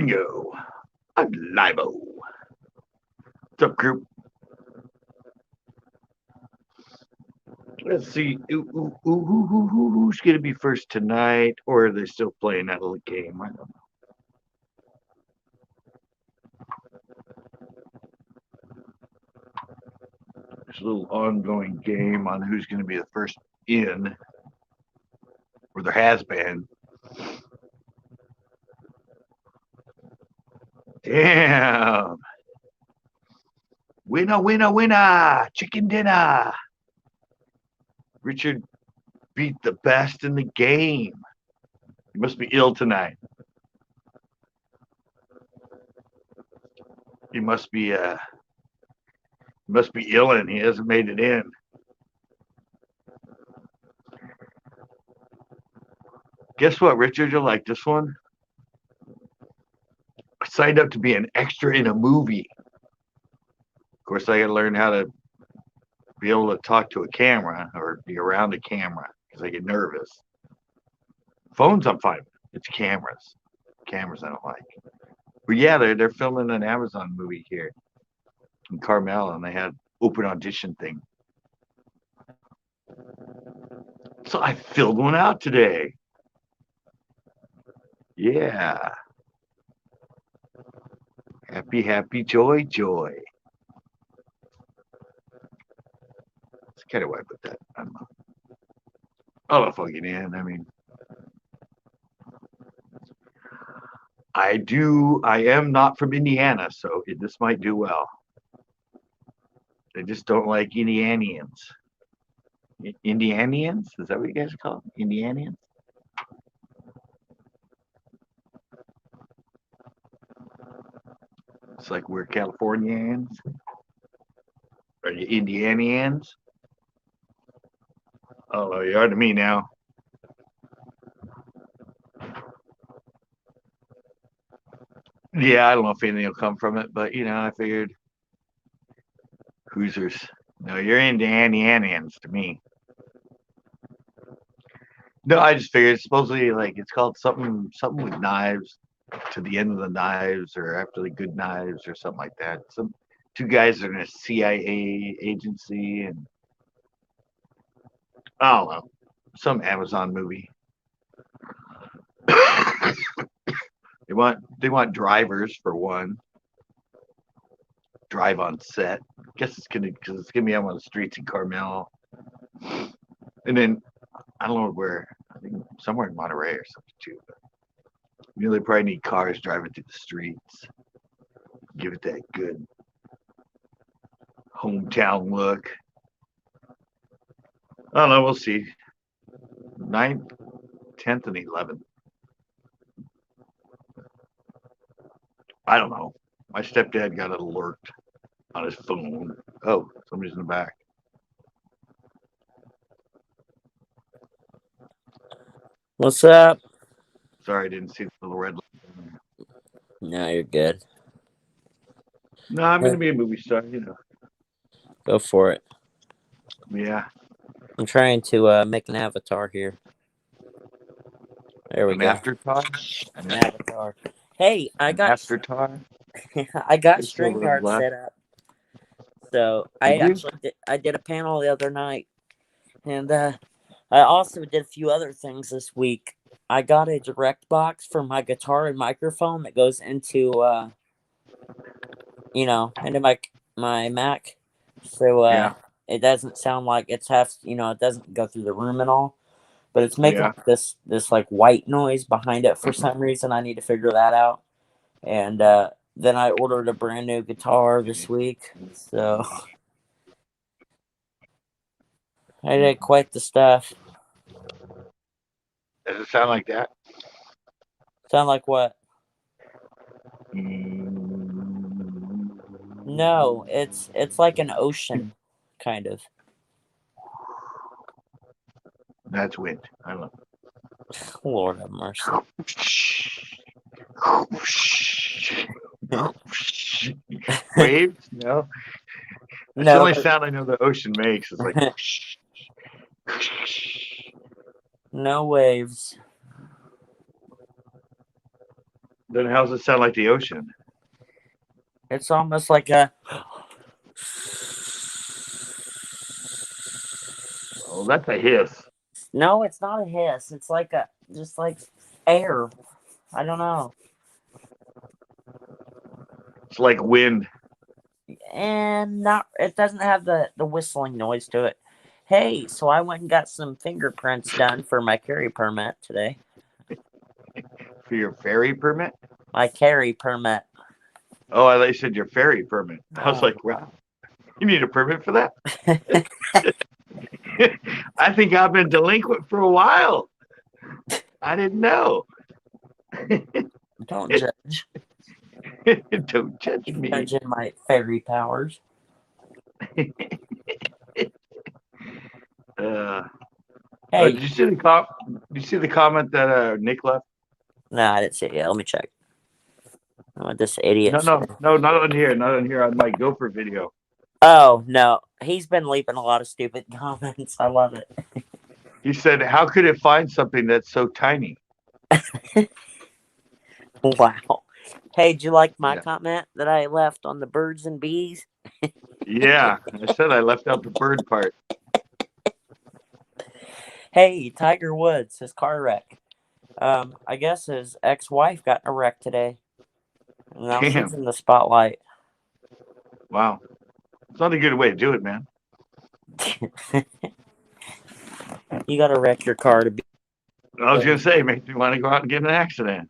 Bingo. I'm Libo. What's up, group? Let's see. Who's going to be first tonight? Or are they still playing that little game? I don't know. There's a little ongoing game on who's going to be the first in, or there has been. Damn. Winner. Chicken dinner. Richard beat the best in the game. He must be ill tonight. He must be ill and he hasn't made it in. Guess what, Richard? You'll like this one. I signed up to be an extra in a movie. Of course, I got to learn how to be able to talk to a camera or be around a camera because I get nervous. Phones, I'm fine. It's cameras. Cameras I don't like. But yeah, they're filming an Amazon movie here in Carmel, and they had open audition thing. So I filled one out today. Yeah. Happy, joy. That's kind of why I put that. I don't know. I'll fucking in. I mean, I am not from Indiana, so this might do well. They just don't like Indianians. Indianians? Is that what you guys call them? Indianians? It's like we're Californians. Are you Indianians? Oh, you are to me now. Yeah, I don't know if anything will come from it, but I figured Hoosiers. No, you're Indianians to me. No, I just figured supposedly like it's called something with knives to the end of the knives or after the good knives or something like that. Some two guys are in a CIA agency and I don't know, some Amazon movie. They want drivers for one. Drive on set. Guess it's gonna be out on the streets in Carmel. And then I don't know where. I think somewhere in Monterey or something too. But, they probably need cars driving through the streets. Give it that good hometown look. I don't know. We'll see. 9th, 10th, and 11th. I don't know. My stepdad got an alert on his phone. Oh, somebody's in the back. What's up? Sorry, I didn't see the little red light. No, you're good. No, I'm going to be a movie star, Go for it. Yeah. I'm trying to make an avatar here. There we go. An avatar. Hey, I got Avatar. I got StreamYard set up. So I did a panel the other night, and I also did a few other things this week. I got a direct box for my guitar and microphone that goes into into my Mac, so it doesn't sound like it doesn't go through the room and all, but it's making this like white noise behind it for some reason. I need to figure that out, and then I ordered a brand new guitar this week, so I did quite the stuff. Does it sound like that? Sound like what? No, it's like an ocean, kind of. That's wind. I don't know. Lord have mercy. Waves? No. That's the only sound I know the ocean makes. It's like no waves. Then how's it sound like the ocean? It's almost like a. Oh, that's a hiss. No, it's not a hiss. It's like a just like air. I don't know. It's like wind. And not it doesn't have the whistling noise to it. Hey, so I went and got some fingerprints done for my carry permit today. For your ferry permit? My carry permit. Oh, I thought you said your ferry permit. I was Oh. like, wow, you need a permit for that? I think I've been delinquent for a while. I didn't know. Don't judge. Don't judge me. Judging my fairy powers. Hey, did you see the comment that Nick left? No, I didn't see it yet. Let me check. Oh, this idiot. No, not on here. Not on here. On my Gopher video. Oh no, he's been leaving a lot of stupid comments. I love it. He said, "How could it find something that's so tiny?" Wow. Hey, did you like my comment that I left on the birds and bees? Yeah, I said I left out the bird part. Hey, Tiger Woods, his car wreck. I guess his ex-wife got in a wreck today. Now she's in the spotlight. Wow. It's not a good way to do it, man. You gotta wreck your car to be. I was going to say, make me want to go out and get in an accident.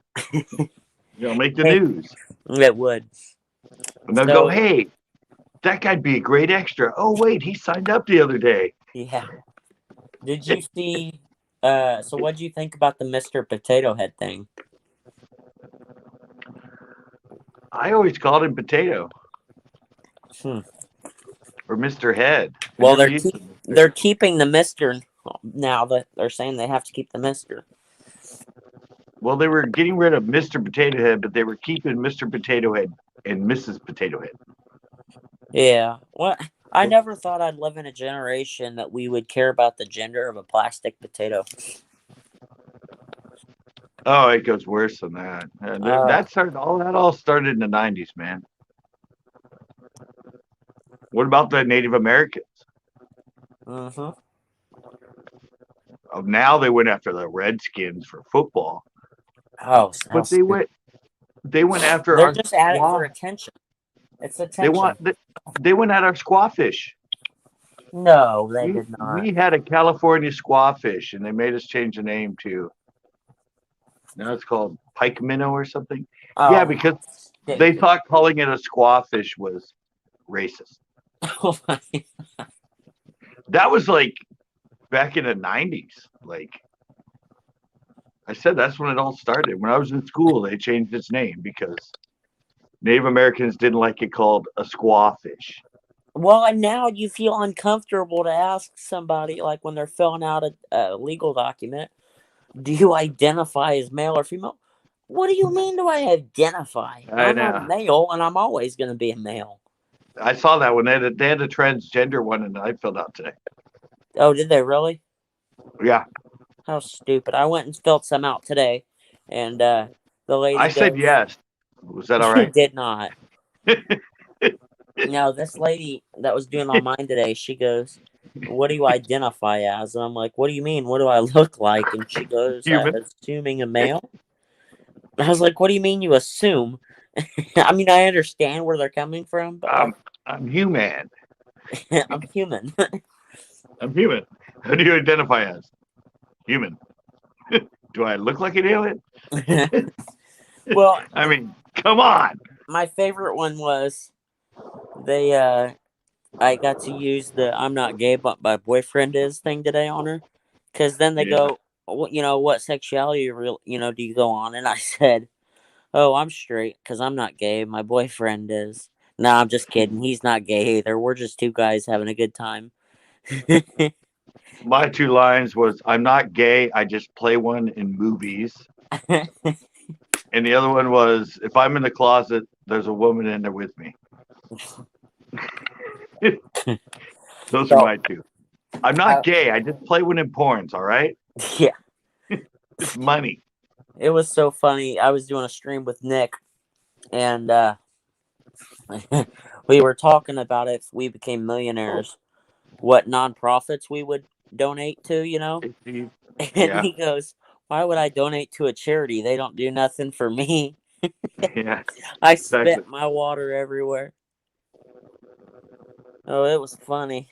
Make the news. It would. And they'll go, hey, that guy'd be a great extra. Oh, wait, he signed up the other day. Yeah. Did you see, so what'd you think about the Mr. Potato Head thing? I always called him Potato. Or Mr. Head. Well, they're keeping the Mr. now. That they're saying they have to keep the Mr. Well, they were getting rid of Mr. Potato Head, but they were keeping Mr. Potato Head and Mrs. Potato Head. Yeah. Well, I never thought I'd live in a generation that we would care about the gender of a plastic potato. Oh, it goes worse than that. That all started in the 90s, man. What about the Native Americans? Mm-hmm. Oh, now they went after the Redskins for football. Oh, but they went after They're just at it for attention. It's attention. They went at our squawfish. No, they did not. We had a California squawfish, and they made us change the name to. Now it's called pike minnow or something. Oh, yeah, because they thought calling it a squawfish was racist. Oh my God. That was like back in the 90s. Like I said, that's when it all started. When I was in school, they changed its name because Native Americans didn't like it called a squawfish. Well, and now you feel uncomfortable to ask somebody, like when they're filling out a legal document, do you identify as male or female? What do you mean do I identify? I'm a male, and I'm always going to be a male. I saw that one. They had a transgender one, and I filled out today. Oh, did they really? Yeah. How stupid. I went and filled some out today, and the lady I said yes. Was that all right? Did not. No, this lady that was doing on mine today, she goes, what do you identify as? And I'm like, what do you mean? What do I look like? And she goes, assuming a male. And I was like, what do you mean you assume? I mean, I understand where they're coming from, but I'm human. I'm human. I'm human. Who do you identify as? Human. Do I look like an alien? Well, I mean, come on. My favorite one was I got to use the I'm not gay, but my boyfriend is thing today on her. Because then they go, what sexuality do you go on? And I said, oh, I'm straight because I'm not gay. My boyfriend is. No, I'm just kidding. He's not gay either. We're just two guys having a good time. My two lines was, I'm not gay. I just play one in movies. And the other one was, if I'm in the closet, there's a woman in there with me. Those are my two. I'm not gay. I just play one in porns, all right? Yeah. It's money. It was so funny. I was doing a stream with Nick, and we were talking about if we became millionaires, what nonprofits we would donate to, you know? And Yeah. he goes, "Why would I donate to a charity? They don't do nothing for me." Yeah. I Exactly. spit my water everywhere. Oh, it was funny.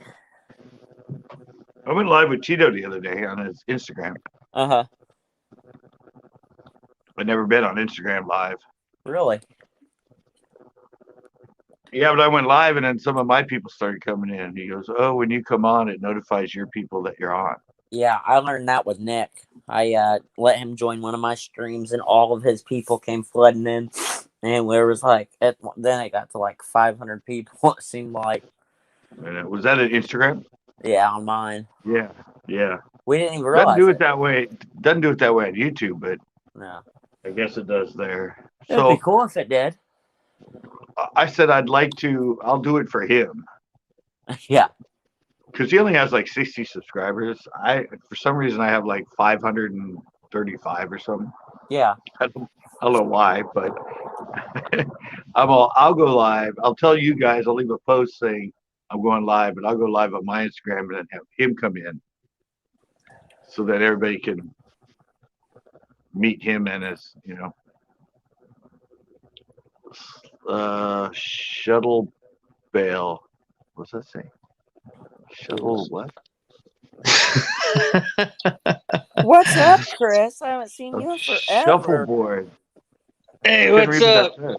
I went live with Tito the other day on his Instagram. Uh-huh. I've never been on Instagram live. Really? Yeah, but I went live, and then some of my people started coming in. He goes, "Oh, when you come on, it notifies your people that you're on." Yeah, I learned that with Nick. I let him join one of my streams, and all of his people came flooding in. And there was like, then it got to like 500 people, it seemed like. And was that an Instagram? Yeah, on mine. Yeah, yeah. We didn't even Doesn't realize do it. it that way. Doesn't do it that way on YouTube, but No. I guess it does there. It'd be So cool if it did. I said I'd like to. I'll do it for him Yeah. because he only has like 60 subscribers. For some reason, I have like 535 or something. Yeah. I don't know why, but I'll go live. I'll tell you guys. I'll leave a post saying I'm going live, but I'll go live on my Instagram and then have him come in so that everybody can meet him and his, shuttle bail. What's that say? Shuttle what? What's up, Chris? I haven't seen you in forever. Shuffleboard. Hey, what's up? Oh,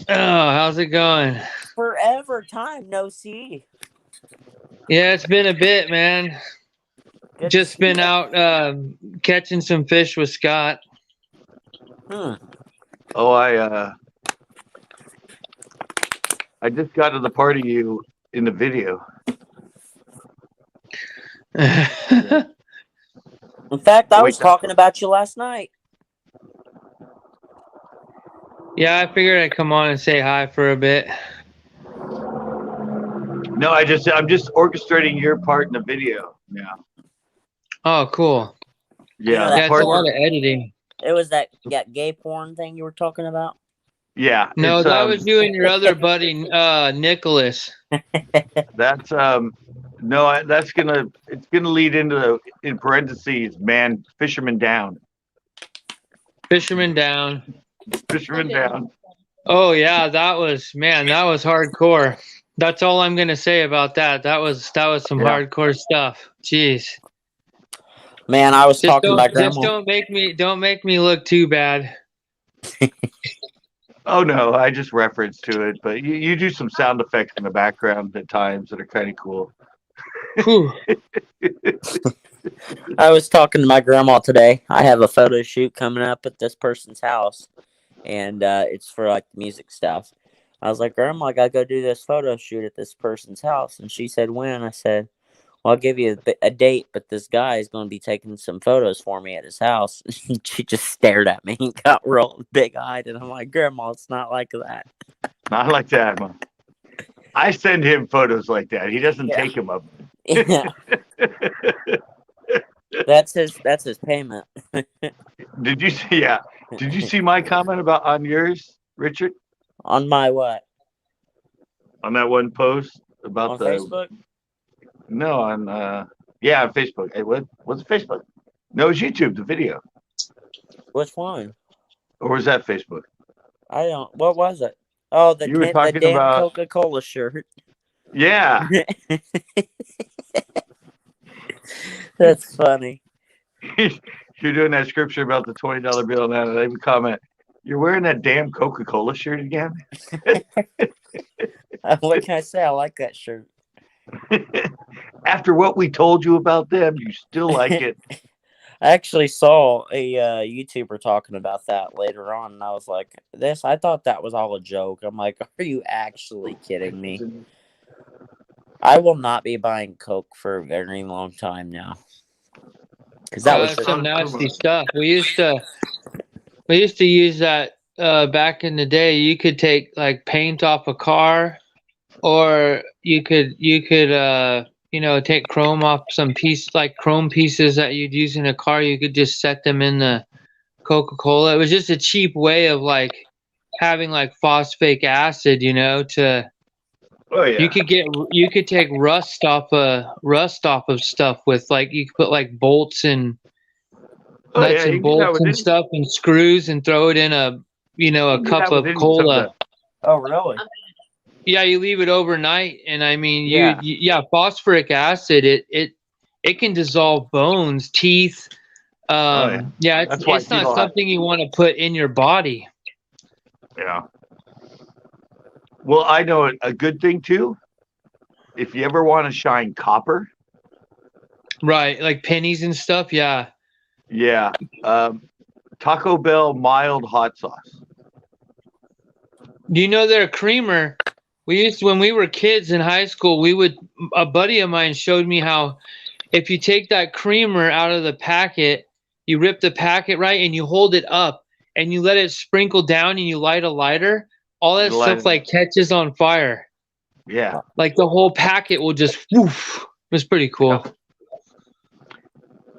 how's it going? Forever time no see. Yeah, it's been a bit, man. Good Just to see been ya. out catching some fish with Scott. Oh, I just got to the part of you in the video. In fact, I was talking about you last night. Yeah, I figured I'd come on and say hi for a bit. No, I'm just orchestrating your part in the video now. Oh, cool. Yeah, yeah, it's a lot of editing. It was that gay porn thing you were talking about? Yeah. No, that was you and your other buddy, Nicholas. That's no, it's gonna lead into in parentheses, man, fisherman down. Fisherman down. Fisherman down. Oh yeah, that was hardcore. That's all I'm gonna say about that. That was some hardcore stuff. Jeez. Man, I was talking to my grandma. Just don't make me look too bad. Oh no, I just referenced to it, but you do some sound effects in the background at times that are kind of cool. I was talking to my grandma today. I have a photo shoot coming up at this person's house, and it's for like music stuff. I was like, Grandma, I gotta go do this photo shoot at this person's house, and she said, when? I said, well, I'll give you a date, but this guy is going to be taking some photos for me at his house. She just stared at me and got real big-eyed, and I'm like, Grandma, it's not like that. Not like that, Mom. I send him photos like that. He doesn't take them up. Yeah. That's his payment. Did you see? Yeah. Did you see my comment on yours, Richard? On my what? On that one post about on Facebook? No, on on Facebook. Hey, what's Facebook? No, it's YouTube, the video. Which one? Or was that Facebook? I don't. What was it? Oh, the damn about Coca-Cola shirt. Yeah. That's funny. You're doing that scripture about the $20 bill, and I even comment, "You're wearing that damn Coca-Cola shirt again." What can I say? I like that shirt. After what we told you about them, you still like it. I actually saw a YouTuber talking about that later on, and I was like, I thought that was all a joke. I'm like, are you actually kidding me? I will not be buying Coke for a very long time now. Because that was some nasty stuff. We used to use that back in the day. You could take like paint off a car, or you could take chrome off some chrome pieces that you'd use in a car. You could just set them in the Coca-Cola. It was just a cheap way of like having like phosphoric acid, to Oh yeah. you could take rust off of stuff with like you could put like bolts and Oh nuts yeah. You and can do that bolts with and stuff and screws and throw it in a you a can do cup that with of any cola. soda. Oh, really? Yeah, you leave it overnight, and I mean, Yeah. phosphoric acid, it can dissolve bones, teeth. Oh yeah. Yeah, That's why it's not people have. something you want to put in your body. Yeah. Well, I know a good thing too. If you ever want to shine copper, Right, like pennies and stuff. Yeah. yeah, Taco Bell mild hot sauce. Do you know their creamer? We used to, when we were kids in high school, a buddy of mine showed me how if you take that creamer out of the packet, you rip the packet right and you hold it up and you let it sprinkle down and you light a lighter, all that stuff like catches on fire. Yeah. Like the whole packet will just woof. It was pretty cool.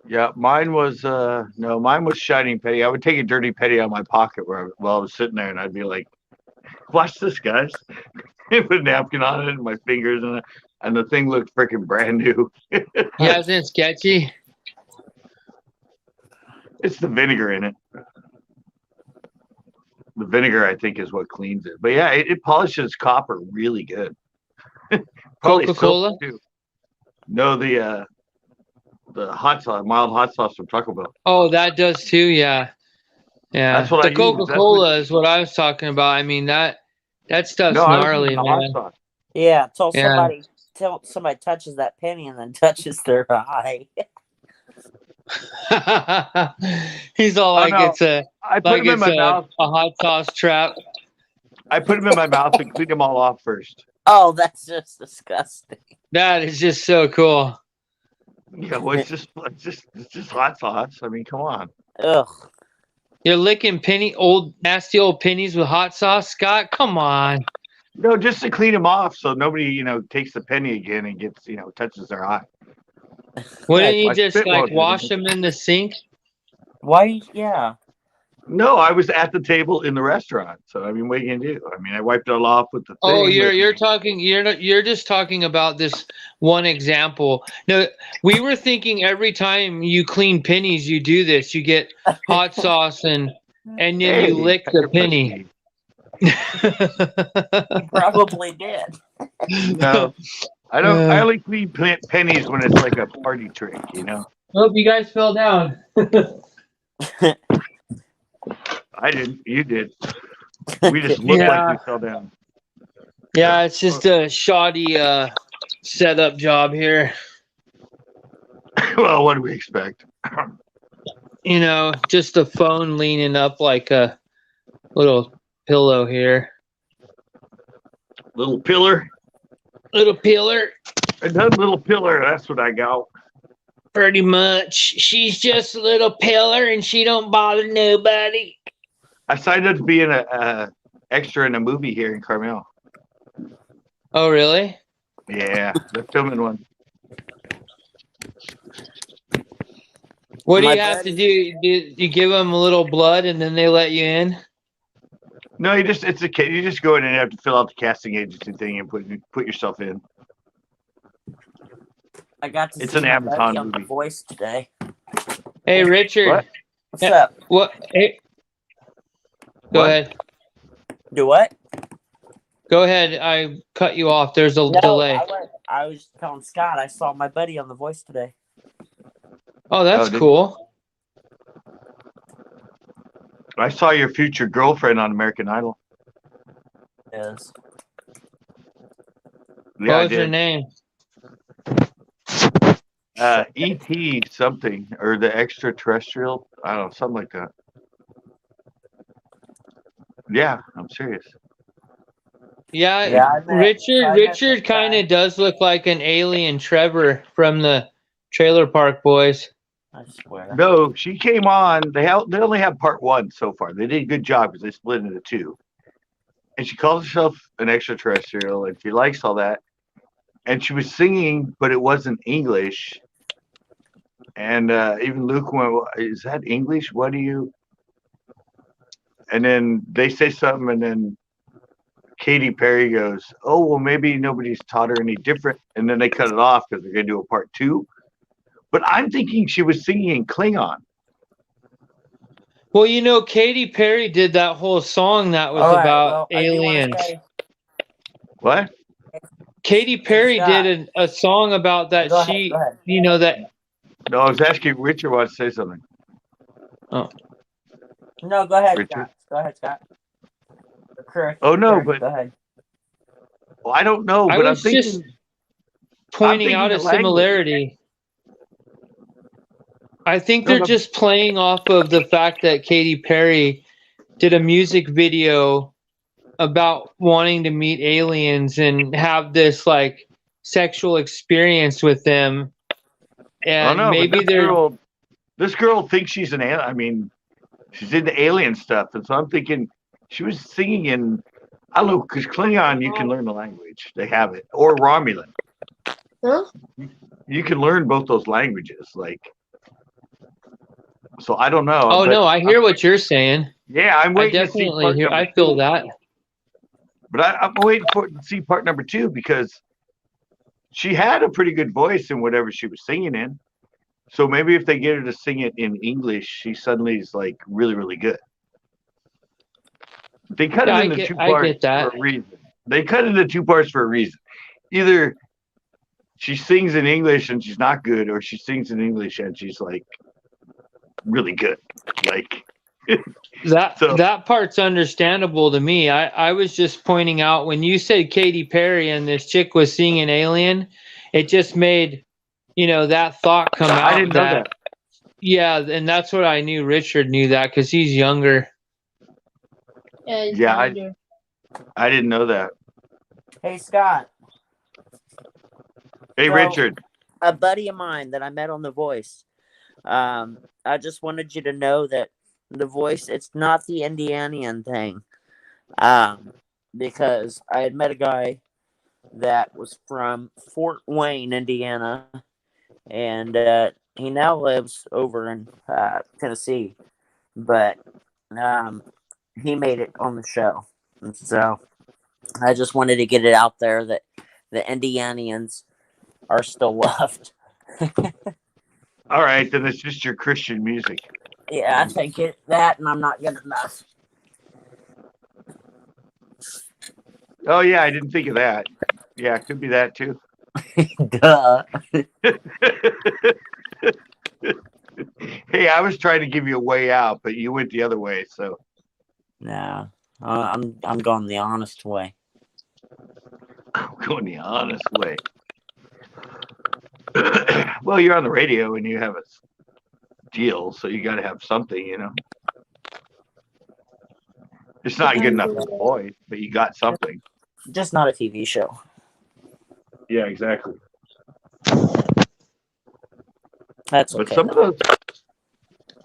Yeah, mine was no, mine was shining penny. I would take a dirty penny out of my pocket while I was sitting there, and I'd be like, "Watch this, guys!" Put a napkin on it, and my fingers, and the thing looked freaking brand new. Yeah, isn't it sketchy? It's the vinegar in it. The vinegar, I think, is what cleans it. But yeah, it polishes copper really good. Probably Coca-Cola? silver, too. No, the hot sauce, mild hot sauce from Taco Bell. Oh, that does too. Yeah, yeah. That's what I The use. Coca-Cola is what I was talking about. I mean that stuff's No, I was gnarly, using the hot man. sauce. Yeah, Yeah. till somebody touches that penny and then touches their eye. He's all Oh, like no. it's a I put like them in it's my mouth. a hot sauce trap. I put them in my mouth and clean them all off first. Oh, that's just disgusting. That is just so cool. Yeah, well, it's just hot sauce. I mean, come on. Ugh. You're licking nasty old pennies with hot sauce, Scott? Come on. No, just to clean them off so nobody, takes the penny again and gets, touches their eye. Wouldn't you My just spit like won't do wash anything. them in the sink? Why? Yeah. No, I was at the table in the restaurant. So, I mean, what are you going to do? I mean, I wiped it all off with the thing. Oh, you're just talking about this one example. No, we were thinking every time you clean pennies, you do this. You get hot sauce and then you lick the penny. You probably did. No, I don't. I only clean pennies when it's like a party trick, Hope you guys fell down. I didn't. You did. We just looked like we fell down. Yeah, it's just a shoddy setup job here. Well, what do we expect? Just a phone leaning up like a little pillow here. Little pillar. Little pillar. Another little pillar. That's what I got. Pretty much. She's just a little pillar and she don't bother nobody. I signed up to be in a extra in a movie here in Carmel. Oh, really? Yeah, they're filming one. What do you have to do? Do you give them a little blood and then they let you in? No, it's a kid. You just go in and you have to fill out the casting agency thing and put yourself in. I got to It's see an my Amazon buddy on The movie. Voice today. Hey, Richard. What? What's up? What? Hey. Go ahead. Do what? Go ahead. I cut you off. There's a delay. I was telling Scott I saw my buddy on The Voice today. Oh, that's cool. I saw your future girlfriend on American Idol. Yes. Yeah, What was her name? E.T. something, or the extraterrestrial. I don't know, something like that. Yeah, I'm serious. Yeah, Richard kind of does look like an alien Trevor from the Trailer Park Boys. I swear. No, she came on. They only have part one so far. They did a good job because they split into two. And she calls herself an extraterrestrial, and she likes all that. And she was singing, but it wasn't English. And even Luke went, "Is that English? What do you?" and then they say something, and then Katy Perry goes, "Oh, well, maybe nobody's taught her any different," and then they cut it off because they're gonna do a part 2. But I'm thinking she was singing in Klingon. Well, Katy Perry did that whole song that was about aliens. What? Katy Perry did a song about that. Go she, ahead. that. No, I was asking Richard wants to say something. Oh. No, go ahead, Richard? Scott. Go ahead, Scott. Correct. Oh no, correct. but Go ahead. Well, I don't know, but I'm thinking. Just pointing out a similarity. I think they're just playing off of the fact that Katy Perry did a music video about wanting to meet aliens and have this like sexual experience with them. And maybe this girl thinks she's an alien. I mean, she's into alien stuff, and so I'm thinking she was singing in. I don't know, because Klingon, you can learn the language. They have it, or Romulan. Huh? You can learn both those languages, like. So I don't know. Oh no, I hear what you're saying. Yeah, I'm waiting. I definitely hear. I feel that. But I'm waiting to see part number 2 because she had a pretty good voice in whatever she was singing in. So maybe if they get her to sing it in English, she suddenly is like really, really good. They cut it into 2 parts for a reason. They cut it into 2 parts for a reason. Either she sings in English and she's not good, or she sings in English and she's like really good. Like that part's understandable to me. I was just pointing out when you said Katy Perry and this chick was singing Alien, it just made that thought come out. I didn't know that. Yeah, and that's what I knew. Richard knew that because he's younger. Yeah, I didn't know that. Hey, Scott. Hey, Richard. A buddy of mine that I met on The Voice. I just wanted you to know that The Voice, it's not the Indianian thing. Because I had met a guy that was from Fort Wayne, Indiana, and he now lives over in Tennessee. But he made it on the show. And so I just wanted to get it out there that the Indianians are still loved. All right, then it's just your Christian music. Yeah, I think that, and I'm not good enough. Oh, yeah, I didn't think of that. Yeah, it could be that, too. Duh. Hey, I was trying to give you a way out, but you went the other way, so. No, I'm going the honest way. I'm going the honest way. Well, you're on the radio and you have a deal, so you got to have something, It's not good enough as a voice, but you got something. Just not a TV show. Yeah, exactly. That's but okay.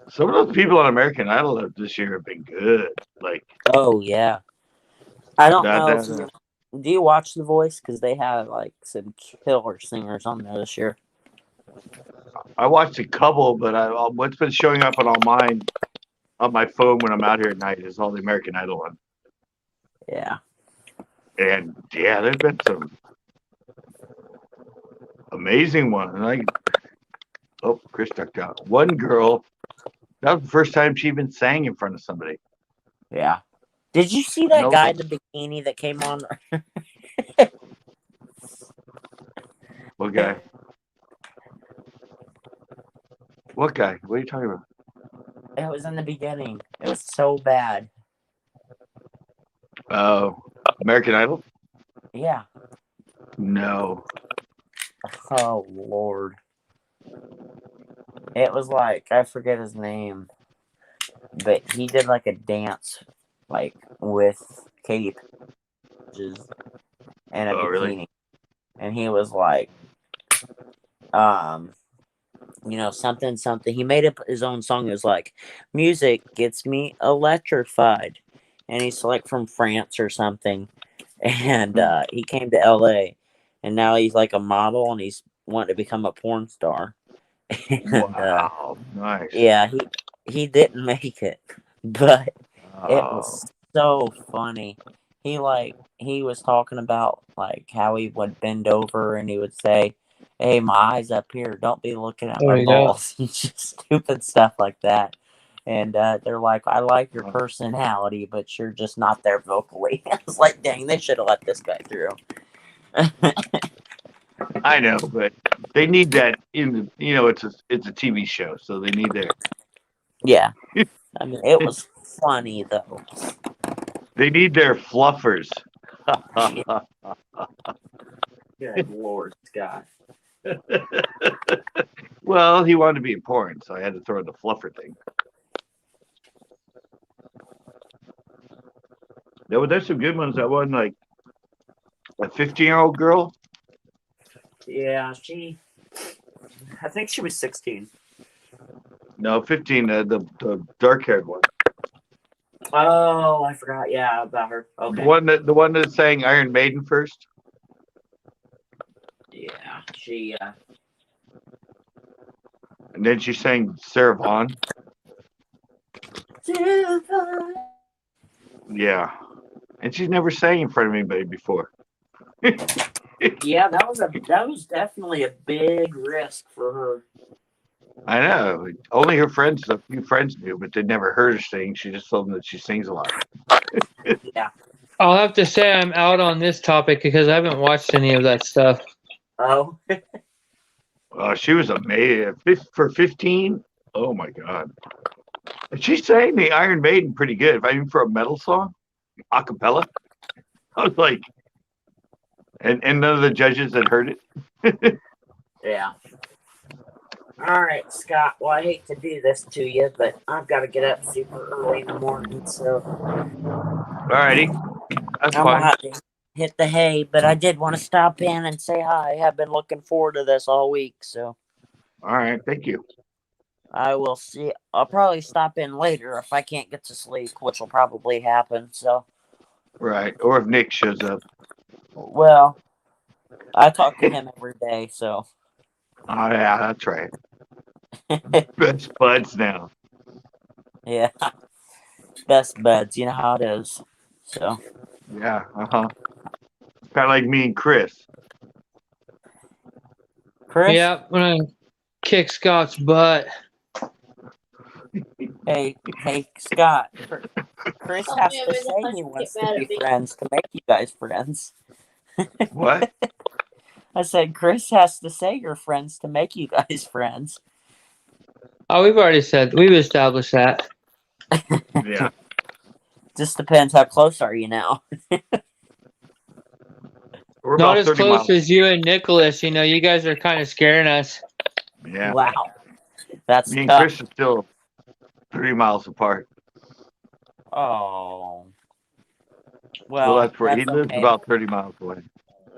Some of those people on American Idol this year have been good. Like, oh yeah, I don't know. Do you watch The Voice? Because they have like some killer singers on there this year. I watched a couple, but what's been showing up on my phone when I'm out here at night is all the American Idol one. Yeah. And yeah, there's been some amazing ones. Chris ducked out. One girl, that was the first time she even sang in front of somebody. Yeah. Did you see that guy in the bikini that came on? What guy? What guy? What are you talking about? It was in the beginning. It was so bad. Oh, American Idol? Yeah. No. Oh, Lord. It was like, I forget his name, but he did like a dance, like with Katy and a bikini. Really? And he was like, something. He made up his own song. It was like, music gets me electrified. And he's like from France or something. And he came to LA. And now he's like a model and he's wanting to become a porn star. And, wow, nice. Yeah, he didn't make it. But It was so funny. He was talking about like how he would bend over and he would say, "Hey, my eyes up here. Don't be looking at my balls." Just stupid stuff like that. And they're like, "I like your personality, but you're just not there vocally." I was like, "Dang, they should have let this guy through." I know, but they need that in the, it's a TV show, so they need that. Yeah, I mean, it was funny though. They need their fluffers. Good Lord, Scott. Well, he wanted to be important, so I had to throw in the fluffer thing. There's some good ones. That one, like a 15-year-old girl. Yeah, I think she was 16. No, 15. The dark-haired one. Oh, I forgot. Yeah, about her. Okay. The one that sang Iron Maiden first. Yeah, she. And then she sang Sarah Vaughan. Yeah, and she's never sang in front of anybody before. Yeah, that was definitely a big risk for her. I know. Only a few friends knew, but they never heard her sing. She just told them that she sings a lot. Yeah. I'll have to say I'm out on this topic because I haven't watched any of that stuff. Oh. She was amazing. For 15, oh my God. And she sang the Iron Maiden pretty good. I mean, for a metal song, a cappella. I was like, and none of the judges had heard it. Yeah. All right, Scott. Well, I hate to do this to you, but I've got to get up super early in the morning, so. All righty. That's I'm fine. gonna have to hit the hay, but I did want to stop in and say hi. I've been looking forward to this all week, so. All right. Thank you. I will see. I'll probably stop in later if I can't get to sleep, which will probably happen, so. Right. Or if Nick shows up. Well, I talk to him every day, so. Oh, yeah, that's right. Best buds now. Yeah. Best buds, you know how it is. So. Yeah, kind of like me and Chris. Chris? Yeah, I'm going to kick Scott's butt. Hey, Scott. Chris has to say he wants to be friends to make you guys friends. What? I said Chris has to say you're friends to make you guys friends. Oh, we've established that. Yeah. Just depends how close are you now. We're Not about as 30 close miles. as you and Nicholas. You know, you guys are kind of scaring us. Yeah. Wow. That's Me and tough. Chris are still 3 miles apart. Oh. Well, That's where he lives about 30 miles away.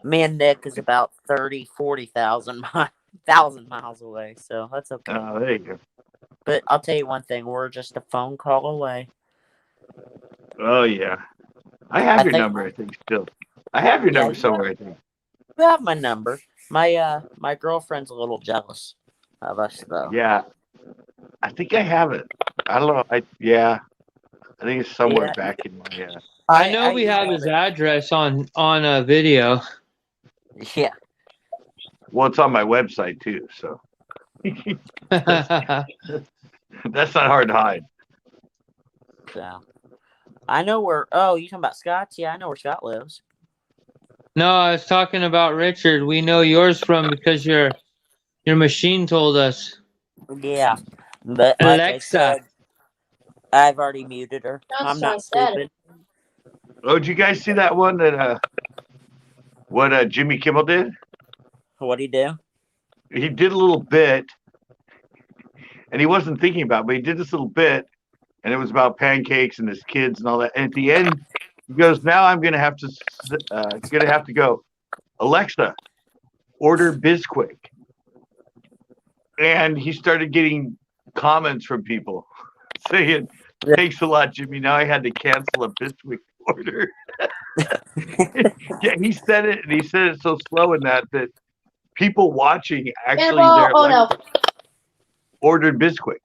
Me and Nick is about 40,000 miles away, so that's okay. Oh, there you go. But I'll tell you one thing, we're just a phone call away. Oh, yeah. I have your number, I think, still. I have your number somewhere, I think. You have my number. My girlfriend's a little jealous of us, though. Yeah. I think I have it. I don't know. I think it's somewhere back in my... I know we have his address on a video. Yeah. Well, it's on my website, too, so... That's not hard to hide. So, I know where... Oh, you talking about Scott's? Yeah, I know where Scott lives. No, I was talking about Richard. We know yours from because your machine told us. Yeah. But like Alexa. I said, I've already muted her. I'm not stupid. Oh, did you guys see that one that what Jimmy Kimmel did? What'd he do? He did a little bit, and he wasn't thinking about it, but he did this little bit, and it was about pancakes and his kids and all that. And at the end, he goes, "Now I'm gonna have to go. Alexa, order Bisquick." And he started getting comments from people saying, "Thanks a lot, Jimmy. Now I had to cancel a Bisquick order." Yeah, he said it, and he said it so slow in that people watching actually ordered Bisquick.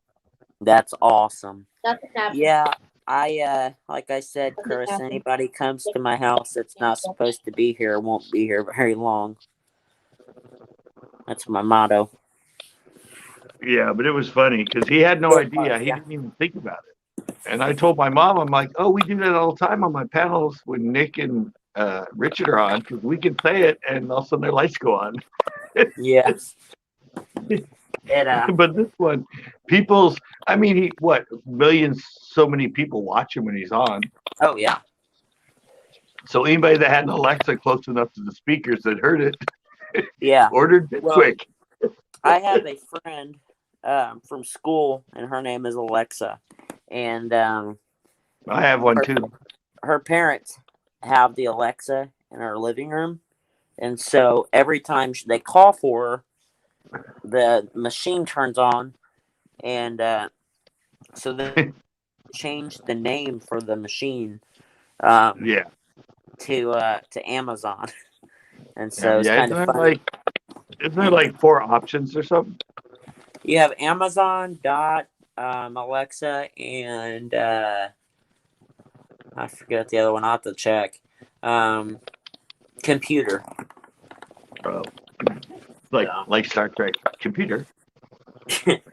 That's awesome. That's happening. Yeah, like I said, Chris, anybody comes to my house that's not supposed to be here won't be here very long. That's my motto. Yeah, but it was funny because he had no idea. He didn't even think about it. And I told my mom, I'm like, oh, we do that all the time on my panels when Nick and Richard are on because we can say it and all of a sudden their lights go on. Yes. But this one, millions, so many people watch him when he's on. Oh, yeah. So anybody that had an Alexa close enough to the speakers that heard it, yeah, ordered it quick. I have a friend from school, and her name is Alexa. And I have one too. Her parents have the Alexa in her living room. And so every time they call for her, the machine turns on. And so they changed the name for the machine to Amazon. And so it's kind of funny. Isn't there like 4 options or something? You have Amazon, Dot, Alexa, and I forget the other one. I'll have to check. Computer. Oh, like Star Trek. Computer.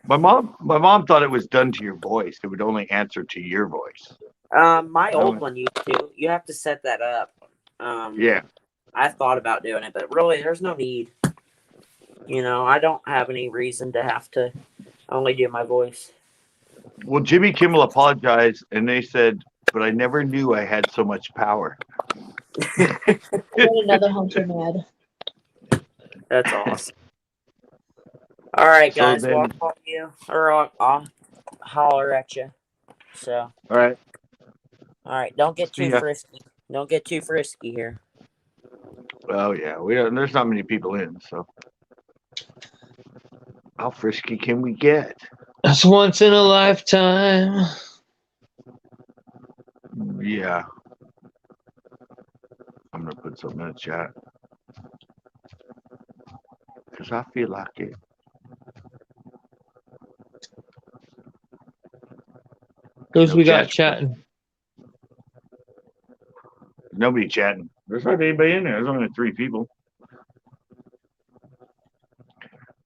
My mom thought it was done to your voice. It would only answer to your voice. My old one used to. You have to set that up. Yeah. I thought about doing it, but really, there's no need. I don't have any reason to have to only do my voice. Well, Jimmy Kimmel apologized, and they said, but I never knew I had so much power. Another hunter mad. That's awesome. All right, guys. Well, I'll call you, or I'll holler at you. So. All right. All right. Don't get too frisky. Don't get too frisky here. Oh yeah, there's not many people in, so how frisky can we get? That's once in a lifetime. Yeah. I'm gonna put something in the chat because I feel like it. Who's we got chatting? Nobody chatting. There's not anybody in there. There's only 3 people.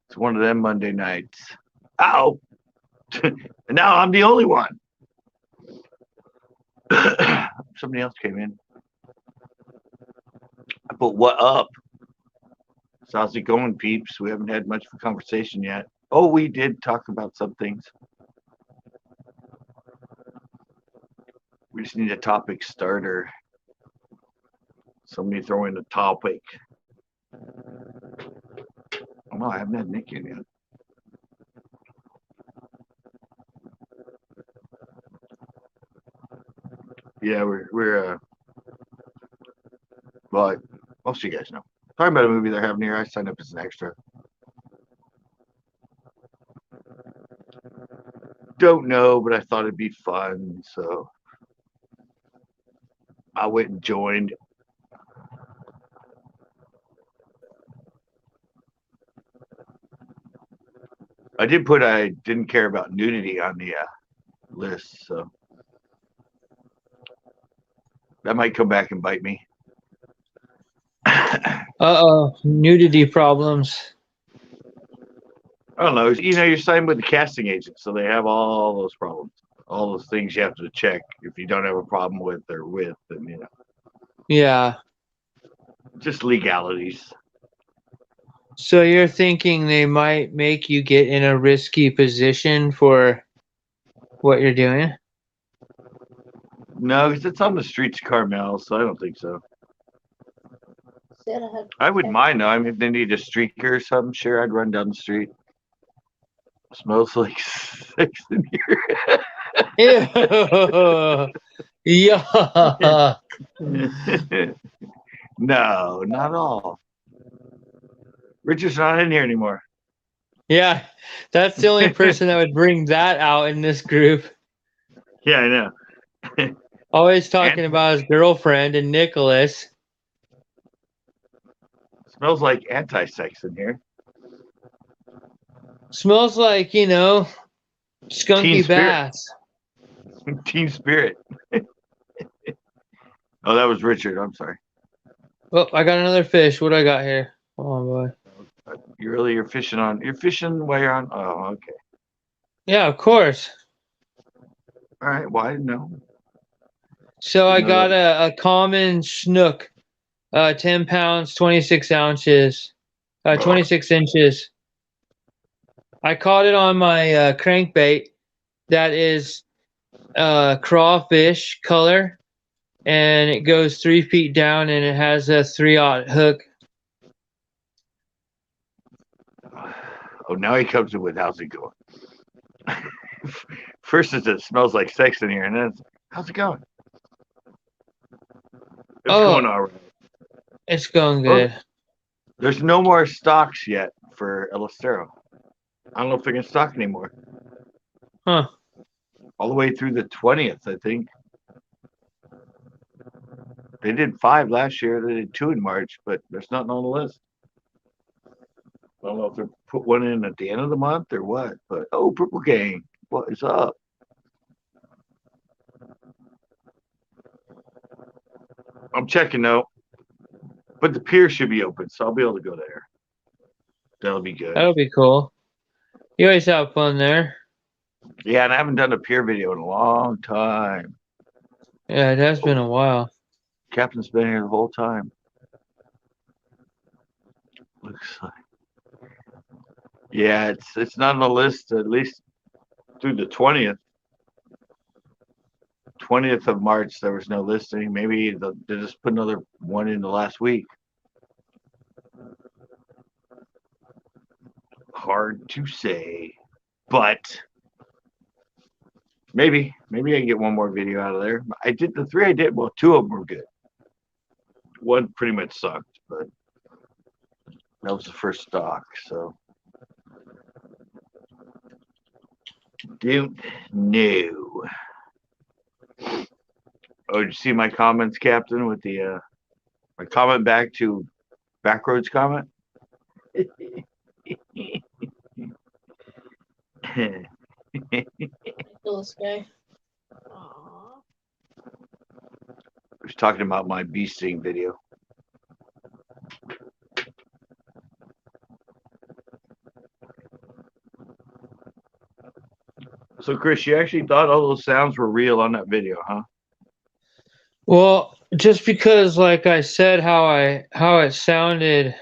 It's one of them Monday nights. Ow! And now I'm the only one. Somebody else came in. But what up? So how's it going, peeps? We haven't had much of a conversation yet. Oh, we did talk about some things. We just need a topic starter. Somebody throw in a topic. Oh no, I haven't had Nick in yet. Yeah, we're well, most of you guys know. Talking about a movie they're having here. I signed up as an extra. Don't know, but I thought it'd be fun, so I went and joined. I did put I didn't care about nudity on the list, so that might come back and bite me. Nudity problems. I don't know. You're signed with the casting agent, so they have all those problems, all those things you have to check. If you don't have a problem with, then Yeah. Just legalities. So you're thinking they might make you get in a risky position for what you're doing? No, because it's on the streets of Carmel, so I don't think so. I wouldn't mind though. I mean, if they need a streaker or something, sure, I'd run down the street. Smells like sex in here. Yeah. No, not all. Richard's not in here anymore. Yeah, that's the only person that would bring that out in this group. Yeah, I know. Always talking about his girlfriend and Nicholas. Smells like anti-sex in here. Smells like, skunky baths. Team spirit. Oh, that was Richard. I'm sorry. Oh, I got another fish. What do I got here? Oh boy. You're fishing on. You're fishing while you're on. Oh, okay. Yeah, of course. All right. Well, I didn't know. So I got a common snook, 10 pounds, 26 ounces, 26 inches. I caught it on my crankbait that is crawfish color, and it goes 3 feet down, and it has a 3/0 hook. Oh, now he comes in with how's it going? First, it smells like sex in here, and then it's, how's it going? It's going all right. It's going good. Oh, there's no more stocks yet for El Estero. I don't know if they're going to stock anymore. Huh. All the way through the 20th, I think. They did 5 last year. They did 2 in March, but there's nothing on the list. I don't know if they put one in at the end of the month or what, but oh, Purple Gang, what is up? I'm checking though, but the pier should be open, so I'll be able to go there. That'll be good. That'll be cool. You always have fun there. Yeah, and I haven't done a pier video in a long time. Yeah, it has been a while. Captain's been here the whole time. Looks like. Yeah, it's not on the list at least through the 20th. 20th of March, there was no listing. Maybe they just put another one in the last week. Hard to say, but maybe I can get one more video out of there. I did the 3 I did. Well, 2 of them were good. One pretty much sucked, but that was the first stock. So don't know. Oh, did you see my comments, Captain, with the my comment back to Backroads comment? This guy. I was talking about my bee sting video. So, Chris, you actually thought all those sounds were real on that video, huh? Well, just because, like I said, how it sounded,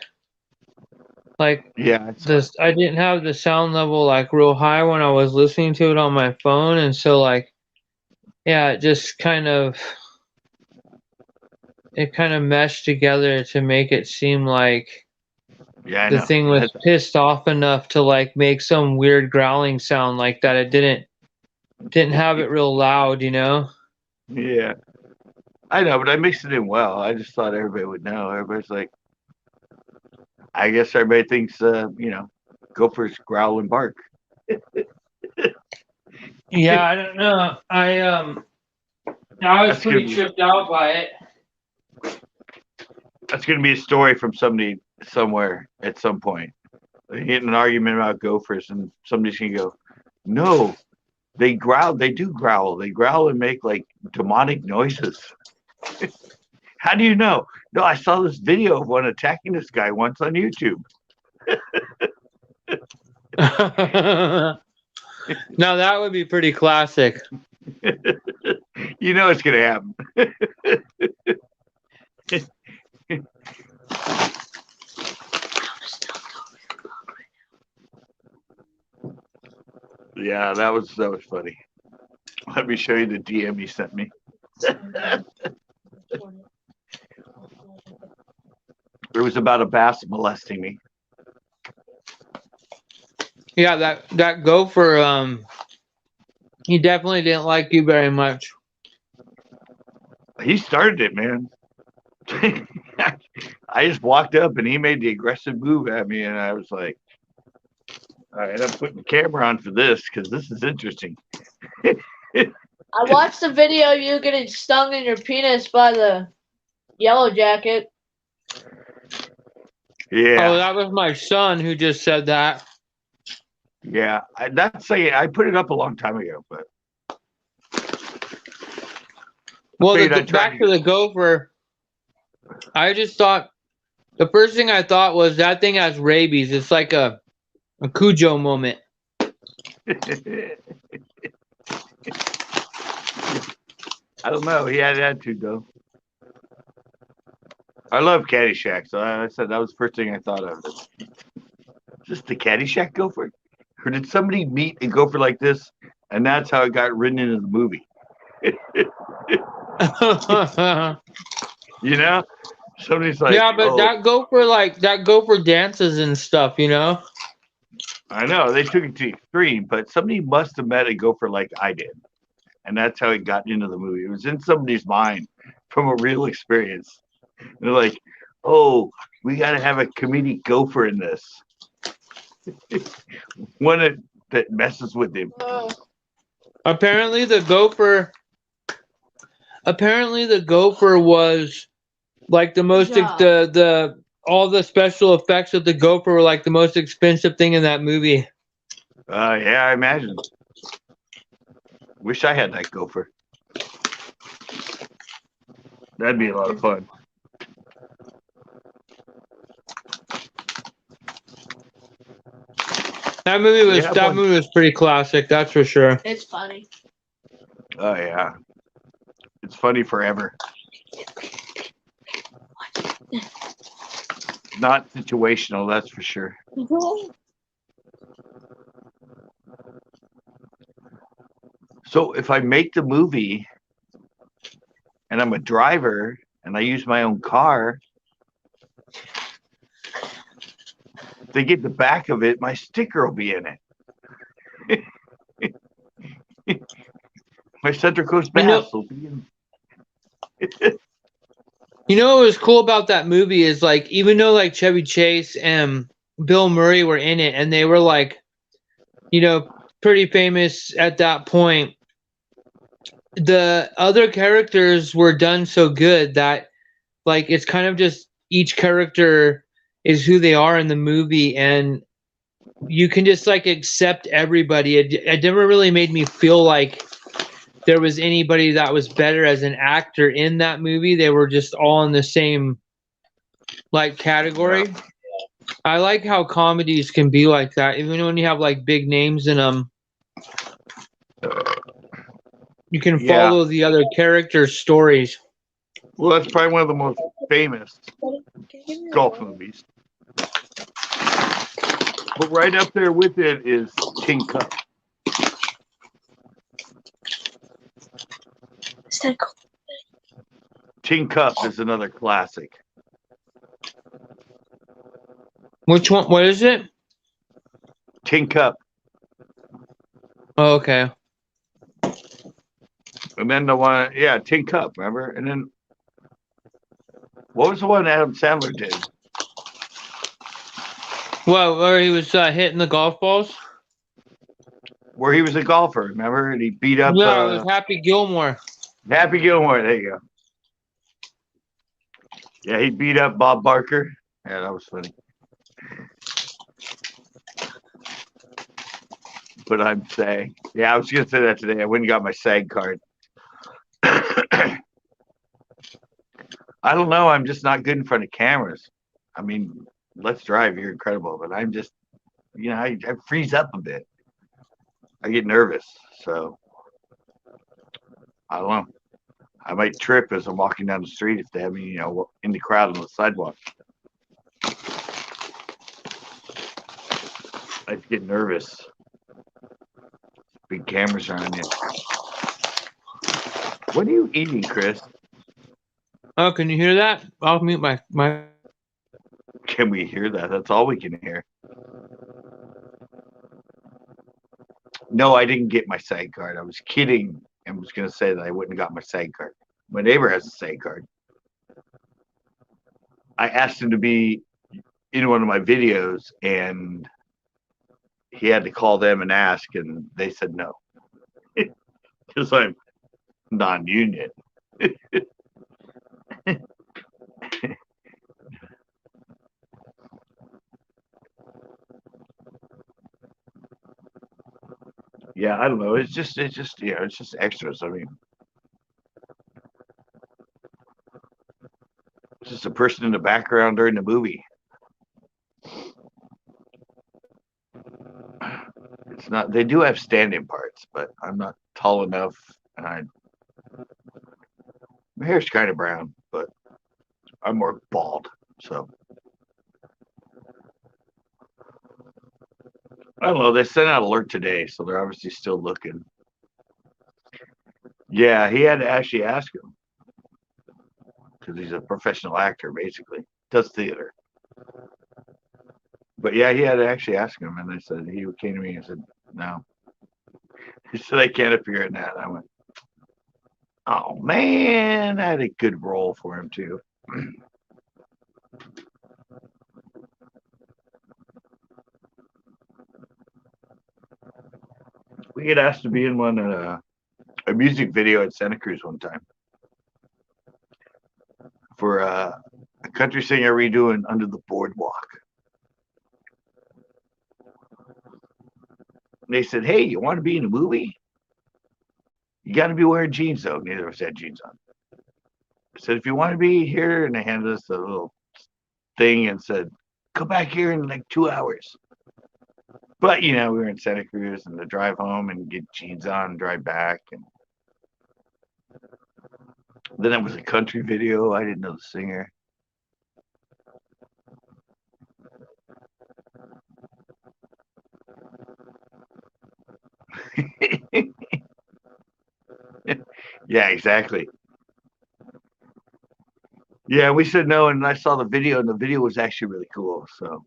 like Yeah. I didn't have the sound level like real high when I was listening to it on my phone, and so like, yeah, it just kind of meshed together to make it seem like the thing was pissed off enough to like make some weird growling sound like that. It didn't have it real loud, you know? Yeah. I know, but I mixed it in well. I just thought everybody would know. Everybody's like, I guess everybody thinks, gophers growl and bark. Yeah, I don't know. I was pretty tripped out by it. That's going to be a story from somebody somewhere at some point. They get in an argument about gophers, and somebody's going to go, no, they growl. They do growl. They growl and make like demonic noises. How do you know? No, I saw this video of one attacking this guy once on YouTube. Now that would be pretty classic. You know it's going to happen. Yeah, that was funny. Let me show you the DM he sent me. It was about a bass molesting me. Yeah, that gopher, he definitely didn't like you very much. He started it, man. I just walked up and he made the aggressive move at me, and I was like, all right, I'm putting the camera on for this because this is interesting. I watched the video of you getting stung in your penis by the yellow jacket. Yeah. Oh, that was my son who just said that. Yeah, I put it up a long time ago, but Well, figured I'd try back to the gopher. I just thought the first thing I thought was that thing has rabies. It's like a Cujo moment. I don't know. He had attitude though. I love Caddyshack, so I said that was the first thing I thought of. Is this the Caddyshack gopher? Or did somebody meet a gopher like this, and that's how it got written into the movie? You know, somebody's like, yeah, but "Oh, that gopher dances and stuff, you know. I know they took it to the extreme, but somebody must have met a gopher like I did, and that's how it got into the movie. It was in somebody's mind from a real experience. And they're like, "Oh, we got to have a comedic gopher in this, one that messes with him." Apparently the gopher was like the most the all the special effects of the gopher were like the most expensive thing in that movie. Yeah, I imagine. Wish I had that gopher. That'd be a lot of fun. That movie was pretty classic, that's for sure. It's funny. Oh yeah, it's funny forever. Not situational, that's for sure. So if I make the movie and I'm a driver and I use my own car, if they get the back of it, my sticker will be in it. My Central Coast Bass will be in it. You know what was cool about that movie is like even though like Chevy Chase and Bill Murray were in it and they were like, you know, pretty famous at that point, the other characters were done so good that like it's kind of just each character is who they are in the movie and you can just like accept everybody. It never really made me feel like there was anybody that was better as an actor in that movie. They were just all in the same like category. Yeah. I like how comedies can be like that, even when you have like big names in them. You can follow the other characters' stories. Well, that's probably one of the most famous golf movies. But right up there with it is Tin Cup. Tin Cup is another classic. Which one? What is it? Tin Cup. Oh, okay. And then the one, Tin Cup, remember? And then, what was the one Adam Sandler did? Well, where he was hitting the golf balls? Where he was a golfer, remember? And he beat up... Yeah, it was Happy Gilmore. Happy Gilmore, there you go. Yeah, he beat up Bob Barker. Yeah, that was funny. But I'm saying, I was going to say that today. I went and got my SAG card. I don't know. I'm just not good in front of cameras. I mean, Let's Drive, you're incredible. But I'm just, I freeze up a bit. I get nervous. So, I don't know. I might trip as I'm walking down the street if they have me, in the crowd on the sidewalk. I get nervous. Big cameras are on you. What are you eating, Chris? Oh, can you hear that? I'll mute my. Can we hear that? That's all we can hear. No, I didn't get my SAG card. I was kidding and was going to say that I wouldn't have got my SAG card. My neighbor has a SAG card. I asked him to be in one of my videos, and he had to call them and ask, and they said no. Because I'm non-union. Yeah, I don't know. It's just extras. I mean, Just a person in the background during the movie. It's not. They do have stand-in parts, but I'm not tall enough, and my hair's kind of brown, but I'm more bald. So I don't know. They sent out alert today, so they're obviously still looking. Yeah, he had to actually ask him because he's a professional actor, basically. Does theater. But yeah, he had to actually ask him, and they said he came to me and said no. He said I can't appear in that. I went, oh man, I had a good role for him too. We get asked to be in one a music video at Santa Cruz one time for a country singer redoing Under the Boardwalk. And they said, hey, you want to be in a movie? You got to be wearing jeans, though. Neither of us had jeans on. I said, if you want to be here, and they handed us a little thing and said, come back here in like 2 hours. But, we were in Santa Cruz and the drive home and get jeans on and drive back. And then it was a country video. I didn't know the singer. Yeah, exactly. Yeah, we said no, and I saw the video, and the video was actually really cool. So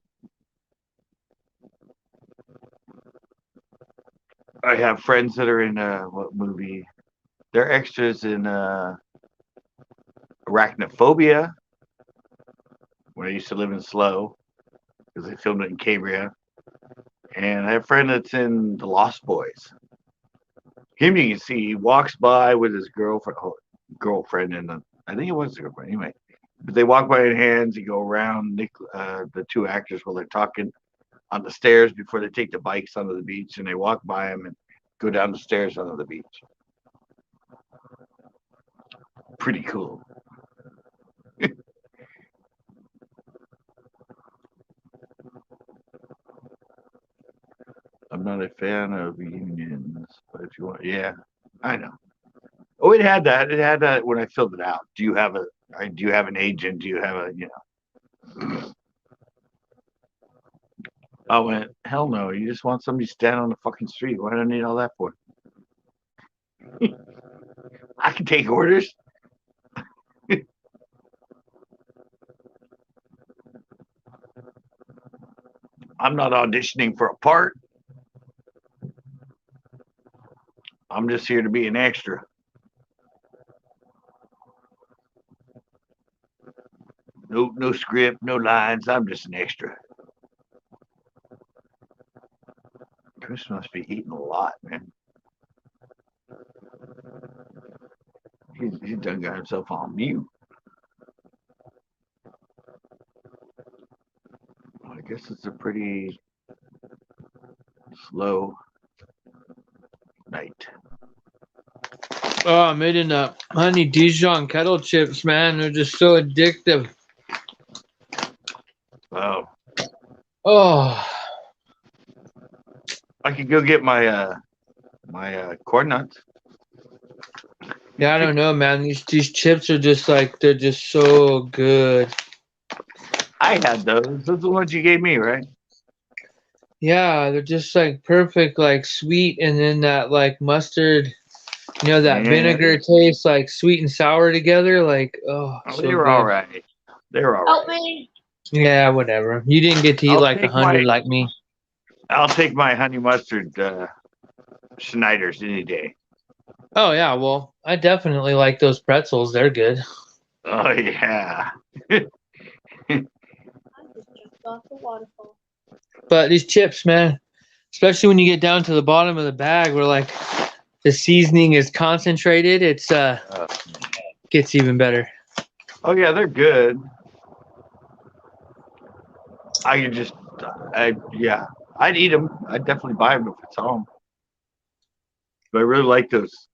I have friends that are in what movie? They're extras in Arachnophobia, when I used to live in Slow, because they filmed it in Cambria. And I have a friend that's in The Lost Boys. Him you can see, he walks by with his girlfriend, and I think it was a girlfriend anyway. But they walk by in hands. They go around the two actors while they're talking on the stairs before they take the bikes onto the beach, and they walk by them and go down the stairs onto the beach. Pretty cool. I'm not a fan of unions, but if you want, yeah, I know. Oh, it had that. It had that when I filled it out. Do you have an agent? Do you have a? I went, hell no. You just want somebody standing on the fucking street. What do I need all that for? I can take orders. I'm not auditioning for a part. I'm just here to be an extra. No script, no lines. I'm just an extra. Chris must be eating a lot, man. He's done got himself on mute. Well, I guess it's a pretty slow night. Oh, I'm eating honey Dijon kettle chips, man. They're just so addictive. Wow. Oh. I could go get my corn nuts. Yeah, I don't know, man. These chips are just like, they're just so good. I had those. Those are the ones you gave me, right? Yeah, they're just like perfect, like sweet, and then that like mustard, that vinegar taste, like sweet and sour together. Like, so they were good. all right. They were all Help right. me. Yeah, whatever. You didn't get to eat like 100 like me. I'll take my honey mustard Schneiders any day. Oh yeah, well, I definitely like those pretzels. They're good. Oh yeah. I just jumped off the waterfall. But these chips, man, especially when you get down to the bottom of the bag where like the seasoning is concentrated, it's gets even better. Oh yeah, they're good. I'd eat them. I'd definitely buy them if it's home. But I really like those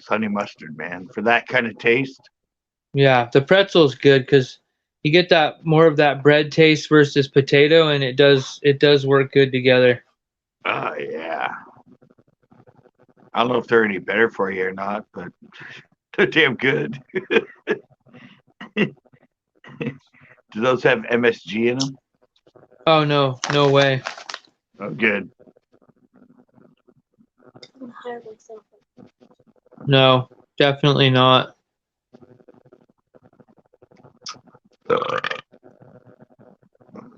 honey mustard, man, for that kind of taste. Yeah, the pretzel's good because you get that more of that bread taste versus potato, and it does work good together. Yeah. I don't know if they're any better for you or not, but they're damn good. Do those have MSG in them? Oh no, no way. Oh, good. No, definitely not.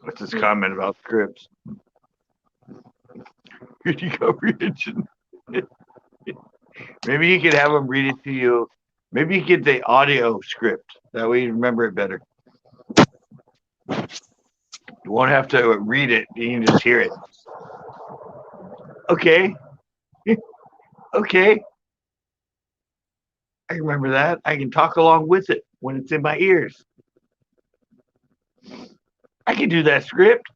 What's his comment about scripts? Here you go, read it. Maybe you could have them read it to you. Maybe you get the audio script. That way you remember it better. You won't have to read it. You can just hear it. Okay. Okay. I remember that. I can talk along with it when it's in my ears. I can do that script.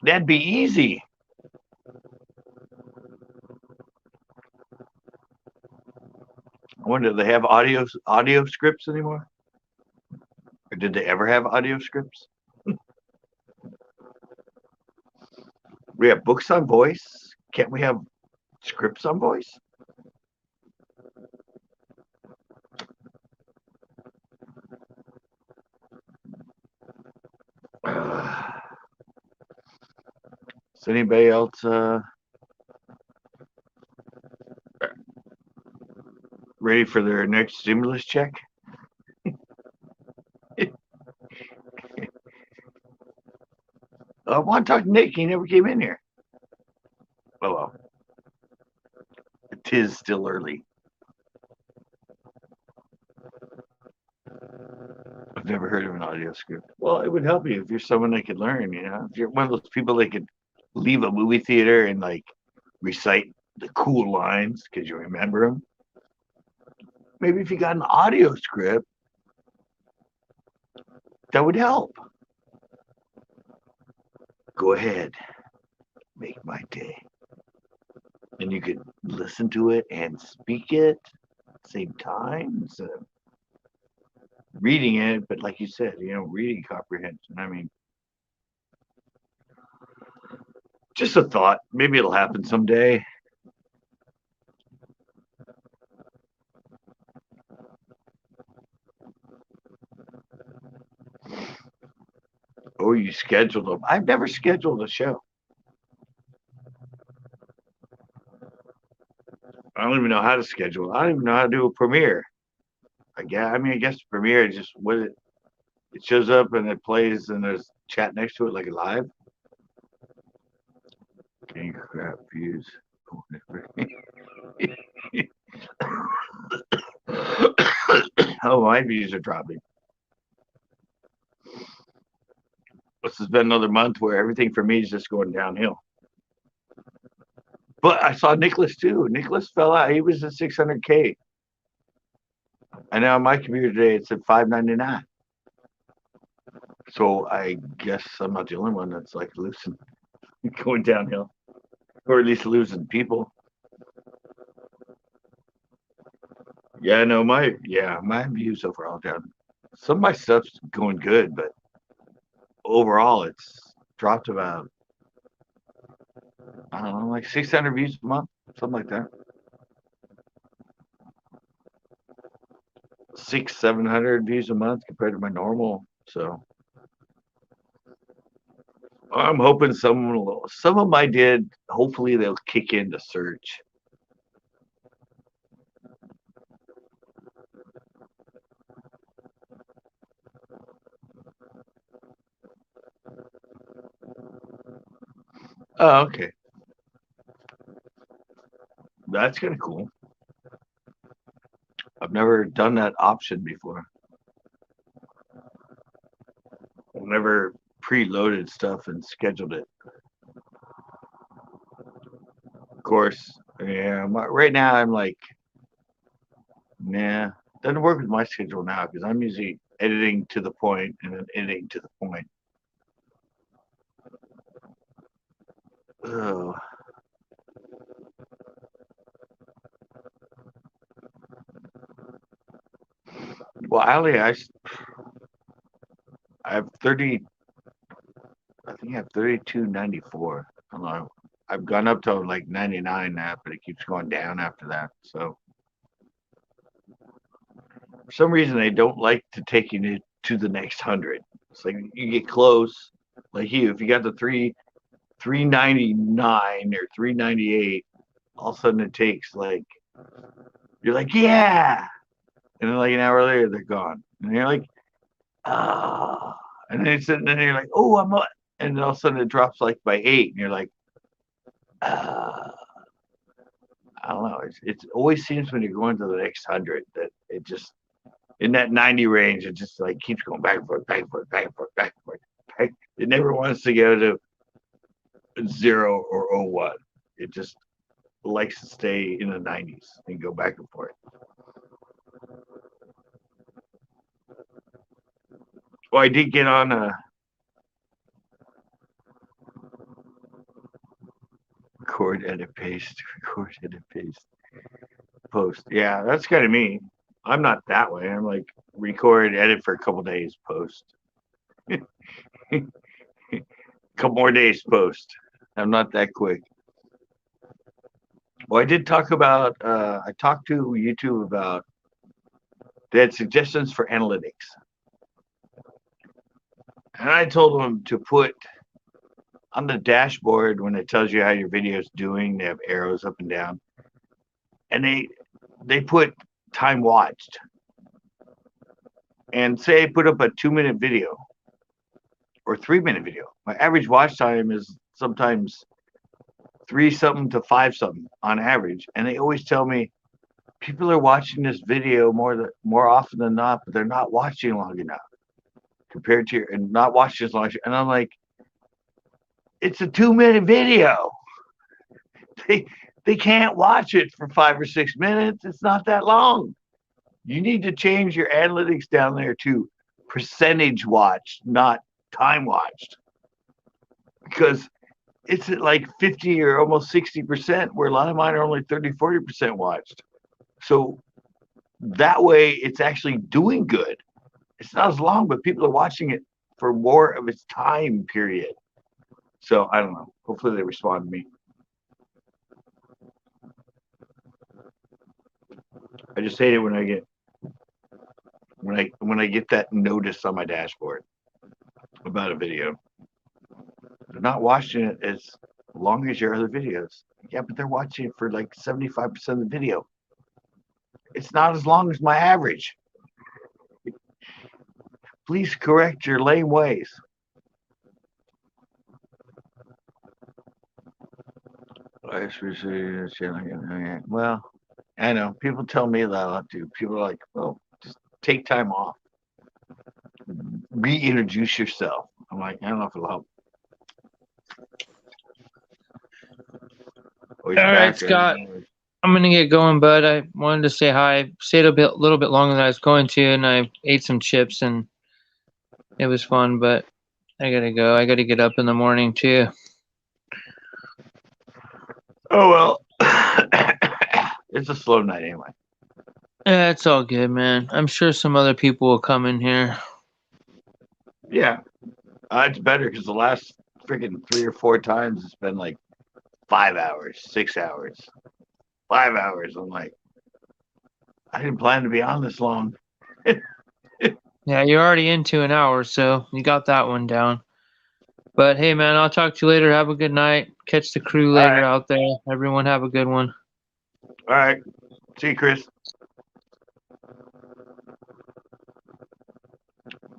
That'd be easy. I wonder, do they have audio scripts anymore? Or did they ever have audio scripts? We have books on voice. Can't we have scripts on voice? Is anybody else ready for their next stimulus check? I want to talk to Nick. He never came in here. Oh well. It is still early. I've never heard of an audio script. Well, it would help you if you're someone that could learn, you know. If you're one of those people that could leave a movie theater and like recite the cool lines because you remember them. Maybe if you got an audio script, that would help. Go ahead. Make my day. And you could listen to it and speak it at the same time instead of reading it. But like you said, you know, reading comprehension. I mean, just a thought. Maybe it'll happen someday. Oh, you scheduled them. I've never scheduled a show. I don't even know how to schedule. I don't even know how to do a premiere. I guess premiere is just what it shows up and it plays and there's chat next to it like a live. Can you crap views? Oh, my views are dropping. This has been another month where everything for me is just going downhill. But I saw Nicholas too. Nicholas fell out. He was at 600K. And now on my computer today it's at 599. So I guess I'm not the only one that's like losing, going downhill, or at least losing people. Yeah, no, my views overall down. Some of my stuff's going good, but overall it's dropped about, I don't know, like 600 views a month, something like that. 700 views a month compared to my normal. So I'm hoping some of them I did. Hopefully they'll kick into search. Oh, okay. That's kind of cool. I've never done that option before. I've never preloaded stuff and scheduled it. Of course, yeah. Right now, I'm like, nah, doesn't work with my schedule now because I'm usually editing to the point and then editing to the point. Oh. Well, I have 30. I think I have 32.94. I don't know. I've gone up to like 99 now, but it keeps going down after that. So for some reason they don't like to take you to the next 100. It's like you get close, like if you got the 399 or 398, all of a sudden it takes like you're like, yeah, and then like an hour later they're gone, and you're like, ah, and then you're like, oh, I'm up, and then all of a sudden it drops like by 8, and you're like, ah. I don't know. It always seems when you're going to the next 100 that it just in that 90 range, it just like keeps going back and forth, back and forth, back and forth, back and forth. It never wants to go to 0 or 01. It just likes to stay in the 90s and go back and forth. Well, I did get on record, edit, paste, record, edit, paste, post. Yeah, that's kind of me. I'm not that way. I'm like record, edit for a couple days, post. Couple more days, post. I'm not that quick. Well, I did talk about. I talked to YouTube about. They had suggestions for analytics, and I told them to put on the dashboard when it tells you how your video is doing. They have arrows up and down, and they put time watched. And say I put up a 2-minute video or 3-minute video. My average watch time is sometimes 3 something to 5 something on average, and they always tell me people are watching this video more often than not, but they're not watching long enough compared to and not watching as long. And I'm like, it's a 2-minute video. They can't watch it for 5 or 6 minutes. It's not that long. You need to change your analytics down there to percentage watched, not time watched, because it's at like 50 or almost 60%, where a lot of mine are only 30-40% watched. So that way it's actually doing good. It's not as long, but people are watching it for more of its time period. So I don't know. Hopefully they respond to me. I just hate it when I get that notice on my dashboard about a video. They're not watching it as long as your other videos. Yeah, but they're watching it for like 75% of the video. It's not as long as my average. Please correct your lame ways. Well, I know people tell me that a lot too. People are like, well, just take time off. Reintroduce yourself. I'm like, I don't know if it'll help. All right, Scott. I'm gonna get going, bud. I wanted to say hi. Stayed a little bit longer than I was going to, and I ate some chips, and it was fun. But I gotta go. I gotta get up in the morning too. Oh well, it's a slow night anyway. Yeah, it's all good, man. I'm sure some other people will come in here. Yeah, it's better because the last freaking 3 or 4 times it's been like 5 hours, 6 hours, 5 hours. I'm like, I didn't plan to be on this long. Yeah, you're already into an hour, so you got that one down. But hey, man, I'll talk to you later. Have a good night. Catch the crew later out there. Everyone have a good one. All right. See you, Chris.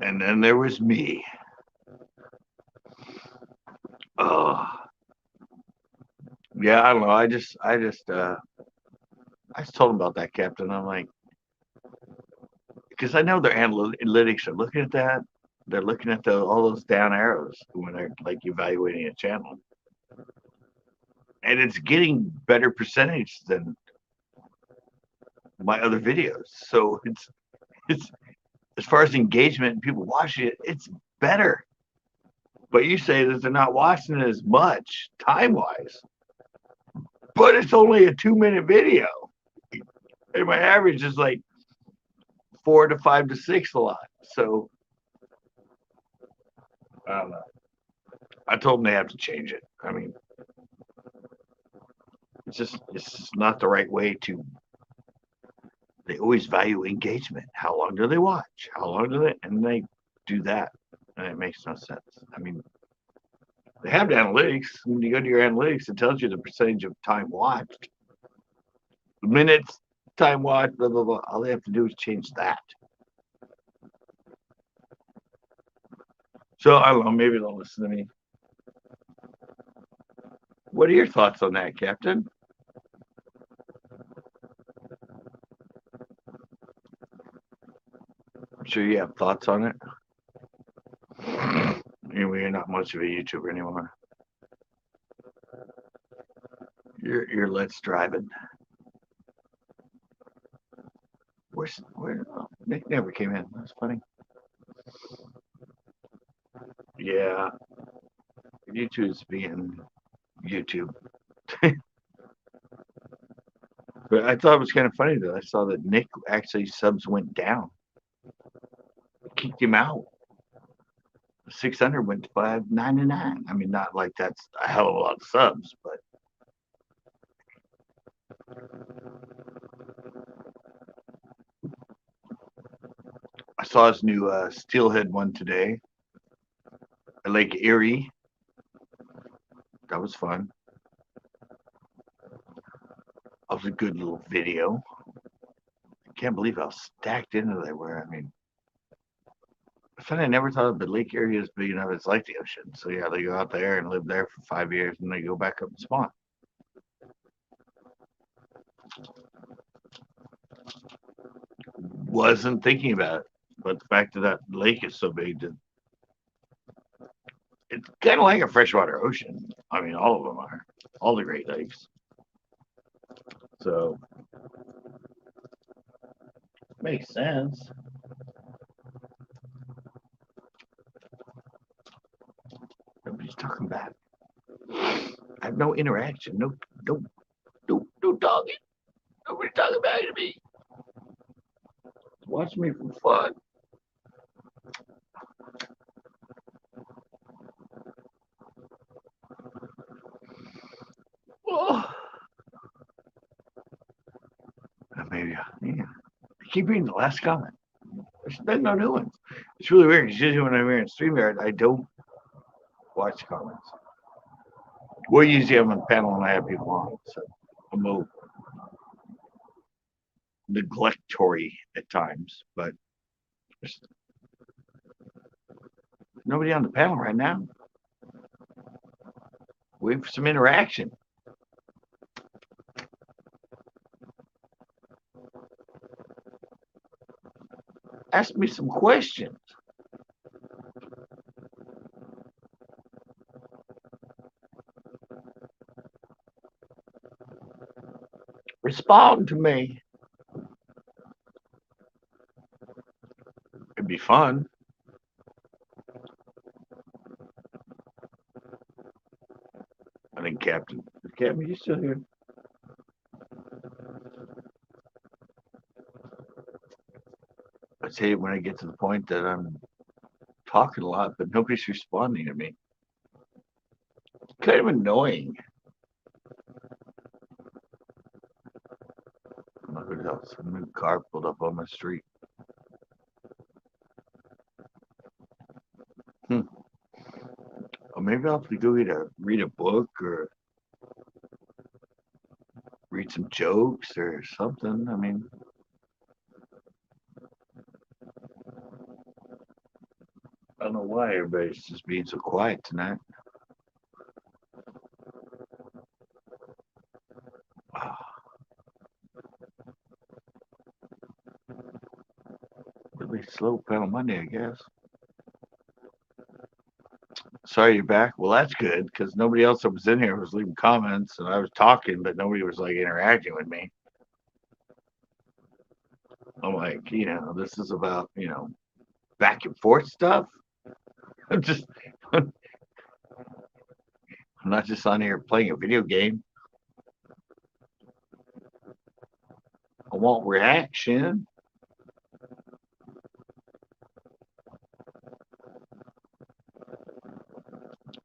And then there was me. Oh. Yeah, I don't know. I just told him about that, Captain. I'm like, because I know their analytics are looking at that. They're looking at all those down arrows when they're like evaluating a channel, and it's getting better percentage than my other videos. So it's as far as engagement and people watching it, it's better. But you say that they're not watching it as much time-wise, but it's only a 2-minute video, and my average is like 4 to 5 to 6 a lot. So I don't know. I told them they have to change it. I mean, it's just not the right way to. They always value engagement. How long do they watch? How long do they? And they do that, and it makes no sense. I mean, they have the analytics. When you go to your analytics, it tells you the percentage of time watched, minutes, time watched, blah blah blah. All they have to do is change that. So I don't know. Maybe they'll listen to me. What are your thoughts on that, Captain? I'm sure you have thoughts on it. Anyway, you're not much of a YouTuber anymore. You're Let's Driving. Where? Oh, Nick never came in. That's funny. Yeah, YouTube's being YouTube. But I thought it was kind of funny that I saw that Nick actually subs went down. Kicked him out. 600 went to 599. I mean, not like that's a hell of a lot of subs, but I saw his new Steelhead one today at Lake Erie. That was fun. That was a good little video. I can't believe how stacked into they were. I mean, I never thought that Lake Erie is big enough. It's like the ocean. So yeah, they go out there and live there for 5 years, and they go back up and spawn. Wasn't thinking about it, but the fact that that lake is so big, that it's kind of like a freshwater ocean. I mean, all of them are, all the Great Lakes. So makes sense. Nobody's talking back. I have no interaction. No talking. Nobody talking back to me. Watch me for fun. Oh. Maybe, yeah. I keep reading the last comment. There's been no new ones. It's really weird because usually when I'm here in StreamYard, I don't watch comments. We'll usually have on the panel when I have people on, so I'm a little neglectory at times, but there's nobody on the panel right now. Wait for some interaction. Ask me some questions. Respond to me. It'd be fun. I think Captain, you still here? I tell you, when I get to the point that I'm talking a lot, but nobody's responding to me. Kind of annoying. Look at that, some new car pulled up on my street. Or maybe I'll have to go read a book or read some jokes or something. I mean, I don't know why everybody's just being so quiet tonight. Really slow panel Monday, I guess. Sorry you're back. Well, that's good because nobody else that was in here was leaving comments, and I was talking, but nobody was like interacting with me. I'm like, this is about, back and forth stuff. I'm not just on here playing a video game. I want reaction.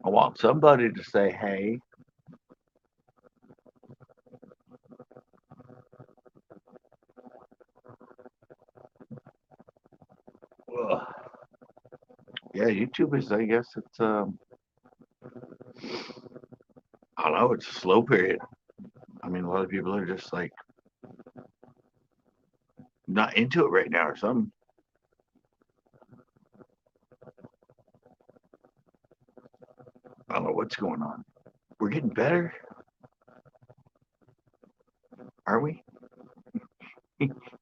I want somebody to say, hey. Ugh. Yeah, YouTube is, I guess it's, I don't know, it's a slow period. I mean, a lot of people are just like not into it right now or something. I don't know what's going on. We're getting better, aren't we?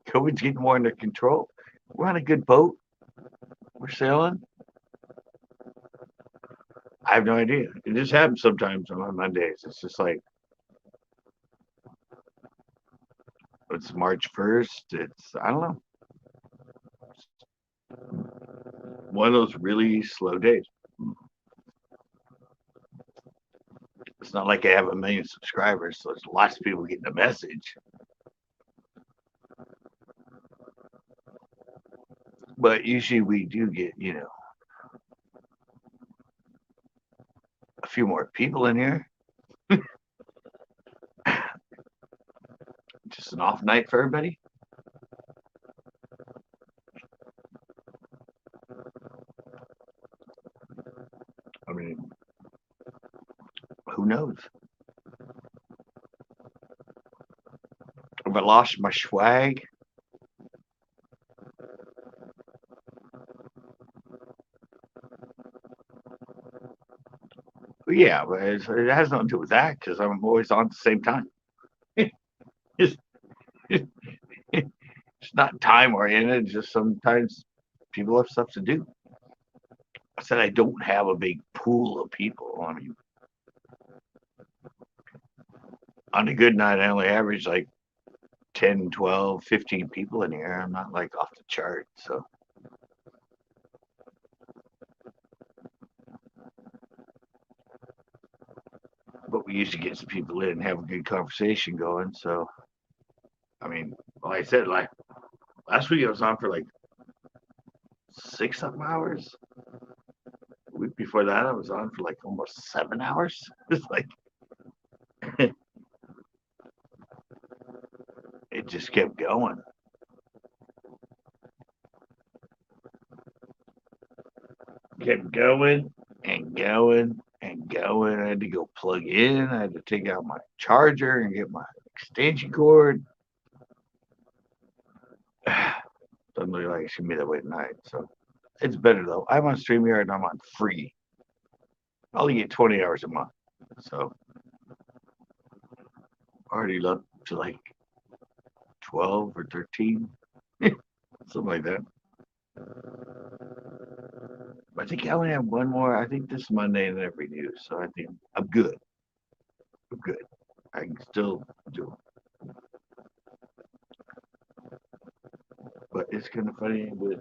COVID's getting more under control. We're on a good boat. We're sailing. I have no idea. It just happens sometimes on Mondays. It's just like, it's March 1st. It's, I don't know, one of those really slow days. It's not like I have 1 million subscribers, so there's lots of people getting the message. But usually we do get, a few more people in here. Just an off night for everybody. I mean, who knows? Have I lost my swag? Yeah, but it has nothing to do with that because I'm always on at the same time. it's, it's not time oriented. It's just sometimes people have stuff to do. I said I don't have a big pool of people. I mean, on a good night, I only average like 10, 12, 15 people in here. I'm not like off the chart. So, but we used to get some people in and have a good conversation going. So, I mean, like I said, like last week I was on for like 6-something hours. The week before that, I was on for like almost 7 hours. It's like, it just kept going. Kept going and going and going. I had to go plug in. I had to take out my charger and get my extension cord. Doesn't look like it's gonna be that way tonight. So it's better though. I'm on StreamYard and I'm on free. I only get 20 hours a month. So already up to like 12 or 13. Something like that. I think I only have one more. I think this Monday and then renew. So I think I'm good. I'm good. I can still do it. But it's kind of funny with,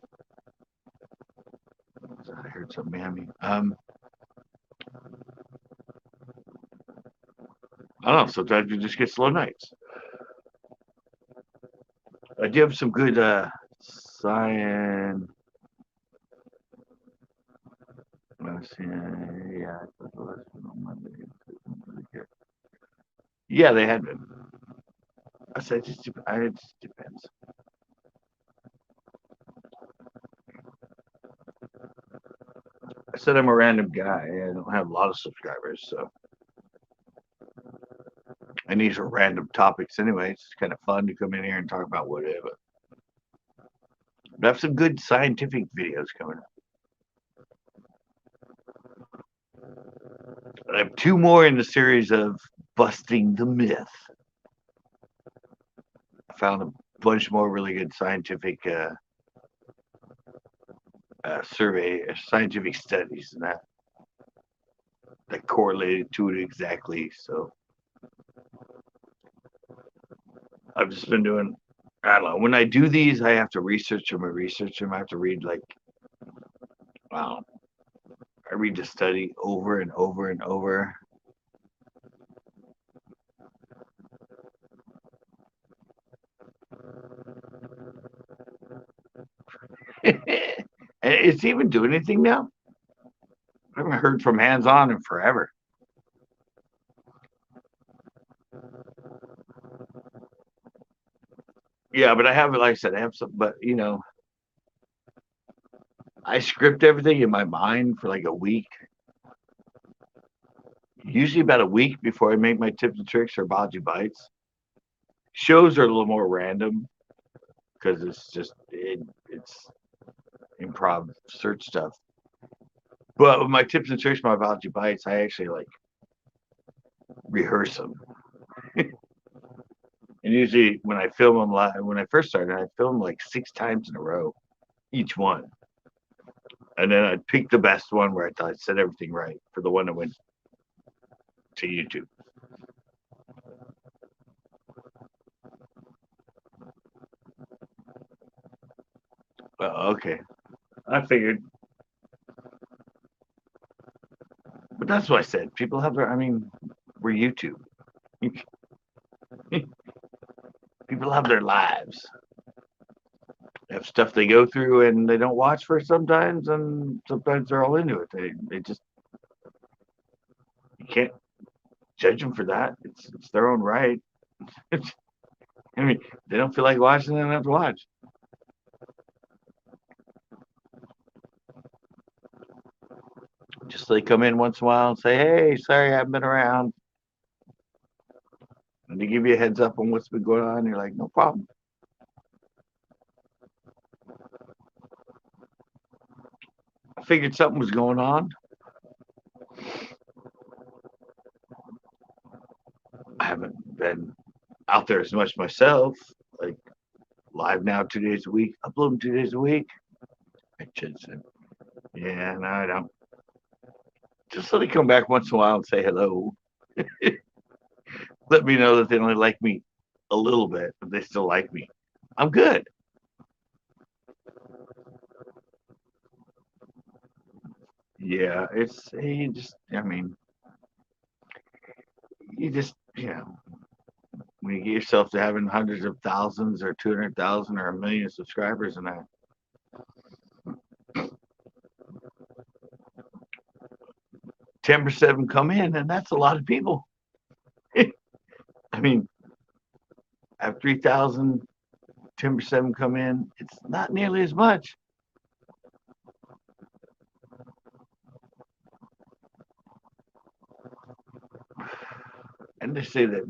I heard some mammy. I don't know. Sometimes you just get slow nights. I do have some good cyan. Let's see. Yeah, yeah, they had been. I said, it just depends. I said I'm a random guy. I don't have a lot of subscribers, so. And these are random topics anyway. It's kind of fun to come in here and talk about whatever. But I have some good scientific videos coming up. I have 2 more in the series of busting the myth. I found a bunch more really good scientific scientific studies and that correlated to it exactly. So I've just been doing, I don't know. When I do these, I have to research them. I have to read like, wow. I read the study over and over and over. And it's even doing anything now. I haven't heard from Hands On in forever. Yeah, but I have, like I said, I have some, but I script everything in my mind for like a week. Usually about a week before I make my tips and tricks or Baji Bites. Shows are a little more random because it's improv search stuff. But with my tips and tricks, my Baji Bites, I actually like rehearse them. And usually when I film them live, when I first started, I filmed like 6 times in a row, each one. And then I'd pick the best one where I thought I said everything right for the one that went to YouTube. Okay. I figured. But that's what I said. People have their, we're YouTube. People have their lives. They have stuff they go through and they don't watch for sometimes, and sometimes they're all into it. They just, you can't judge them for that. It's their own right. They don't feel like watching, they don't have to watch. Just they come in once in a while and say, hey, sorry I haven't been around. And they give you a heads up on what's been going on. You're like, no problem. I figured something was going on. I haven't been out there as much myself. Like live now 2 days a week, uploading 2 days a week. I should say, yeah, no, I don't. Just let me come back once in a while and say hello. Let me know that they only like me a little bit, but they still like me. I'm good. Yeah, you just, when you get yourself to having hundreds of thousands or 200,000 or 1 million subscribers and that, 10% of them come in, and that's a lot of people. I have 3,000, 10% of them come in. It's not nearly as much. And they say that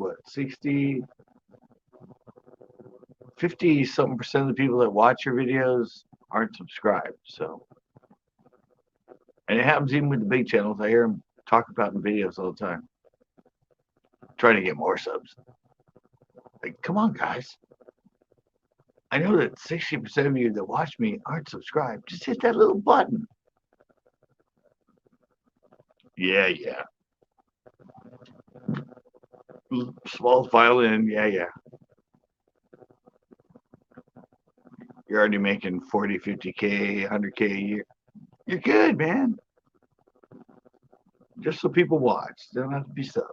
50 something percent of the people that watch your videos aren't subscribed. So, and it happens even with the big channels. I hear them talk about in videos all the time, trying to get more subs. Like, come on, guys. I know that 60% of you that watch me aren't subscribed. Just hit that little button. Yeah. Small violin, yeah. You're already making 40, 50K, 100K a year. You're good, man. Just so people watch. They don't have to be sub.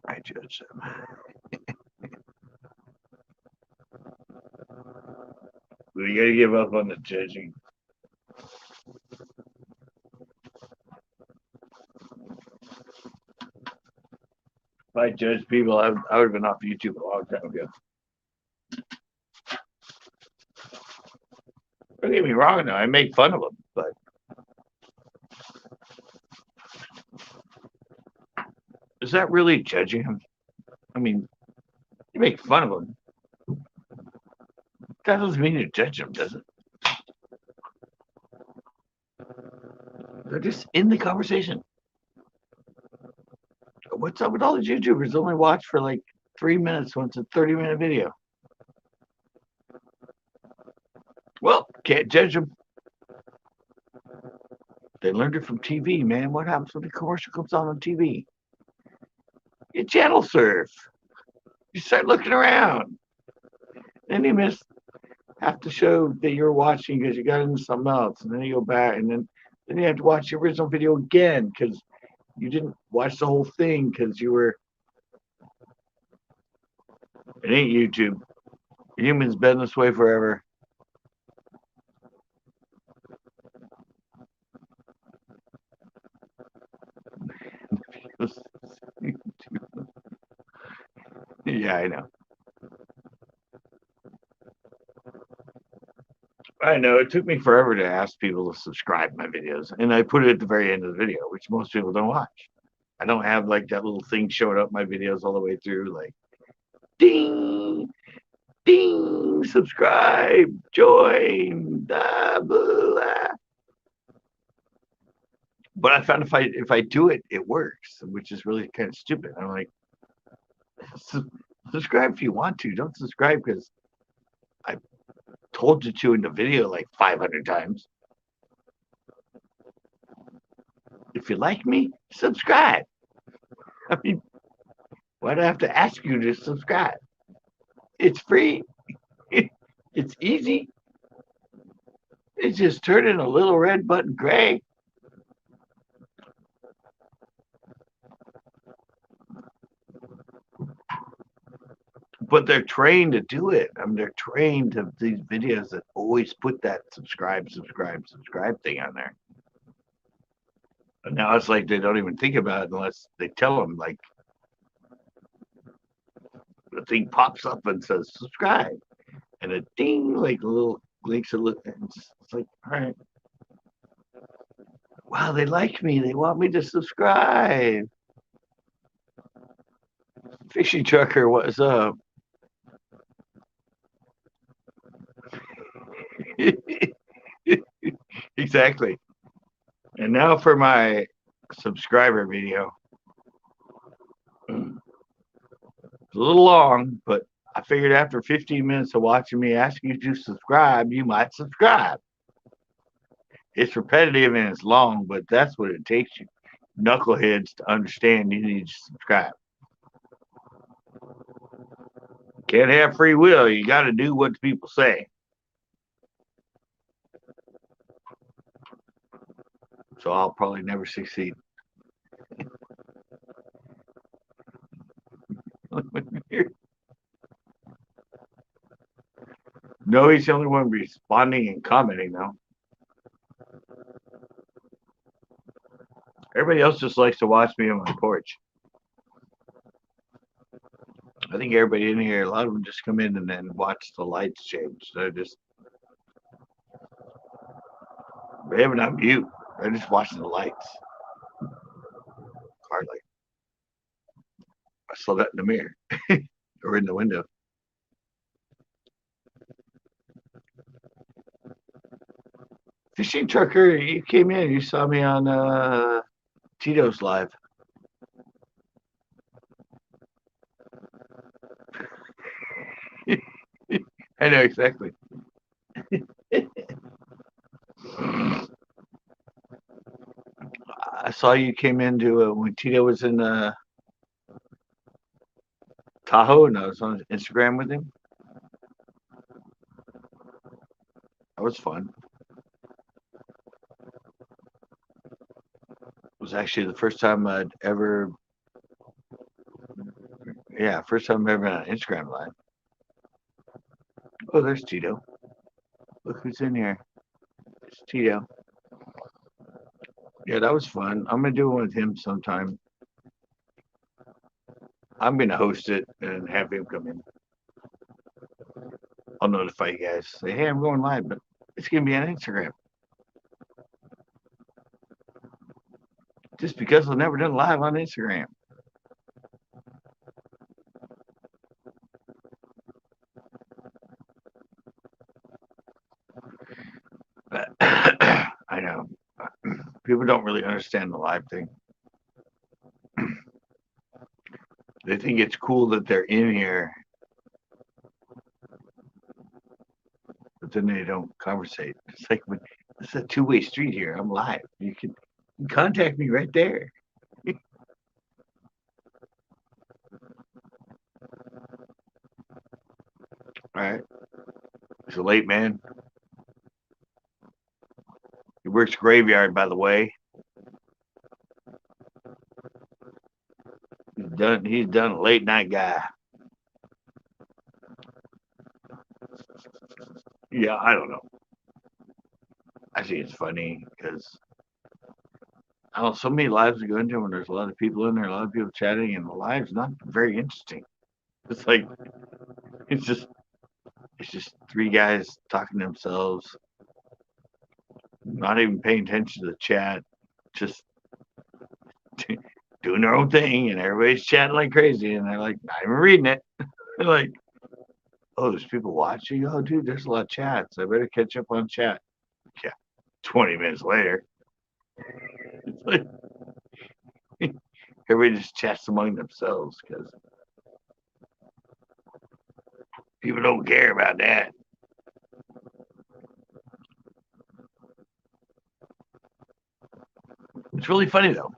I judge them. You gotta give up on the judging. If I judge people, I would have been off YouTube a long time ago. Don't get me wrong, though. I make fun of them, but is that really judging them? You make fun of them. That doesn't mean you judge them, does it? They're just in the conversation. What's up with all these YouTubers only watch for like 3 minutes when it's a 30-minute video? Well, can't judge them. They learned it from TV, man. What happens when the commercial comes on TV? You channel surf. You start looking around. Then you miss half the show that you're watching because you got into something else. And then you go back and then you have to watch the original video again because you didn't watch the whole thing because you were It ain't YouTube. Humans been this way forever. Yeah, I know. I know. It took me forever to ask people to subscribe to my videos, and I put it at the very end of the video, which most people don't watch. I don't have like that little thing showing up my videos all the way through, like ding, ding, subscribe, join, blah, blah, blah. But I found if I do it, it works, which is really kind of stupid. I'm like, subscribe if you want to. Don't subscribe because I told you to in the video like 500 times. If you like me, subscribe. I mean, why do I have to ask you to subscribe? It's free. It's easy. It's just turning a little red button gray. But they're trained to do it. I mean, they're trained to these videos that always put that subscribe thing on there. And now it's like they don't even think about it unless they tell them, like, the thing pops up and says subscribe. And a ding, like a little links a look. It's like, all right. Wow, they like me. They want me to subscribe. Fishing trucker, what's up? Exactly. And now for my subscriber video. It's a little long, but I figured after 15 minutes of watching me ask you to subscribe, you might subscribe. It's repetitive and it's long, but that's what it takes you knuckleheads to understand you need to subscribe. Can't have free will. You got to do what the people say. So I'll probably never succeed. No, he's the only one responding and commenting now. Everybody else just likes to watch me on my porch. I think everybody in here, a lot of them just come in and then watch the lights change. They're just, they have it on mute. They're just watching the lights. Car light. I saw that in the mirror or in the window. Fishing trucker, you came in. You saw me on Tito's live. I know exactly. I saw you came into when Tito was in Tahoe, and I was on Instagram with him. That was fun. It was actually the first time I'd ever, first time I've ever been on Instagram live. Oh, there's Tito. Look who's in here. It's Tito. Yeah, that was fun. I'm gonna do one with him sometime. I'm gonna host it and have him come in. I'll notify you guys. Say, hey, I'm going live, but it's gonna be on Instagram. Just because I've never done live on Instagram. I know. People don't really understand the live thing. They think it's cool that they're in here, but then they don't conversate. It's like, it's a two-way street here. I'm live. You can contact me right there. All right. It's a late man. He works graveyard, by the way. He's done a late night guy. Yeah, I don't know. I think it's funny because I don't know, so many lives go into when there's a lot of people in there, a lot of people chatting, and the live's not very interesting. It's like it's just three guys talking to themselves, not even paying attention to the chat, just doing their own thing, and everybody's chatting like crazy, and they're like, not even reading it. They're like, oh, there's people watching. Oh, dude, there's a lot of chats. I better catch up on chat. Yeah, 20 minutes later, it's like everybody just chats among themselves because people don't care about that. It's really funny though,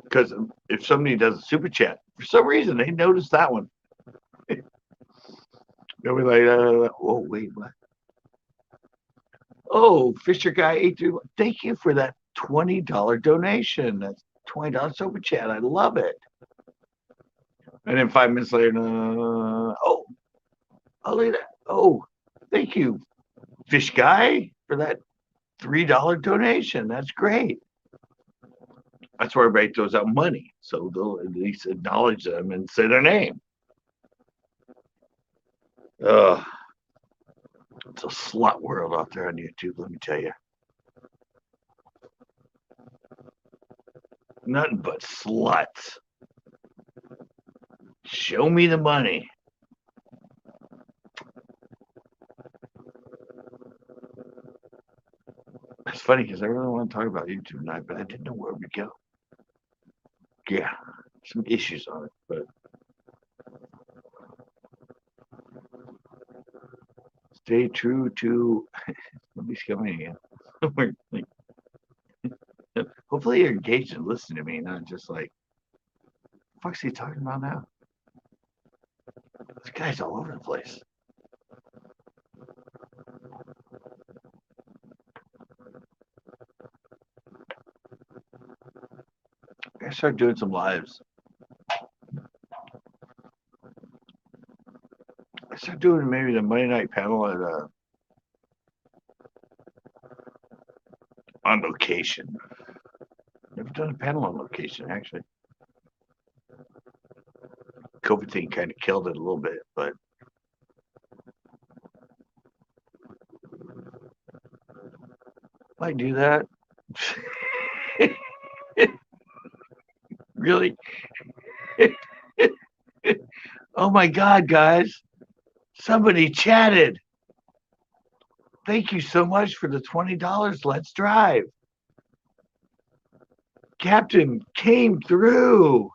because if somebody does a super chat, for some reason they notice that one. They'll be like, oh, wait, what? Oh, Fisher Guy 831, thank you for that $20 donation. That's $20 super chat. I love it. And then 5 minutes later, oh, look at that. Oh, thank you, Fish Guy, for that $3 donation. That's great. That's where everybody throws out money. So they'll at least acknowledge them and say their name. It's a slut world out there on YouTube, let me tell you. Nothing but sluts. Show me the money. It's funny because I really want to talk about YouTube tonight, but I didn't know where we go. Yeah, some issues on it, but stay true to nobody's coming again. Hopefully you're engaged and listening to me, not just like, what the fuck's he talking about now? This guy's all over the place. I gotta start doing some lives. I start doing maybe the Monday night panel at on location. Never done a panel on location actually. COVID thing kind of killed it a little bit, but might do that. Really? Oh my God, guys. Somebody chatted. Thank you so much for the $20. Let's drive. Captain came through.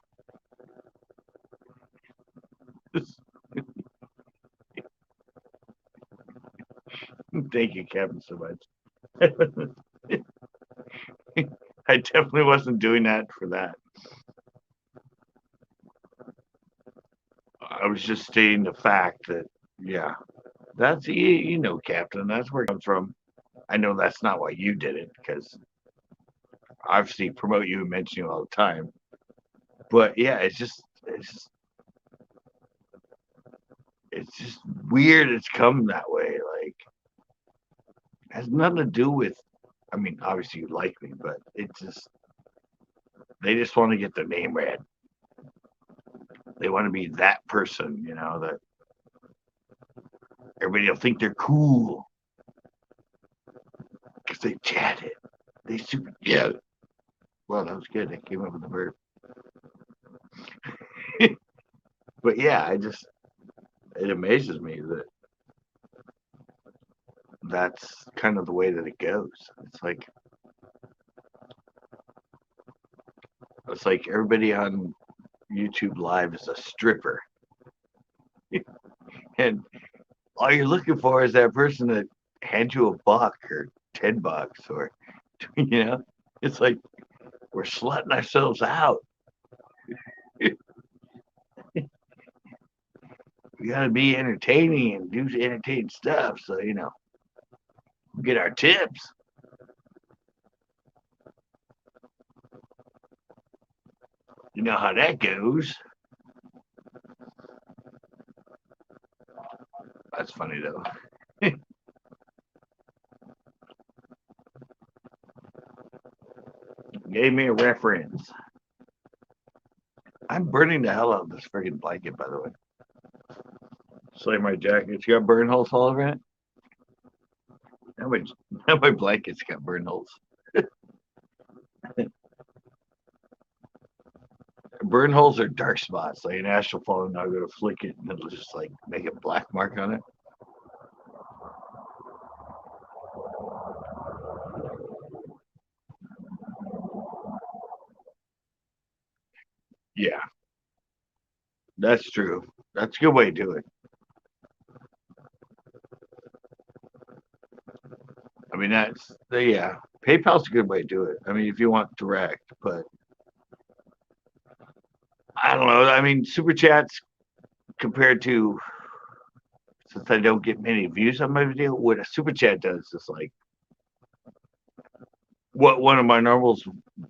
Thank you, Captain, so much. I definitely wasn't doing that for that. I was just stating the fact that, yeah, that's, you know, Captain, that's where it comes from. I know that's not why you did it, because obviously promote you and mention you all the time. But yeah, it's just weird it's come that way. Like, it has nothing to do with, I mean, obviously you like me, but it's just, they just want to get their name read. They want to be that person, you know, that everybody will think they're cool because they chatted. They super, yeah. Well, that was good. I came up with the verb. But yeah, it amazes me that that's kind of the way that it goes. It's like everybody on YouTube Live is a stripper. And all you're looking for is that person that hands you $1 or $10 or, you know, it's like we're slutting ourselves out. We got to be entertaining and do entertaining stuff. So, you know, get our tips. You know how that goes. That's funny though. Gave me a reference. I'm burning the hell out of this friggin' blanket, by the way. It's like my jacket. It's got burn holes all over it. Now my blanket's got burn holes. Burn holes are dark spots. Like an astral phone, I'll go to flick it and it'll just like make a black mark on it. Yeah, that's true. That's a good way to do it. I mean, yeah. PayPal's a good way to do it. I mean, if you want direct, but I don't know. I mean, super chats compared to, since I don't get many views on my video, what a super chat does is like what one of my normal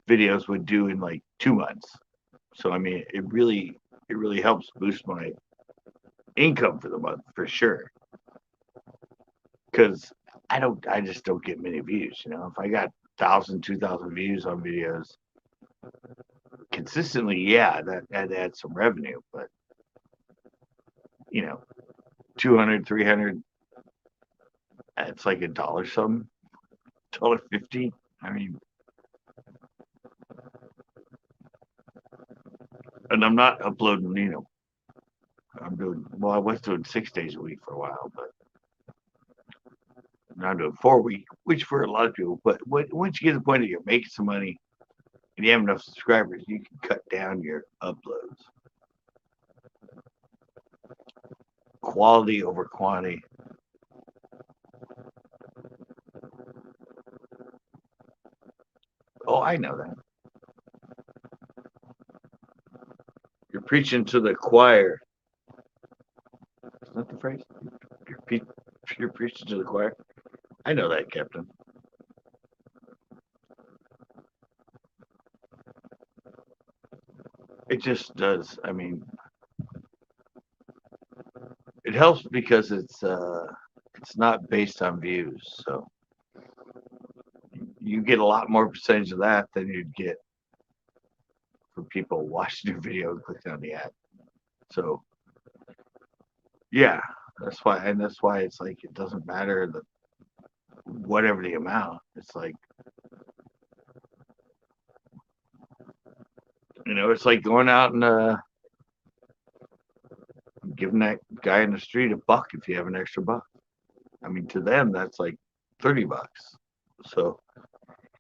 videos would do in like 2 months. So I mean, it really helps boost my income for the month for sure. Because I just don't get many views. You know, if I got 1,000, 2,000 views on videos consistently, yeah, that adds some revenue. But you know, 200, 300, it's like $1 something, $1.50. I mean, and I'm not uploading. You know, I was doing 6 days a week for a while, but now I'm doing 4 week, which for a lot of people. But once you get to the point that you're making some money and you have enough subscribers, you can cut down your uploads. Quality over quantity. Oh, I know that. You're preaching to the choir. Isn't that the phrase? You're preaching to the choir. I know that, Captain. It just does. I mean, it helps because it's not based on views, so you get a lot more percentage of that than you'd get for people watching your video and clicking on the ad. So yeah, that's why it's like it doesn't matter whatever the amount. It's like, you know, it's like going out and giving that guy in the street $1 if you have an extra $1. I mean, to them that's like $30. So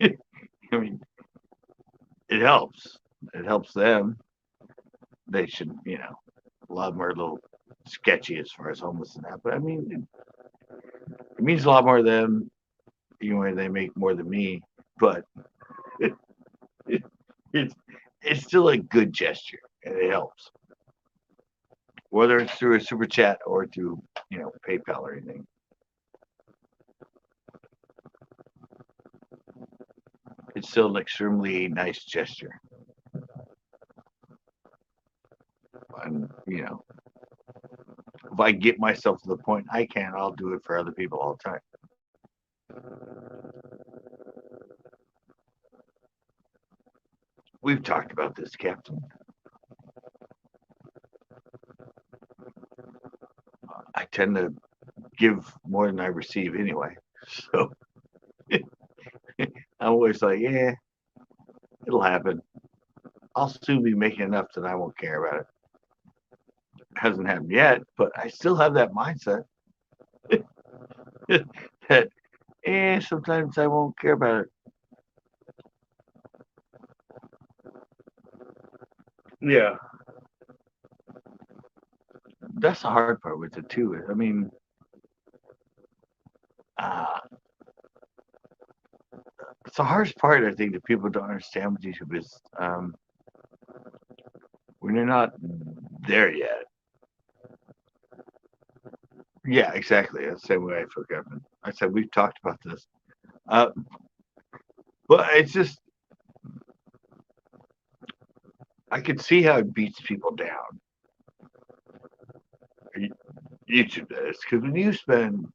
I mean, it helps. It helps them. They should, you know, a lot more little sketchy as far as homeless and that. But I mean, it means a lot more to them. You know, they make more than me, but it's still a good gesture and it helps. Whether it's through a super chat or through, you know, PayPal or anything. It's still an extremely nice gesture. And, you know, if I get myself to the point I can, I'll do it for other people all the time. We've talked about this, Captain. I tend to give more than I receive anyway. So I'm always like, yeah, it'll happen. I'll soon be making enough that I won't care about it. Hasn't happened yet, but I still have that mindset that sometimes I won't care about it. Yeah. That's the hard part with it too. I mean, it's the hardest part, I think, that people don't understand with YouTube is when you're not there yet. Yeah, exactly. That's the same way I feel, Kevin. I said we've talked about this, but it's just I could see how it beats people down. YouTube does, because when you spend,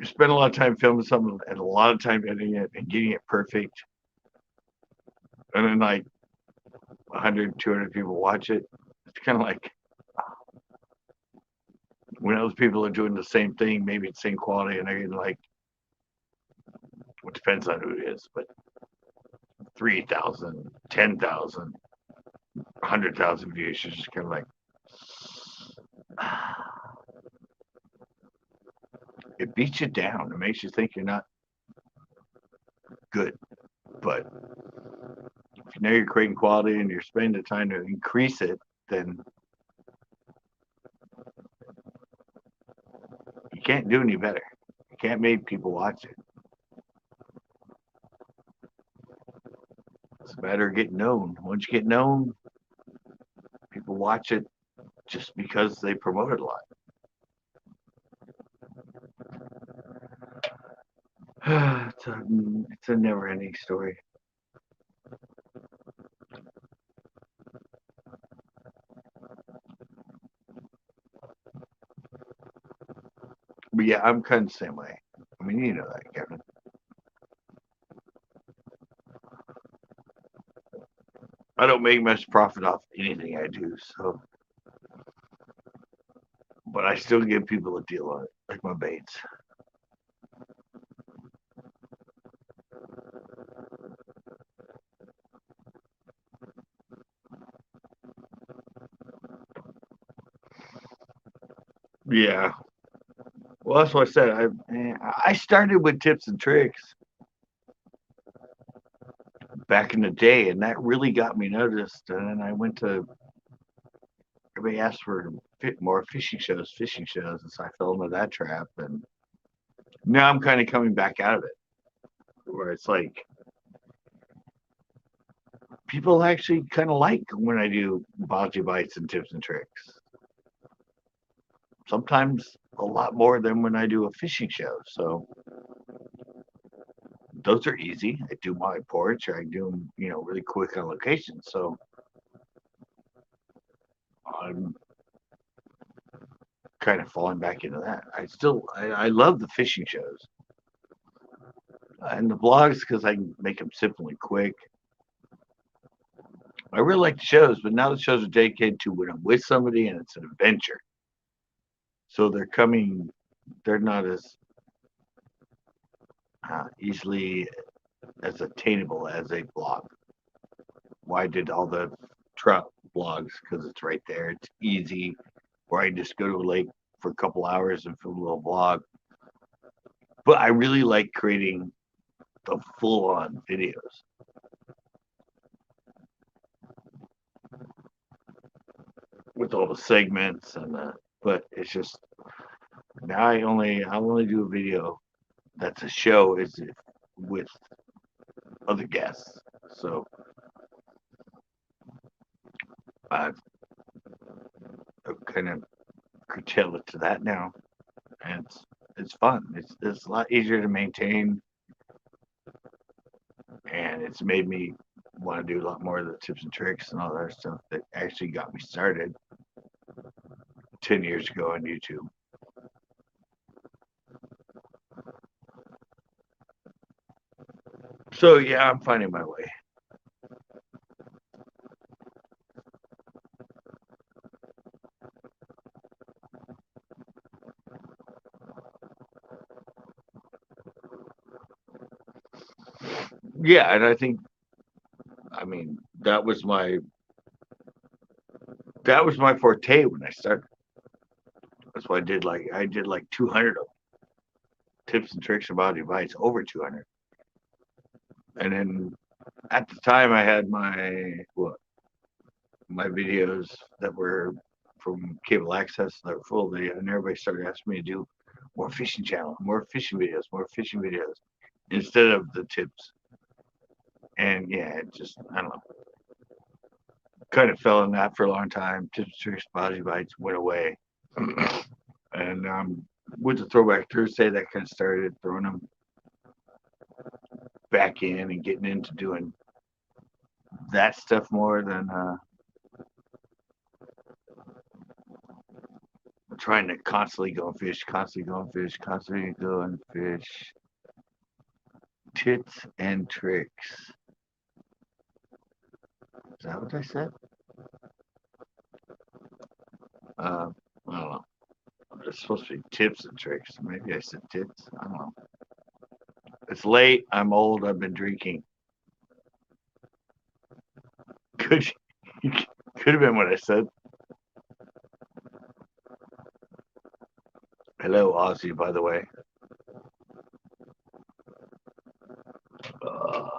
spend a lot of time filming something and a lot of time editing it and getting it perfect. And then like 100, 200 people watch it. It's kind of like when other people are doing the same thing, maybe it's same quality, and they're getting like, it depends on who it is, but 3,000, 10,000, 100,000 views. It's just kind of like, it beats you down. It makes you think you're not good. But if you know you're creating quality and you're spending the time to increase it, then you can't do any better. You can't make people watch it. It's a matter of getting known. Once you get known, people watch it just because they promote it a lot. It's a never-ending story. But yeah, I'm kind of the same way. I mean, you know that, Kevin. I don't make much profit off anything I do, so. But I still give people a deal on it, like my baits. Yeah. Well, that's what I said. I started with tips and tricks back in the day, and that really got me noticed. And then I went to, everybody asked for more fishing shows, and so I fell into that trap. And now I'm kind of coming back out of it, where it's like people actually kind of like when I do biology bites and tips and tricks. Sometimes a lot more than when I do a fishing show. So those are easy. I do my porch, or I do them, really quick on location. So I'm kind of falling back into that. I love the fishing shows and the blogs because I can make them simple and quick. I really like the shows, but now the shows are dedicated to when I'm with somebody and it's an adventure. So they're not as easily as attainable as a blog. Why I did all the trout blogs? Because it's right there. It's easy. Or I just go to a lake for a couple hours and film a little vlog. But I really like creating the full-on videos. With all the segments but it's just now I only do a video that's a show is with other guests. So I've kind of curtailed it to that now, and it's fun. It's a lot easier to maintain, and it's made me want to do a lot more of the tips and tricks and all that stuff that actually got me started 10 years ago on YouTube. So yeah, I'm finding my way. Yeah, and I mean, that was my forte when I started. That's why I did like 200 of them. Tips and tricks about advice, over 200. And then at the time I had my videos that were from cable access that were full video, and everybody started asking me to do more fishing channel, more fishing videos instead of the tips. And yeah, it just, I don't know, kind of fell in that for a long time. Tips, tricks, body bites went away. And with the Throwback Thursday, that kind of started throwing them back in and getting into doing that stuff more than trying to constantly go and fish, constantly go and fish, constantly go and fish. Tits and tricks. Is that what I said? I don't know. It's supposed to be tips and tricks. Maybe I said tits. I don't know. It's late. I'm old. I've been drinking. Could have been what I said. Hello, Ozzy, by the way. Uh,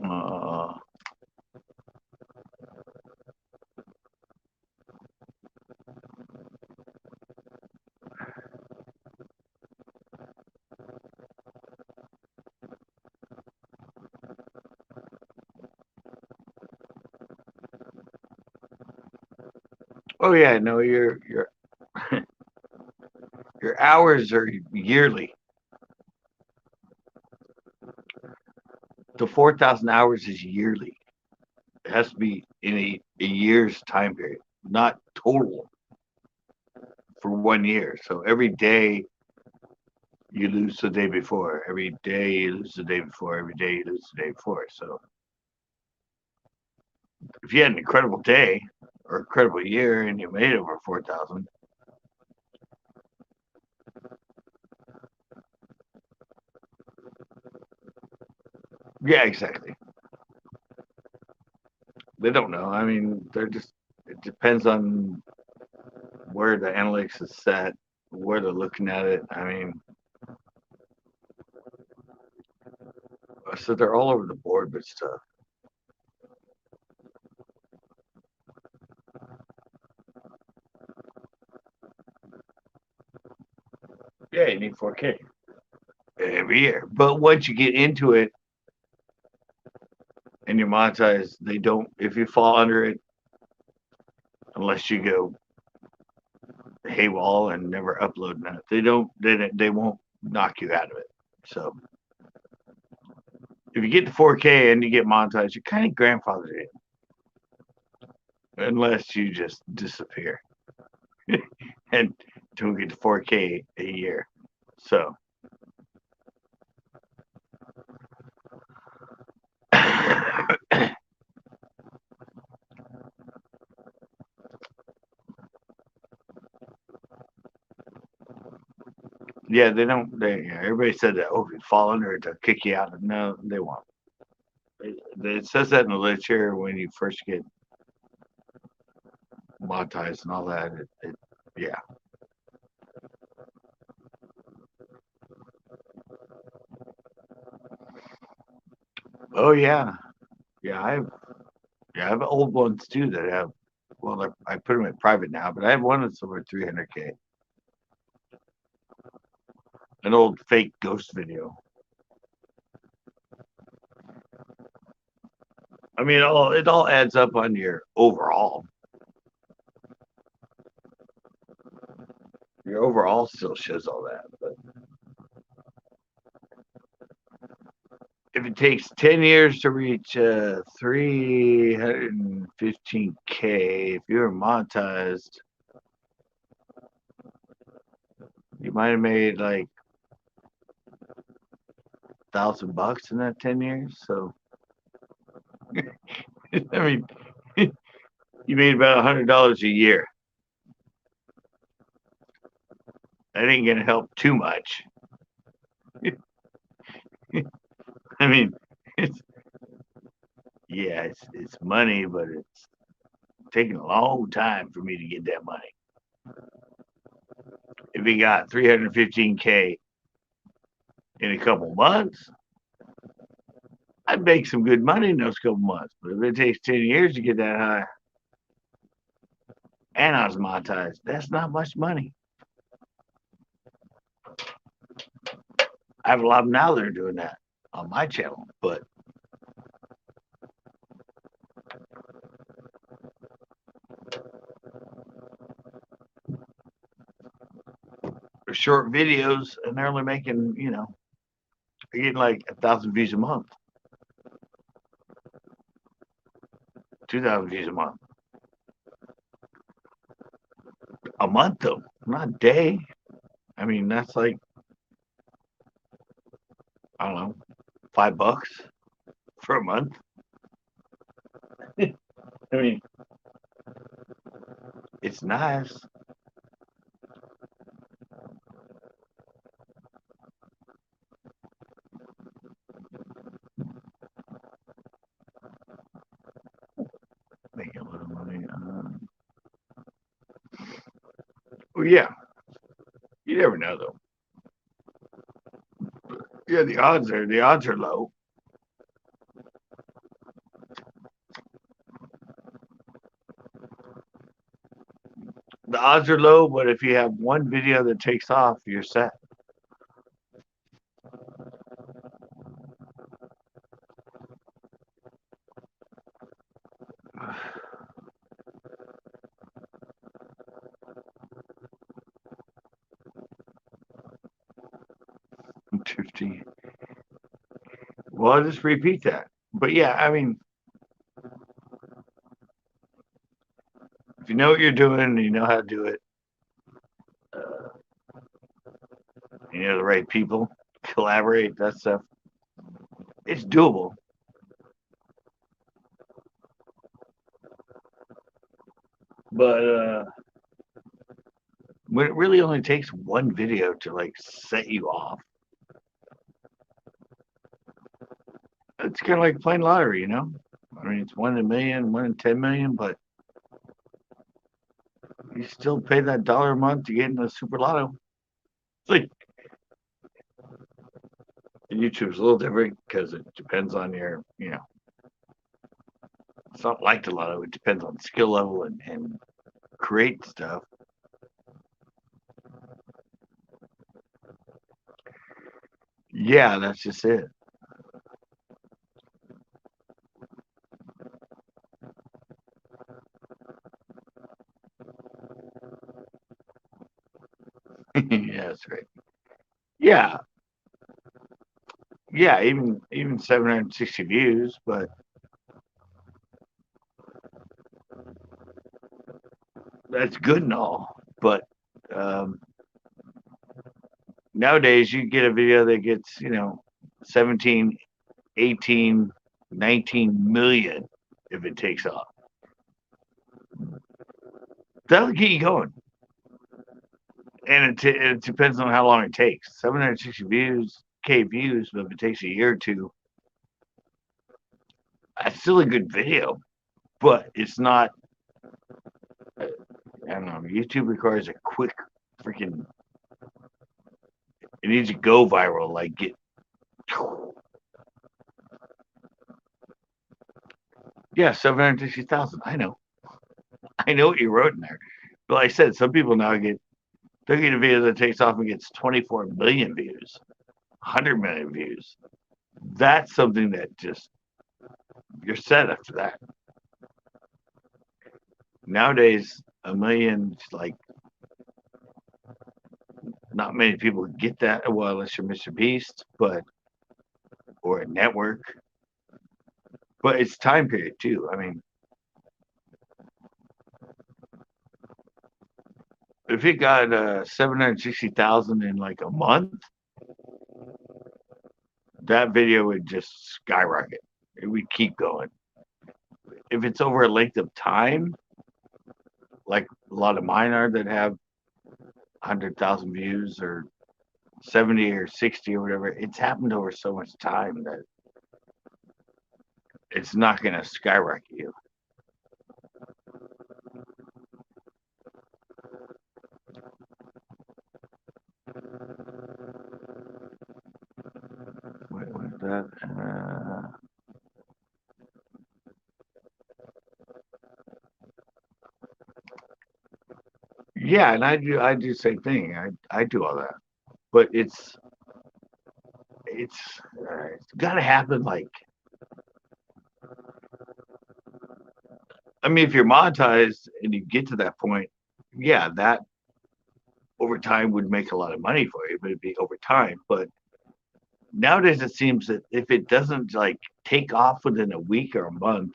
uh, oh yeah, no, your hours are yearly. The 4,000 hours is yearly. It has to be in a year's time period, not total for 1 year. So every day you lose the day before. Every day you lose the day before. Every day you lose the day before. So if you had an incredible day or incredible year and you made over 4,000, yeah, exactly. They don't know. I mean, it depends on where the analytics is set, where they're looking at it. I mean, so they're all over the board with stuff. Yeah, you need 4K every year. But once you get into it and you monetize, they don't, if you fall under it, unless you go haywall and never upload that, they won't knock you out of it. So if you get to 4K and you get monetized, you're kind of grandfathered in. Unless you just disappear and don't get to 4K a year. So yeah, they don't. Everybody said that. Oh, if you fall under it, they'll kick you out. No, they won't. It says that in the literature when you first get monetized and all that. Yeah. Oh yeah, yeah. I have old ones too that have. Well, I put them in private now, but I have one that's over 300K. An old fake ghost video. I mean, it all adds up on your overall. Your overall still shows all that, but if it takes 10 years to reach 315K, if you're monetized, you might have made like $1,000 in that 10 years. So, I mean, you made about $100 a year. That ain't gonna help too much. I mean, it's money, but it's taking a long time for me to get that money. If he got 315K in a couple months, I'd make some good money in those couple months. But if it takes 10 years to get that high, and I was monetized, that's not much money. I have a lot of them now that are doing that on my channel, but short videos, and they're only making, they're getting like 1,000 views a month, 2,000 views a month though, not a day. I mean, that's like, I don't know, $5 for a month. I mean, it's nice. Make a little money. Well, yeah, you never know though. Yeah, the odds are low. The odds are low, but if you have one video that takes off, you're set. $50. Well, I'll just repeat that. But yeah, I mean, if you know what you're doing and you know how to do it, you know the right people, collaborate, that stuff, it's doable. But when it really only takes one video to like set you off, it's kind of like playing lottery, I mean, it's 1 in a million, 1 in 10 million, but you still pay that $1 a month to get in the super lotto. It's like YouTube's a little different because it depends on your, it's not like the lotto. It depends on skill level and create stuff. Yeah, that's just it. Yeah, that's right. Yeah. Yeah, even 760 views, but that's good and all. But nowadays you get a video that gets, 17, 18, 19 million if it takes off. That'll get you going. And it depends on how long it takes. 760 K views, but if it takes a year or two, that's still a good video. But it's not, I don't know, YouTube requires a quick freaking, it needs to go viral, like get, yeah, 760,000. I know what you wrote in there. But like I said, some people now they'll get a video that takes off and gets 24 million views, 100 million views. That's something that just, you're set after that. Nowadays, a million, like, not many people get that. Well, unless you're Mr. Beast, or a network. But it's time period too. I mean, if it got 760,000 in like a month, that video would just skyrocket. It would keep going. If it's over a length of time, like a lot of mine are that have 100,000 views or 70 or 60 or whatever, it's happened over so much time that it's not going to skyrocket you. Wait, what's that? Yeah, and I do the same thing. I do all that, but it's got to happen. Like, I mean, if you're monetized and you get to that point, yeah, over time would make a lot of money for you, but it'd be over time. But nowadays it seems that if it doesn't like take off within a week or a month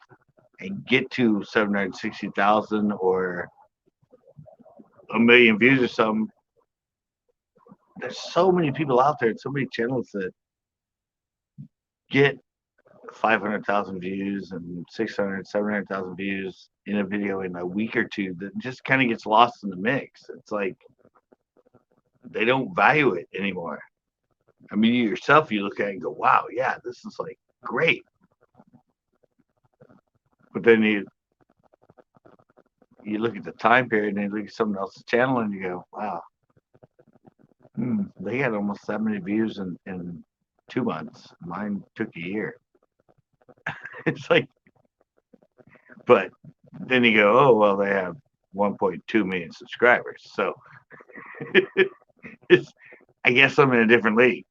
and get to 760,000 or a million views or something, there's so many people out there, so many channels that get 500,000 views and 600, 700,000 views in a video in a week or two that just kind of gets lost in the mix. It's like they don't value it anymore. I mean, you yourself, you look at it and go, wow, yeah, this is like great. But then you look at the time period and you look at someone else's channel and you go, wow, they had almost that many views in 2 months. Mine took a year. It's like, but then you go, oh, well, they have 1.2 million subscribers. So it's, I guess I'm in a different league.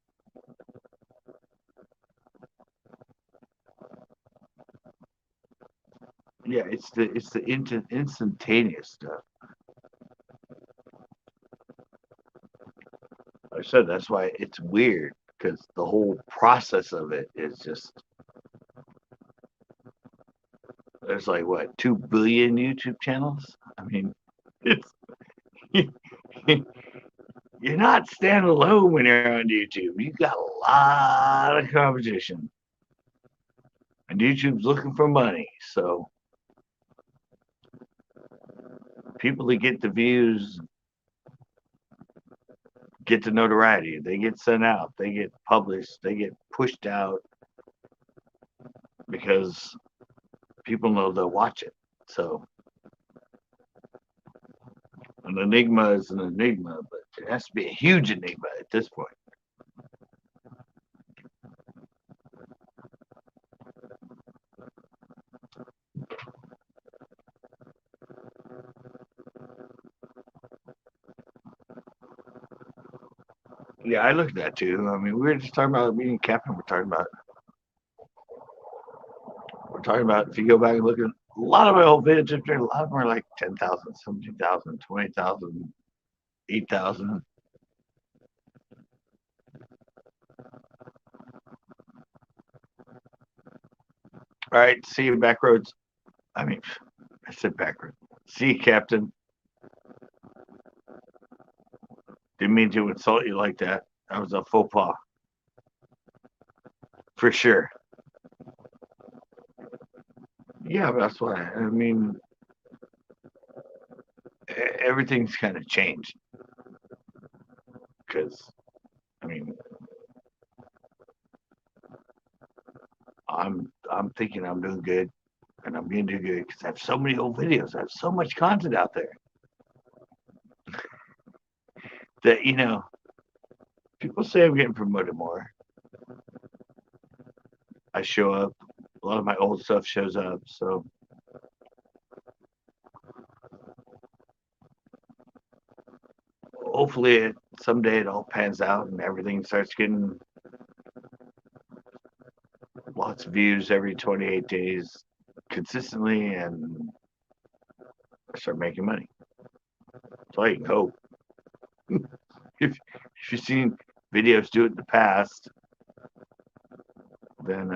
Yeah, it's the instantaneous stuff. I said that's why it's weird, because the whole process of it is just, there's like what, 2 billion YouTube channels. I mean, it's you're not standing alone when you're on YouTube. You got a lot of competition, and YouTube's looking for money. So people that get the views get the notoriety. They get sent out. They get published. They get pushed out because people know they'll watch it. So an enigma is an enigma, but it has to be a huge enigma at this point. Yeah, I looked at that too. I mean, we were just talking about being captain. We're talking about if you go back and look at a lot of my old videos, a lot of them are like 10,000, 17,000, 20,000, 8,000. All right, see you back roads. I mean, I said back roads. See you, Captain. Didn't mean to insult you like that. That was a faux pas. For sure. Yeah, that's why. I mean, everything's kind of changed. Because, I mean, I'm thinking I'm doing good, and I'm going to do good because I have so many old videos. I have so much content out there that, you know, people say I'm getting promoted more. I show up. A lot of my old stuff shows up. So hopefully someday it all pans out and everything starts getting lots of views every 28 days consistently, and I start making money. That's all you can hope. if you've seen videos do it in the past, then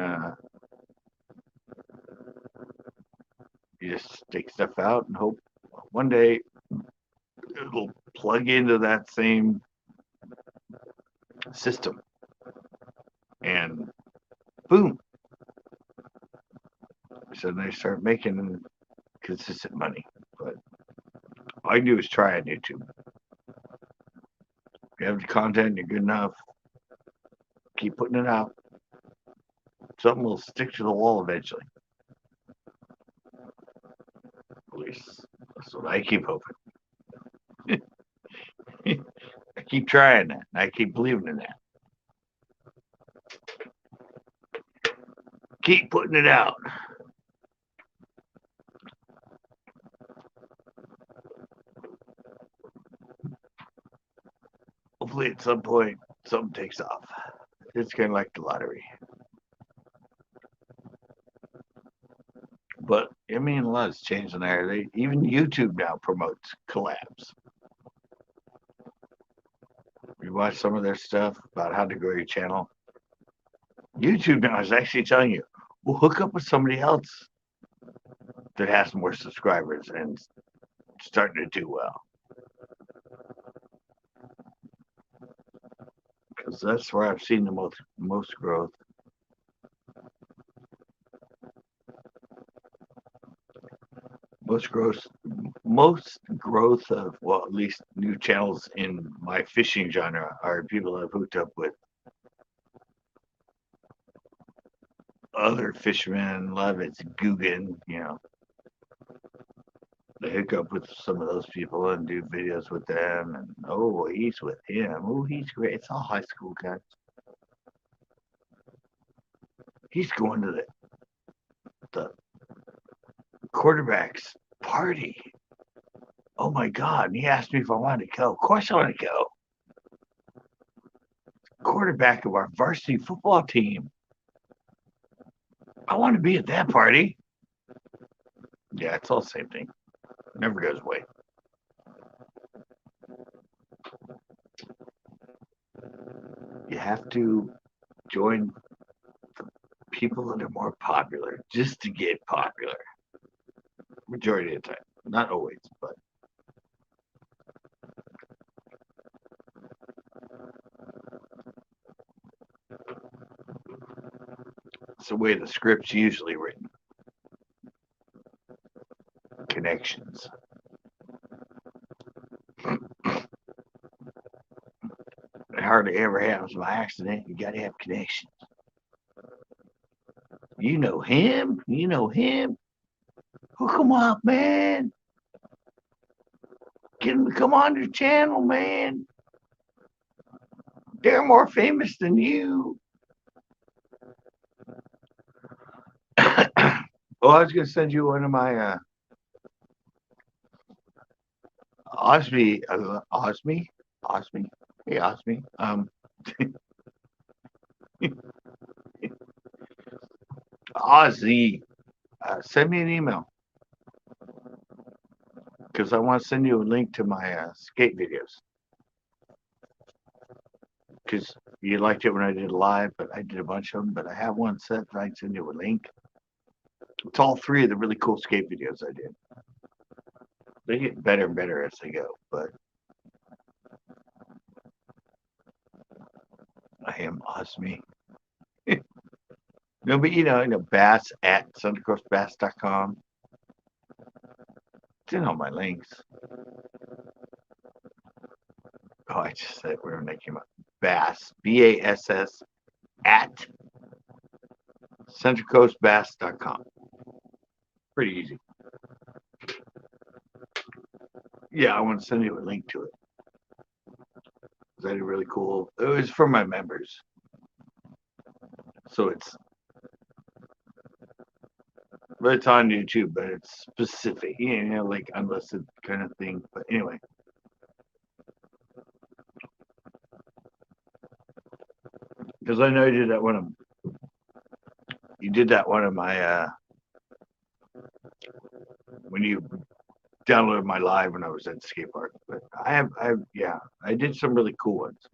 you just take stuff out and hope one day it'll plug into that same system, and boom. So they start making consistent money. But all I do is try on YouTube. If you have the content, you're good enough, keep putting it out. Something will stick to the wall eventually. At least that's what I keep hoping. I keep trying that. I keep believing in that. Keep putting it out. Hopefully at some point something takes off. It's kind of like the lottery. But I mean, a lot has changed in there. Even YouTube now promotes collabs. You watch some of their stuff about how to grow your channel. YouTube now is actually telling you, well, hook up with somebody else that has more subscribers and starting to do well. Because that's where I've seen the most growth. Most growth of, well, at least new channels in my fishing genre are people that have hooked up with other fishermen. A lot of it's Guggen, They hook up with some of those people and do videos with them. And, oh, he's with him. Oh, he's great. It's all high school guys. He's going to the quarterback's party. Oh my God. And he asked me if I wanted to go. Of course I want to go. Quarterback of our varsity football team. I want to be at that party. Yeah, it's all the same thing. Never goes away. You have to join the people that are more popular just to get popular. Majority of the time. Not always, but it's the way the script's usually written. Connections. It hardly ever happens by accident. You got to have connections. You know him. You know him. Hook him up, man. Get him to come on your channel, man. They're more famous than you. Oh, I was going to send you one of my Osby. Hey, Osby. Ozzy. Send me an email. Because I want to send you a link to my skate videos. Because you liked it when I did live, but I did a bunch of them. But I have one set that I can send you a link. It's all three of the really cool skate videos I did. They get better and better as they go, but I am Osme. No, but Bass at SantaCruzBass.com. It's in all my links. Oh, I just said where they came up. Bass, BASS at CentralCoastBass.com. Pretty easy. Yeah, I want to send you a link to it. Is that really cool? It was for my members. So it's on YouTube, but it's specific, like unlisted kind of thing. But anyway. Because I know you did that one of my when you downloaded my live when I was at the skate park. But I did some really cool ones.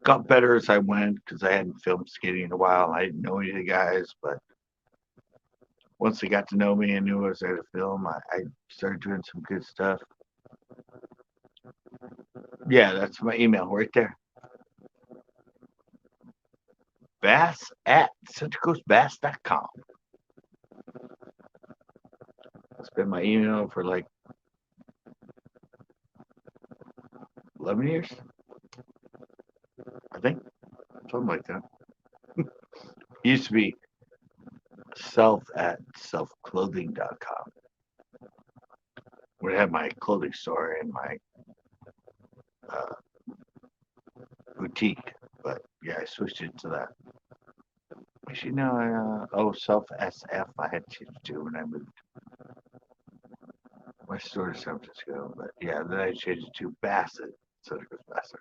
Got better as I went because I hadn't filmed skating in a while. I didn't know any of the guys, but once they got to know me and knew I was there to film, I started doing some good stuff. Yeah, that's my email right there. Bass at CentralCoastBass.com. It's been my email for like 11 years, I think. Something like that. Used to be self at selfclothing.com. Where I had my clothing store and my boutique. But yeah, I switched it to that. Actually, no, self SF I had changed to when I moved my store to San Francisco. But yeah, then I changed it to Bassett. So it goes Bassett.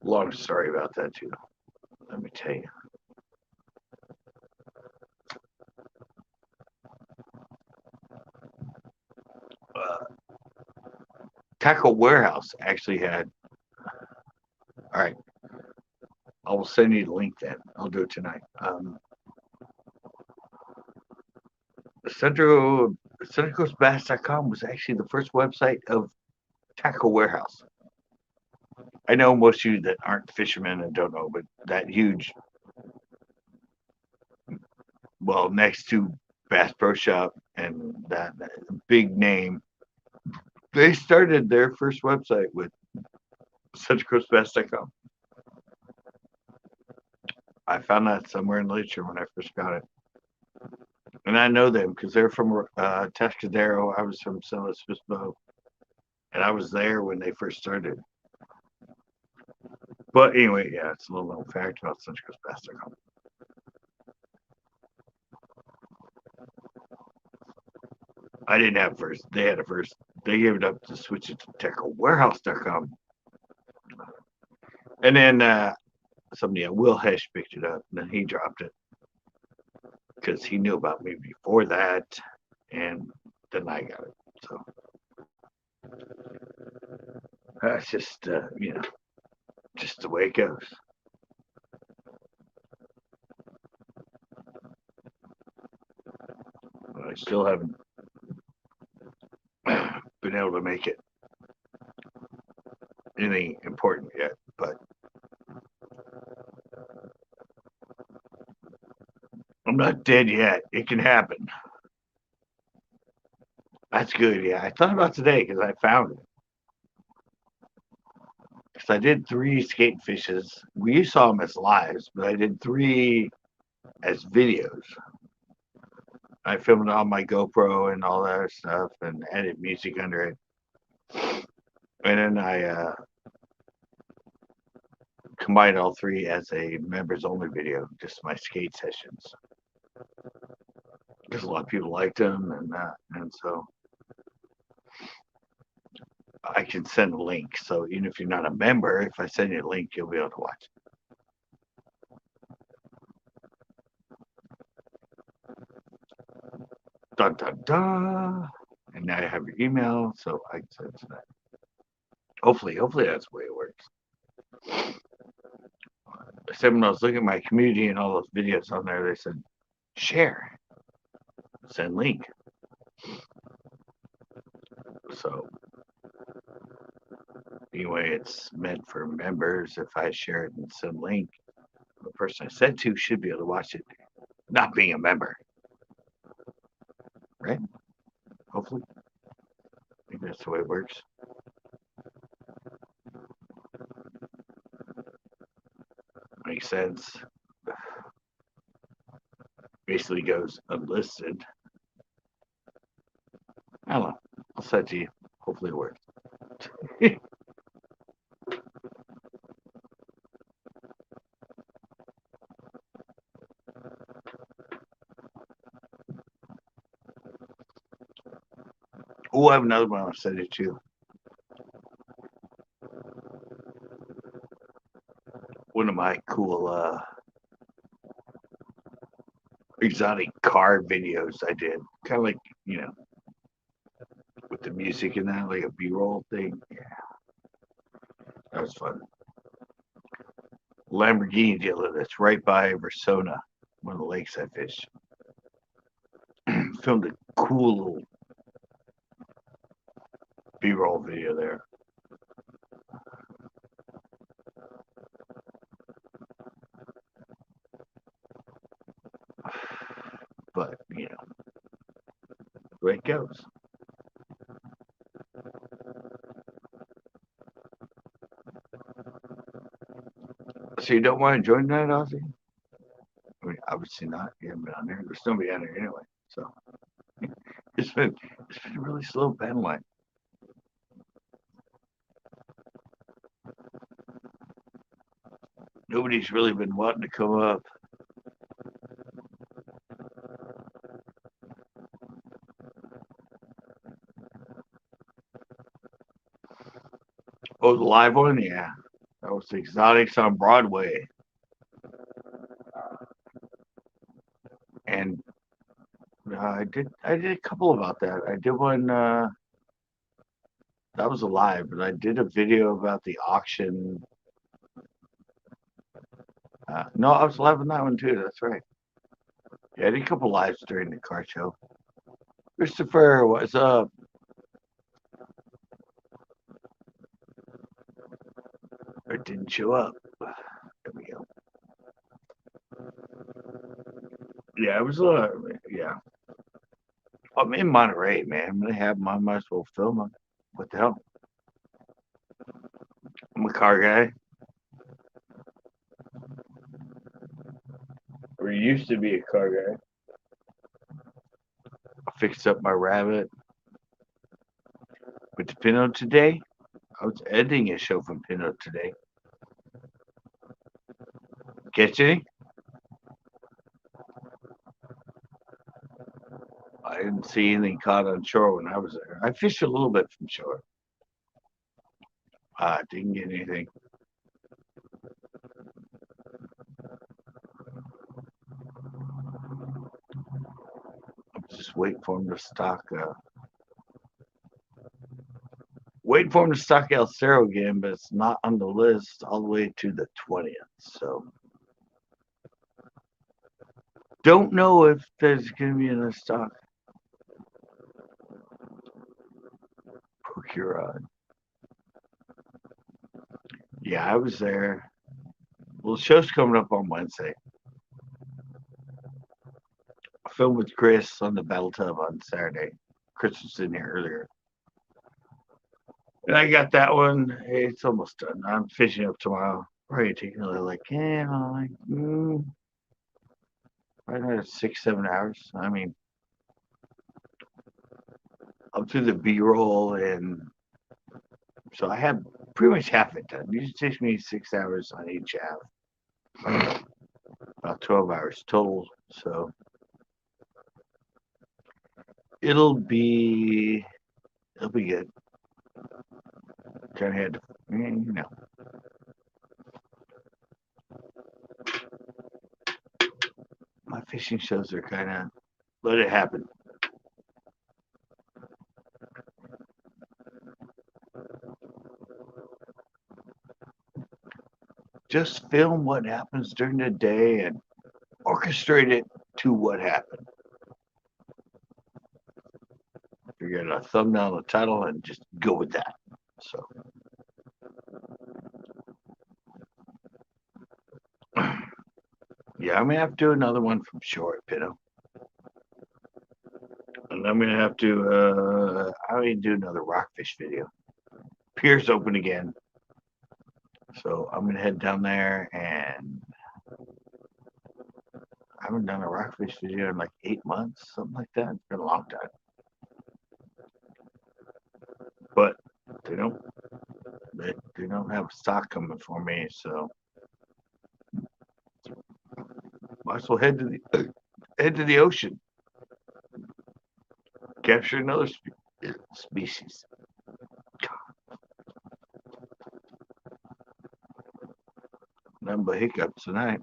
Long story about that too. Let me tell you. Tackle Warehouse actually had. All right, I will send you the link then. I'll do it tonight. CentralCoastBass.com was actually the first website of Tackle Warehouse. I know most of you that aren't fishermen and don't know, but that huge, well, next to Bass Pro Shop and that big name, they started their first website with CentralCoastBass.com. I found that somewhere in literature when I first got it. And I know them because they're from Tascadero. I was from San Luis Obispo. And I was there when they first started. But anyway, yeah, it's a little known fact about CentralCoastBass.com. I didn't have first. They had it first. They gave it up to switch it to TackleWarehouse.com. And then somebody, Will Hesh, picked it up, and then he dropped it because he knew about me before that, and then I got it. So that's just, just the way it goes. I still haven't been able to make it anything important yet, but I'm not dead yet. It can happen. That's good. Yeah, I thought about today because I found it. Because I did 3 skate fishes. We saw them as lives, but I did 3 as videos. I filmed it on my GoPro and all that stuff and added music under it. And then I combined all 3 as a members only video, just my skate sessions. Because a lot of people liked them and that. And so I can send a link. So even if you're not a member, if I send you a link, you'll be able to watch. Dun, dun, dun. And now I have your email, so I can send it to that. Hopefully that's the way it works. I said when I was looking at my community and all those videos on there, they said, share, send link. So anyway, it's meant for members. If I share it and send link, the person I sent to should be able to watch it, not being a member. Right? Hopefully. I think that's the way it works. Makes sense. Basically goes unlisted. I don't know. I'll send it to you. Hopefully it works. Oh, I have another one I'll send it to you. One of my cool exotic car videos I did. Kind of like, with the music and that, like a B-roll thing. Yeah. That was fun. Lamborghini dealer that's right by Versona, one of the lakes I fished. Filmed a cool little B-roll video there. But, the way it goes. So you don't want to join that, Ozzy? I mean, obviously not. You haven't been on there. There's nobody on there anyway. So it's been a really slow panel line. Nobody's really been wanting to come up. Oh, the live one? Yeah. That was the Exotics on Broadway. And I did a couple about that. I did one That was a live, but I did a video about the auction. No, I was live on that one too. That's right. Yeah, I did a couple lives during the car show. Christopher, what's up? Or didn't show up. There we go. Yeah, it was yeah. I'm in Monterey, man. I'm gonna have them. I might as well film them. What the hell? I'm a car guy. Or used to be a car guy. I fixed up my Rabbit. Went to Pinot today. I was editing a show from Pinot today. Catch any? I didn't see anything caught on shore when I was there. I fished a little bit from shore. Didn't get anything. I'm just waiting for him to stock. Waiting for him to stock El Cerro again, but it's not on the list all the way to the 20th. So don't know if there's going to be another stock. Procure. Yeah, I was there. Well, the show's coming up on Wednesday. I filmed with Chris on the Battle Tub on Saturday. Chris was in here earlier. And I got that one. Hey, it's almost done. I'm fishing up tomorrow. Probably taking like, probably another 6-7 hours. I mean, up to the B-roll, and so I have pretty much half it done. It usually takes me 6 hours on each half. About 12 hours total. So it'll be good. Kind of had to, my fishing shows are kind of let it happen. Just film what happens during the day and orchestrate it to what happened. Figure out a thumbnail, a title, and just go with that. So, yeah, I'm gonna have to do another one from shore at Pinot, and I'm gonna have to. I need to do another rockfish video. Pier's open again, so I'm gonna head down there, and I haven't done a rockfish video in like 8 months, something like that. It's been a long time. But they don't have stock coming for me, so might as well head to the ocean, capture another species. Nothing but hiccups tonight.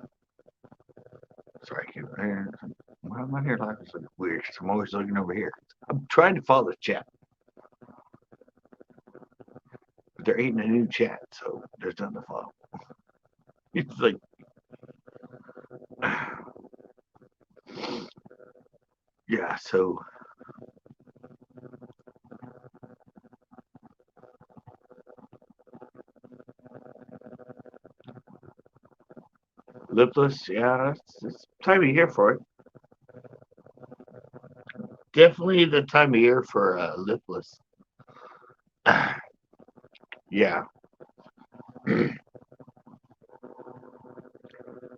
Sorry, I keep here. Why am I here like it's weird? Because I'm always looking over here. I'm trying to follow the chat. But there ain't a new chat, so there's nothing to follow. It's like yeah, so lipless, yeah, it's time of year for it. Definitely the time of year for lipless. Yeah.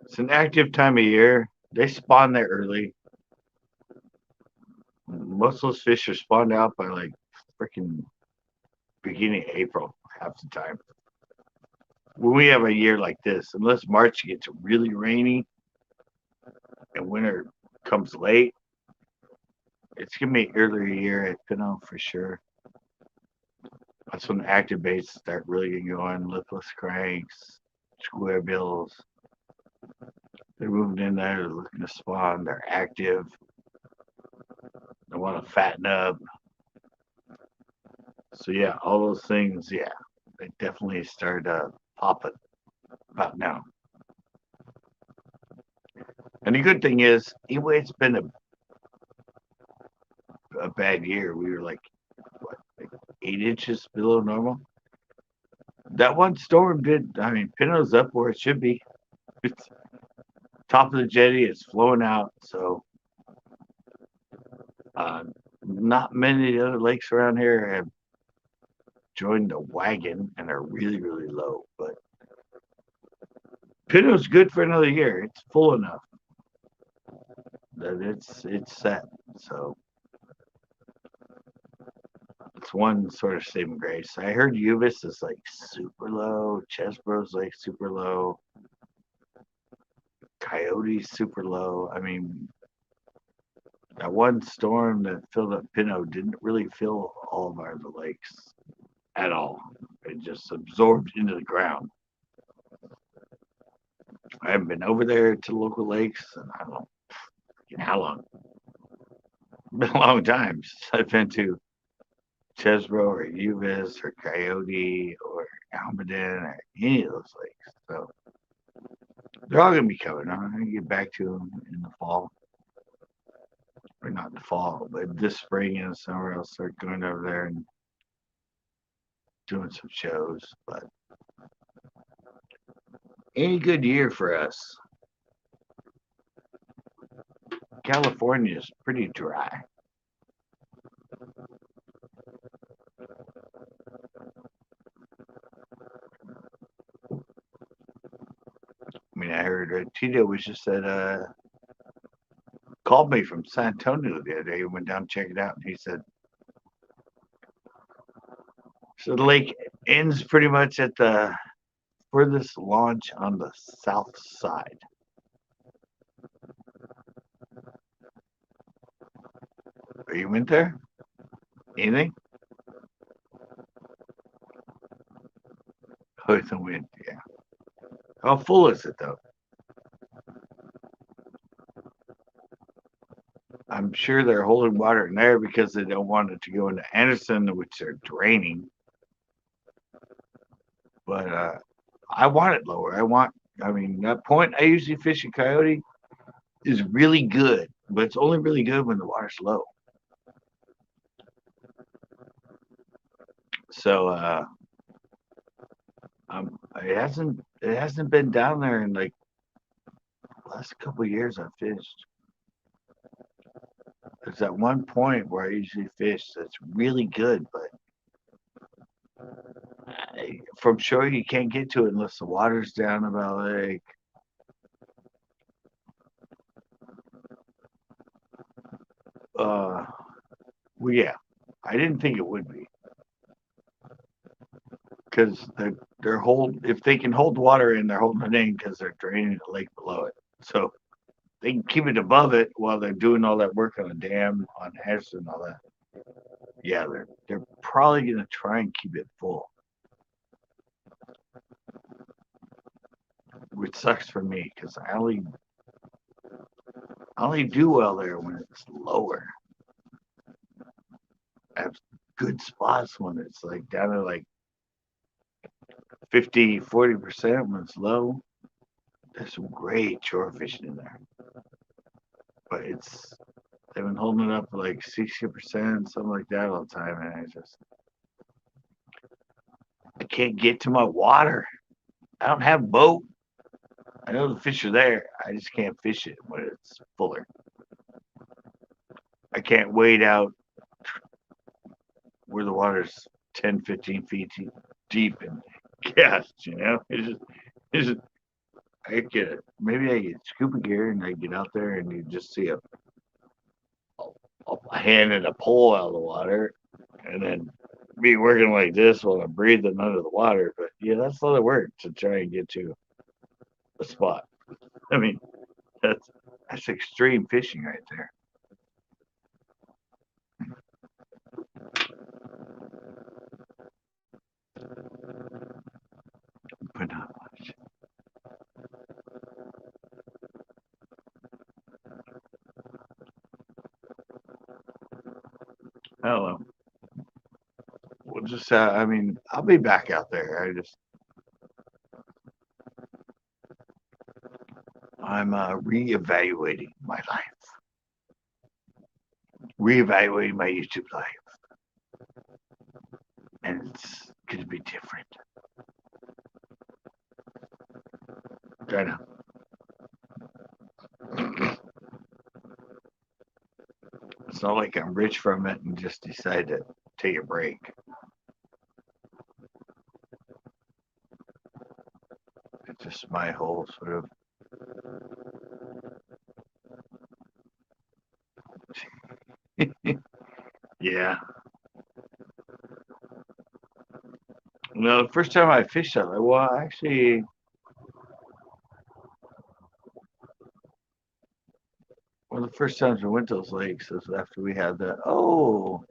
It's an active time of year. They spawn there early. Most of those fish are spawned out by like freaking beginning of April half the time. When we have a year like this, unless March gets really rainy and winter comes late, it's gonna be an earlier year at Pinot for sure. That's when the active baits start really getting going. Lipless cranks, square bills. They're moving in there, they're looking to spawn, they're active. They want to fatten up. So yeah, all those things, yeah, they definitely started popping about now. And the good thing is, even though it's been a bad year, we were like, what, like 8 inches below normal. That one storm did, I mean, Pinot's up where it should be. It's top of the jetty, it's flowing out. So uh, not many of the other lakes around here have joined the wagon and are really, really low. But Pinot's good for another year. It's full enough that it's set. So it's one sort of saving grace. I heard Uvis is like super low, Chesbro's like super low, Coyote's super low. I mean, that one storm that filled up Pinot didn't really fill all of our other lakes at all. It just absorbed into the ground. I haven't been over there to local lakes, and I don't know how long. It's been a long time since I've been to Chesbro or Uvis or Coyote or Almaden or any of those lakes. So they're all going to be coming. I'm going to get back to them in the fall. Or not in the fall, but this spring and summer I'll start going over there and doing some shows. But any good year for us. California is pretty dry. I mean, I heard Tito was just called me from San Antonio the other day. He went down and checked it out, and he said, so the lake ends pretty much at the furthest launch on the south side. Are you in there? Anything? Oh, it's a wind, yeah. How full is it, though? I'm sure they're holding water in there because they don't want it to go into Anderson, which they're draining. But I want it lower. I mean, that point I usually fish at Coyote is really good, but it's only really good when the water's low. So it hasn't been down there in like the last couple of years I've fished. There's that one point where I usually fish that's really good, but from shore you can't get to it unless the water's down about like well, yeah, I didn't think it would be because they're if they can hold water in, they're holding it in because they're draining the lake below it. So they can keep it above it while they're doing all that work on the dam, on Hess and all that. Yeah, they're probably gonna try and keep it full, which sucks for me because I only do well there when it's lower. I have good spots when it's like down to like 50, 40% when it's low. There's some great shore fishing in there. But they've been holding it up for like 60%, something like that all the time. And I can't get to my water. I don't have a boat. I know the fish are there. I just can't fish it when it's fuller. I can't wade out where the water's 10, 15 feet deep and cast, It's just maybe I get scuba gear and I get out there and you just see a hand and a pole out of the water and then be working like this while I'm breathing under the water. But yeah, that's a lot of work to try and get to a spot. I mean, that's extreme fishing right there. But not much. I don't know. just, I mean, I'll be back out there. I'm reevaluating my life, reevaluating my YouTube life, and it's gonna be different. I know. It's not like I'm rich from it and just decide to take a break. It's just my whole sort of yeah. No, the first time I fished out there, well, actually, one of the first times we went to those lakes was after we had that. Oh,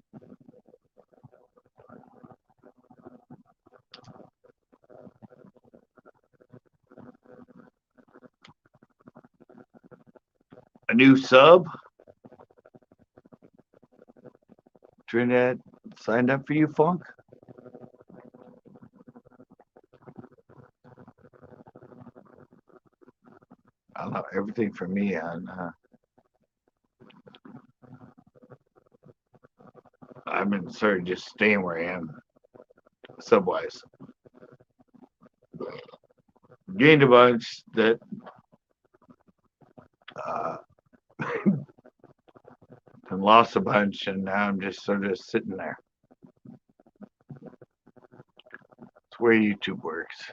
a new sub, Trinidad signed up for you, Funk. I don't know everything for me on. I've been sort of just staying where I am, subwise. Gained a bunch that and lost a bunch, and now I'm just sort of sitting there. It's where YouTube works.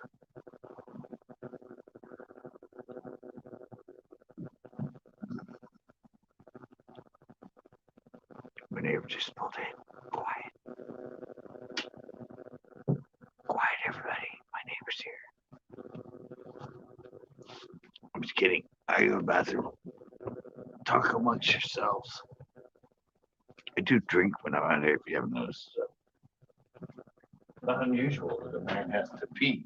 My neighbor just pulled in. Quiet. Quiet, everybody. My neighbor's here. I'm just kidding. I go to the bathroom. Talk amongst yourselves. I do drink when I'm out here, if you haven't noticed. So. Not unusual that a man has to pee.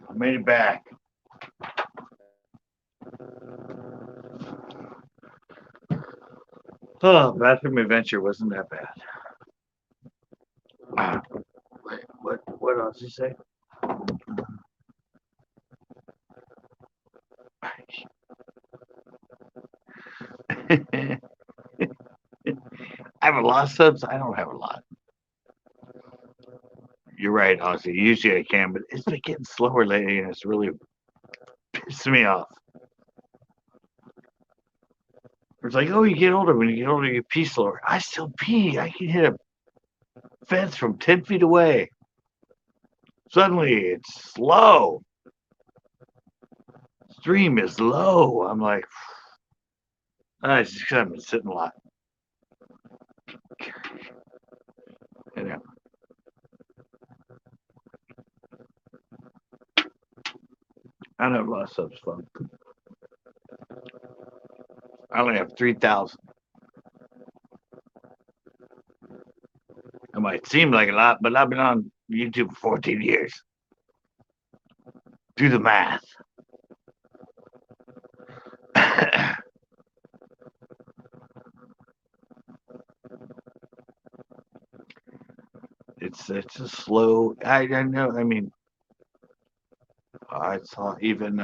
I made it back. Oh, bathroom adventure wasn't that bad. Wait, what else did you say? I have a lot of subs. I don't have a lot. You're right, Ozzy. Usually I can, but it's been getting slower lately, and it's really pissing me off. It's like, oh, you get older. When you get older, you pee slower. I still pee. I can hit a fence from 10 feet away. Suddenly, it's slow. Stream is low. I'm like, it's just because I've been sitting a lot. Yeah. I don't have a lot of subs, fun. I only have 3,000. It might seem like a lot, but I've been on YouTube for 14 years. Do the math. It's a slow. I know. I mean, I saw even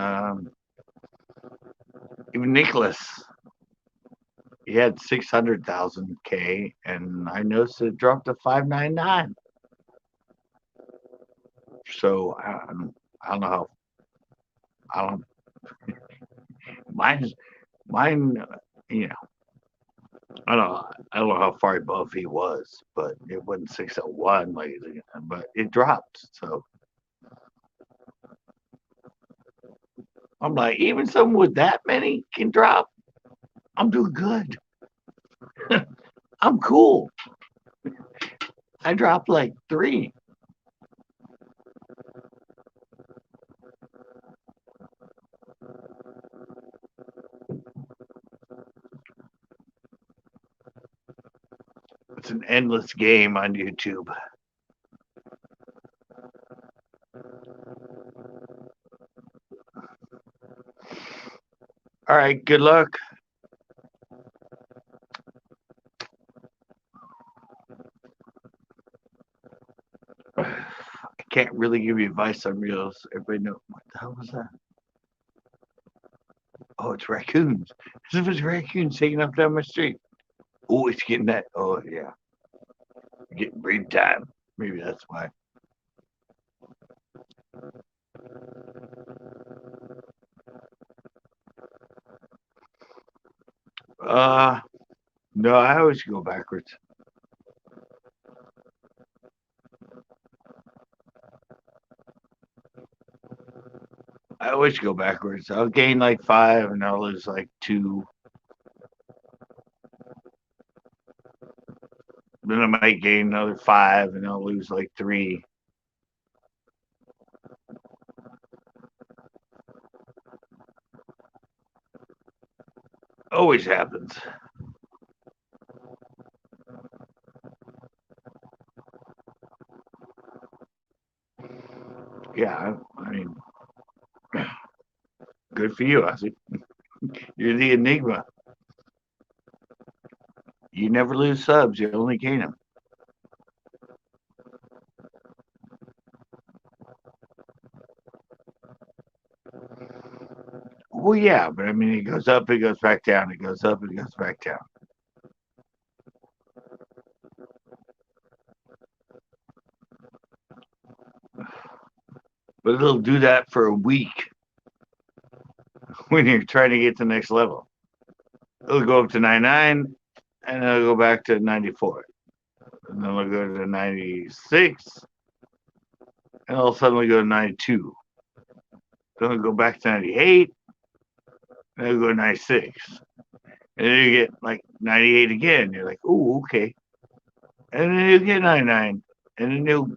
Nicholas. He had 600,000 K, and I noticed it dropped to 599. So I don't know how. I don't. Mine. You know. I don't know how far above he was, but it wasn't 601 but it dropped. So I'm like, even someone with that many can drop. I'm doing good. I'm cool. I dropped like 3. It's an endless game on YouTube. All right, good luck. I can't really give you advice on reels. Everybody know what the hell was that? Oh, it's raccoons. As if it's raccoons taking up down my street. Oh, it's getting that. Oh, yeah. Getting breed time. Maybe that's why. No, I always go backwards. I always go backwards. I'll gain like 5 and I'll lose like 2. Then I might gain another 5 and I'll lose like 3. Always happens. Yeah, I mean, good for you, Ozzy. You're the enigma. You never lose subs, you only gain them. Well, yeah, but I mean, it goes up, it goes back down, it goes up, it goes back down. But it'll do that for a week when you're trying to get to the next level. It'll go up to 99, and it'll go back to 94. And then it'll go to 96, and it'll suddenly go to 92. Then it'll go back to 98, and it'll go to 96. And then you get like 98 again. You're like, oh, okay. And then you get 99, and then you'll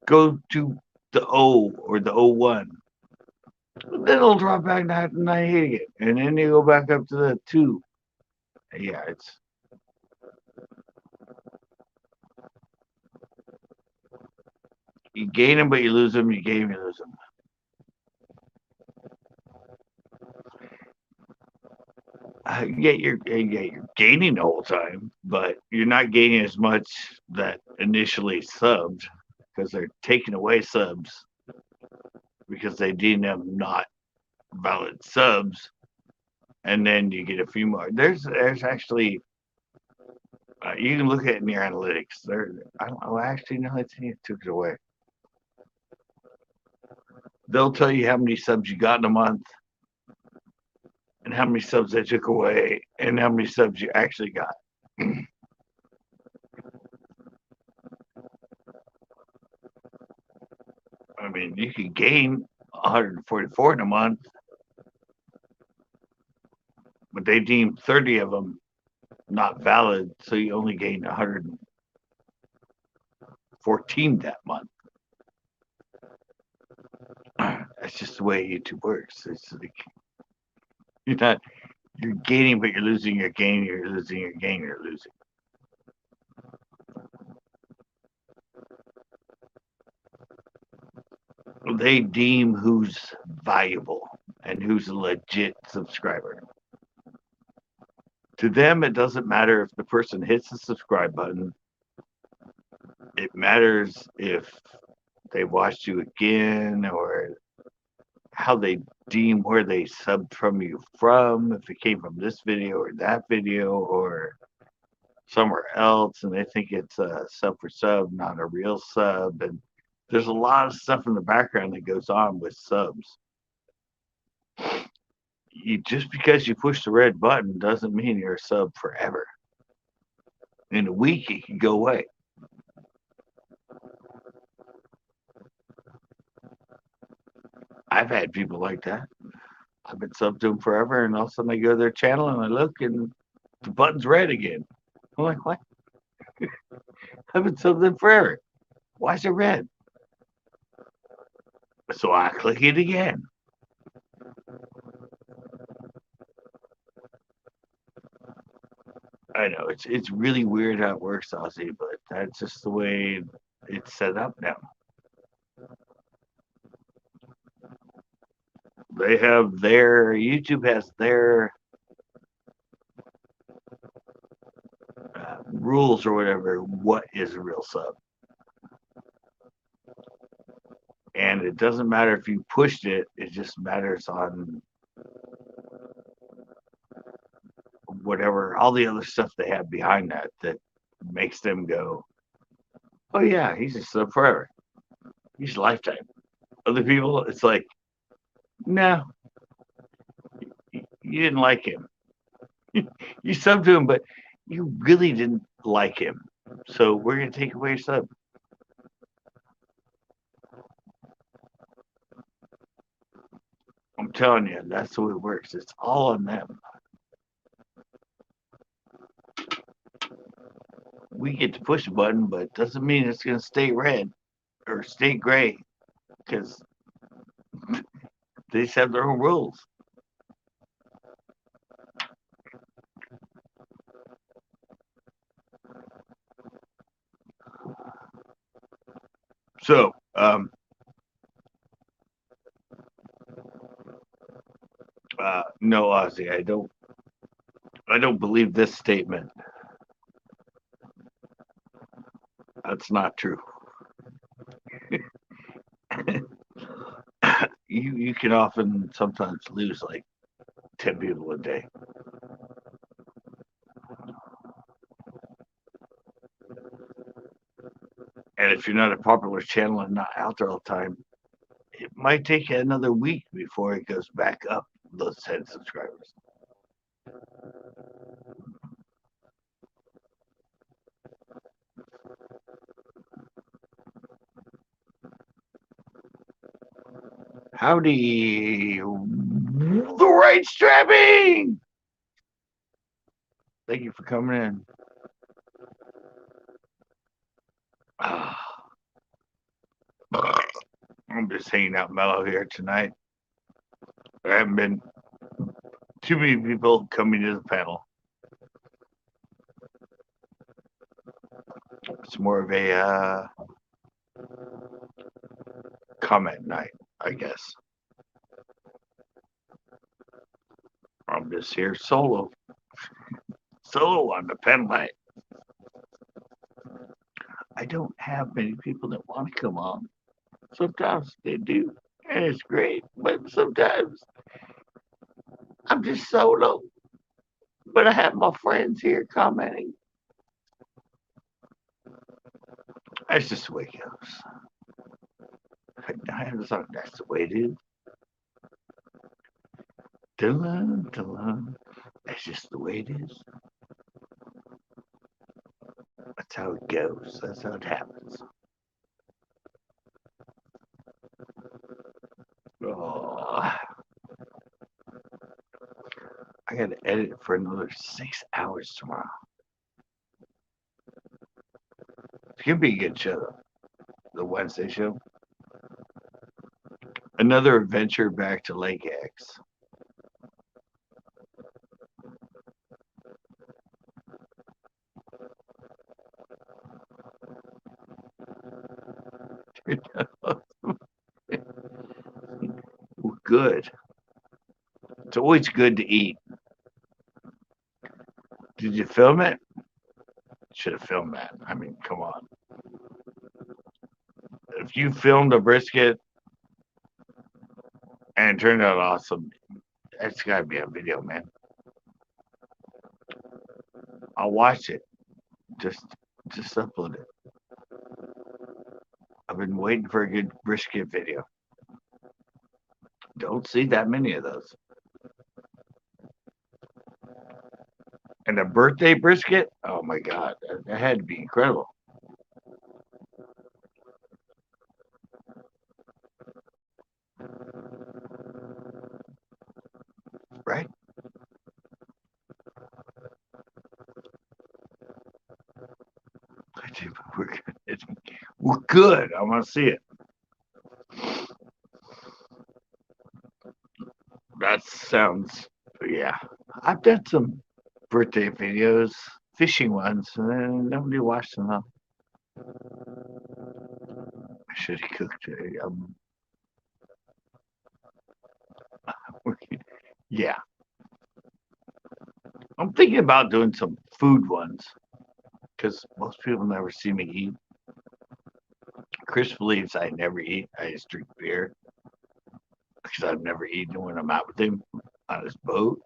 go to the O or the 01. Then it'll drop back to 98 again. And then you go back up to the 2. Yeah, it's. You gain them, but you lose them. You gain, you lose them. You're gaining the whole time, but you're not gaining as much that initially subbed because they're taking away subs because they deem them not valid subs, and then you get a few more. There's actually you can look at it in your analytics. I don't know. Actually, no, I think it took it away. They'll tell you how many subs you got in a month, and how many subs they took away, and how many subs you actually got. I mean, you could gain 144 in a month, but they deem 30 of them not valid, so you only gain 114 that month. That's just the way YouTube works. It's like you're gaining, but you're losing. You're gaining, you're losing. You're gaining, you're losing. they deem who's valuable and who's a legit subscriber. To them, it doesn't matter if the person hits the subscribe button. It matters if they watched you again or how they deem where they subbed from you from, if it came from this video or that video or somewhere else, and they think it's a sub for sub, not a real sub. And there's a lot of stuff in the background that goes on with subs. Just because you push the red button doesn't mean you're a sub forever. In a week, it can go away. I've had people like that. I've been subbed to them forever, and all of a sudden I go to their channel and I look, and the button's red again. I'm like, what? I've been subbed to them forever. Why is it red? So I click it again. I know it's really weird how it works, Ozzy, but that's just the way it's set up now. They have YouTube has their rules or whatever. What is a real sub? And it doesn't matter if you pushed it. It just matters on whatever, all the other stuff they have behind that makes them go, oh yeah, he's a sub forever. He's lifetime. Other people, it's like, no, you didn't like him. You subbed to him, but you really didn't like him. So we're going to take away your sub. I'm telling you, that's the way it works. It's all on them. We get to push a button, but it doesn't mean it's going to stay red or stay gray because they just have their own rules. So, no, Ozzy, I don't believe this statement. That's not true. You can often sometimes lose like 10 people a day. And if you're not a popular channel and not out there all the time, it might take another week before it goes back up those 10 subscribers. Howdy, the right strapping. Thank you for coming in. I'm just hanging out mellow here tonight. There haven't been too many people coming to the panel. It's more of a comment night, I guess. I'm just here solo on the panel night. I don't have many people that want to come on. Sometimes they do, and it's great. But sometimes I'm just solo. But I have my friends here commenting. That's just the way it goes. I have the song, that's the way it is. Dun, dun. That's just the way it is. That's how it goes. That's how it happens. Oh, I got to edit for another 6 hours tomorrow. It's going to be a good show, though. The Wednesday show. Another adventure back to Lake X. good. It's always good to eat. Did you film it? Should have filmed that. I mean, come on. If you filmed a brisket and it turned out awesome, that's got to be a video, man. I'll watch it. Just upload it. I've been waiting for a good brisket video. Don't see that many of those. And a birthday brisket? Oh my God, that had to be incredible. Right? We're good. I want to see it. That sounds, yeah. I've done some birthday videos, fishing ones, and nobody watched them. Huh? I should have cooked it. Yeah. I'm thinking about doing some food ones because most people never see me eat. Chris believes I never eat. I just drink beer because I've never eaten when I'm out with him on his boat.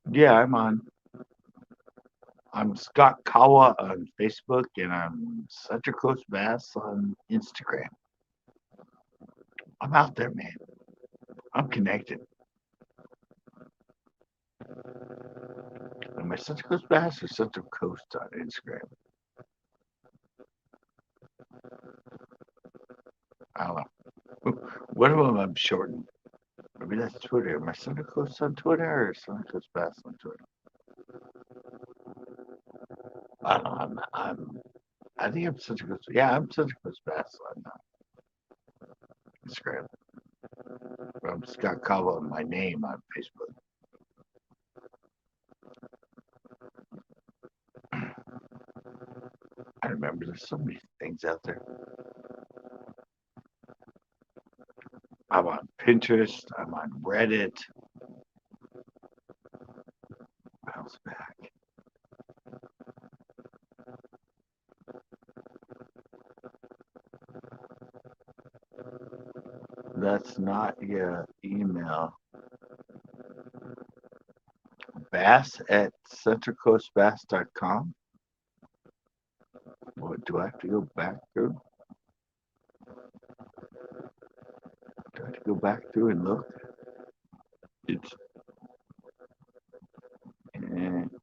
Yeah, I'm Scott Kawa on Facebook and I'm Central Coast Bass on Instagram. I'm out there, man. I'm connected. Am I Central Coast Bass or Central Coast on Instagram? I don't know. What if I'm shortened? Maybe that's Twitter. Am I Central Coast on Twitter or Central Coast Bass on Twitter? I don't know. I think I'm Central Coast. Yeah, I'm Central Coast Bass on Instagram. I'm Scott Cava on my name on Facebook. I remember there's so many things out there. I'm on Pinterest. I'm on Reddit. Bounce back. That's not your email. Bass at centralcoastbass.com. What do I have to go back through? Do I have to go back through and look? It's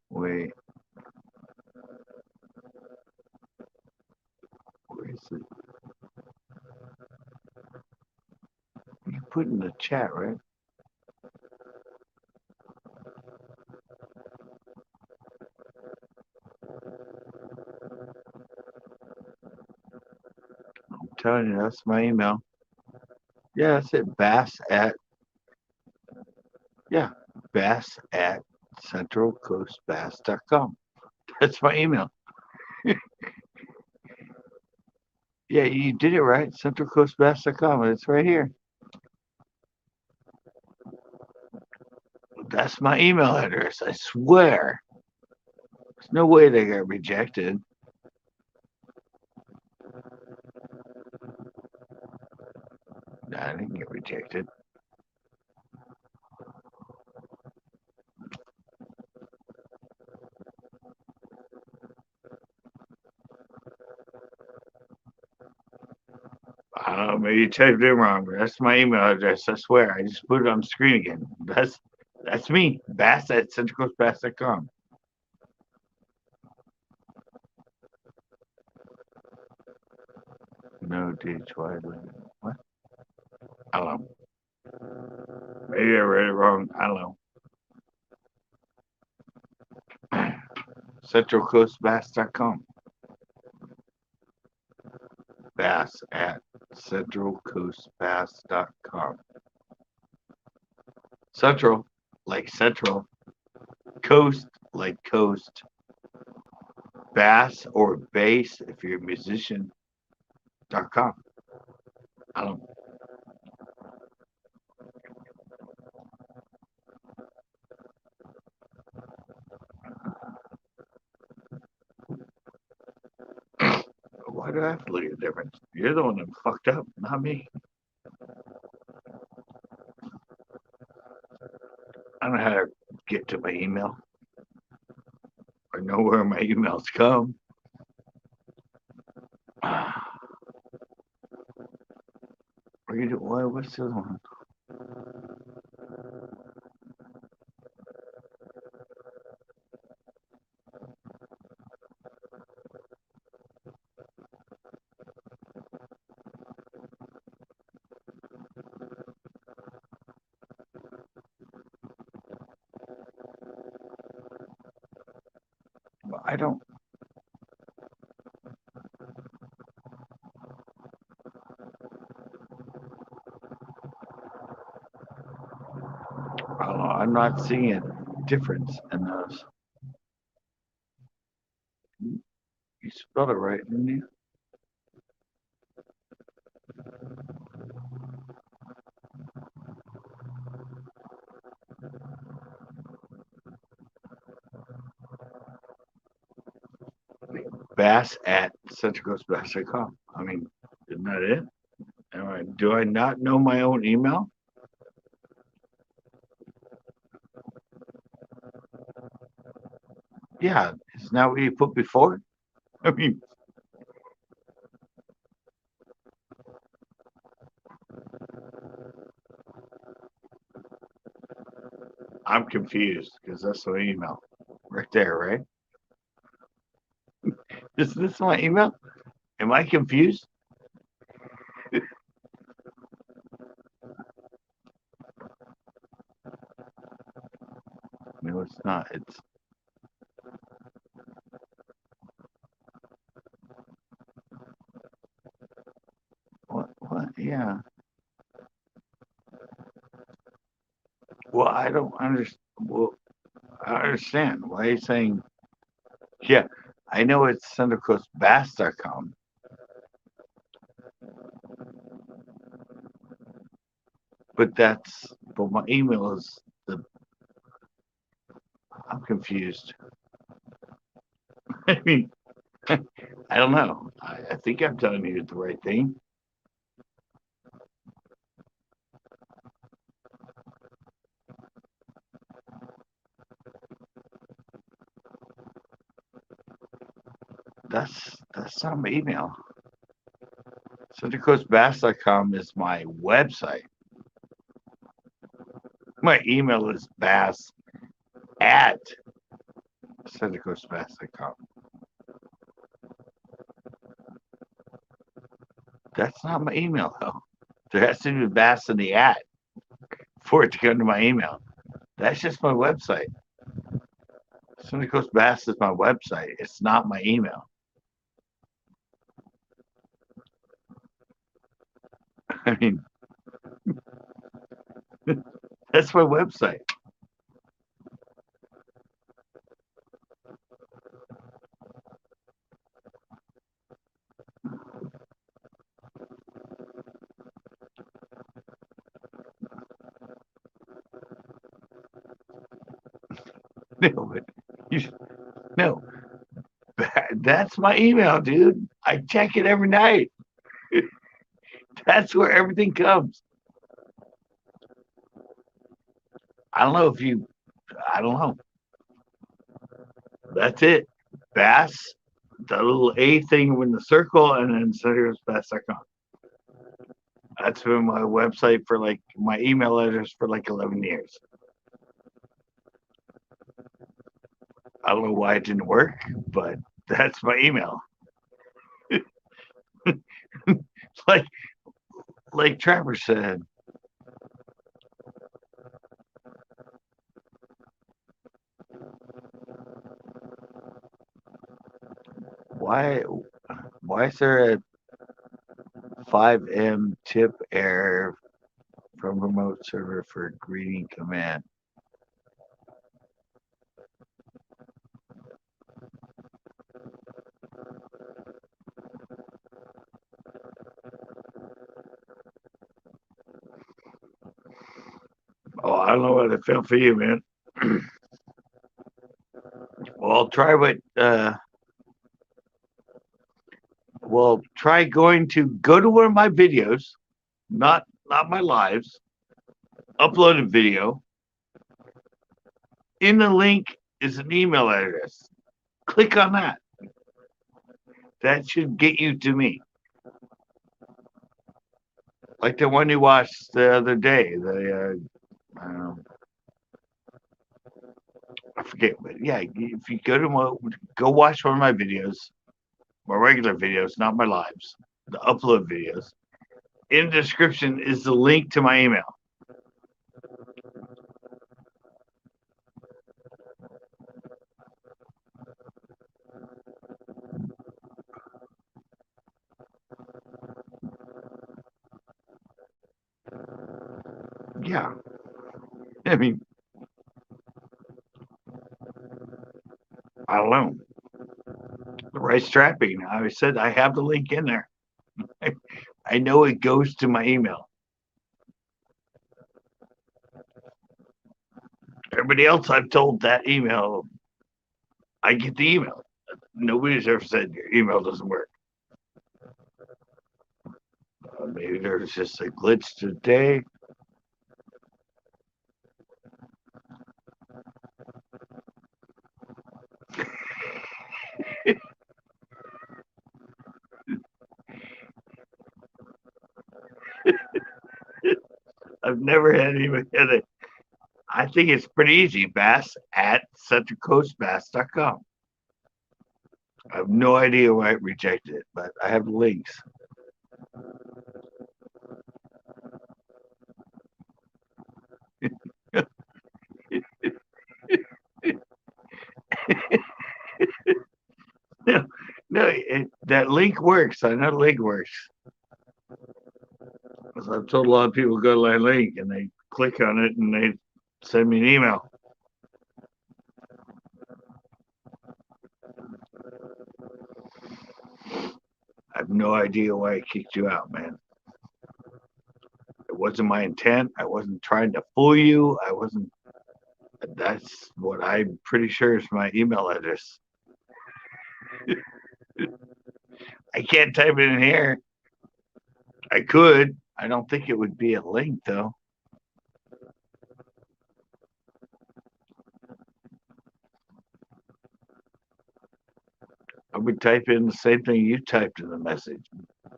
wait. Where is it? You put in the chat, right? I'm telling you, that's my email. Yeah, that's it. Bass at centralcoastbass.com. That's my email. Yeah, you did it right. Centralcoastbass.com. It's right here. That's my email address. I swear. There's no way they got rejected. No, I didn't get rejected. I don't know, maybe you typed it wrong, but that's my email address. I swear. I just put it on the screen again. That's me. Bass at centralcoastbass.com. No DHY. What? I don't know. Maybe I read it wrong. I don't know. centralcoastbass.com. Bass at centralcoastbass.com. Central, like central. Coast, like coast. bass or bass if you're a musician.com. I don't. Why do I have to look at the difference? You're the one that fucked up, not me. I don't know how to get to my email. I know where my emails come. What's the other one? I don't. I'm not seeing a difference in those. You spelled it right, didn't you? Bass at centralcoastbass.com. I mean, isn't that it? Do I not know my own email? Yeah, isn't that what you put before? I mean, I'm confused because that's my email right there, right? Is this my email? Am I confused? No, it's not. It's what? Yeah. Well, I don't understand. Well, I understand. Why are you saying? Yeah, I know it's centralcoastbass.com. But my email is I'm confused. I mean, I don't know. I think I'm telling you the right thing. That's not my email. CentralCoastBass.com is my website. My email is bass at CentralCoastBass.com. That's not my email though. There has to be bass in the at for it to come to my email. That's just my website. Central Coast Bass is my website. It's not my email. I mean, that's my website. No, but no, that's my email, dude. I check it every night. That's where everything comes. I don't know if you, I don't know. That's it. Bass, the little A thing in the circle, and then centercoastbass.com. That's been my website for like my email address for like 11 years. I don't know why it didn't work, but that's my email. like Trevor said. Why is there a 5M tip error from remote server for greeting command? I don't know what it felt for you, man. Well, I'll try what. Well, try going to go to one of my videos, not my lives. Upload a video. In the link is an email address. Click on that. That should get you to me. Like the one you watched the other day. I forget, but yeah, if you go watch one of my videos, my regular videos, not my lives, the upload videos. In the description is the link to my email. Yeah. I mean, I don't know. The right strapping. I said I have the link in there. I know it goes to my email. Everybody else I've told that email, I get the email. Nobody's ever said your email doesn't work. Maybe there's just a glitch today. I've never had anybody get it. I think it's pretty easy. Bass at centralcoastbass.com. I have no idea why it rejected it, but I have the links. No, that link works. I know the link works. Because I've told a lot of people go to that link and they click on it and they send me an email. I have no idea why I kicked you out, man. It wasn't my intent. I wasn't trying to fool you. I wasn't. That's what I'm pretty sure is my email address. I can't type it in here. I could. I don't think it would be a link, though. I would type in the same thing you typed in the message.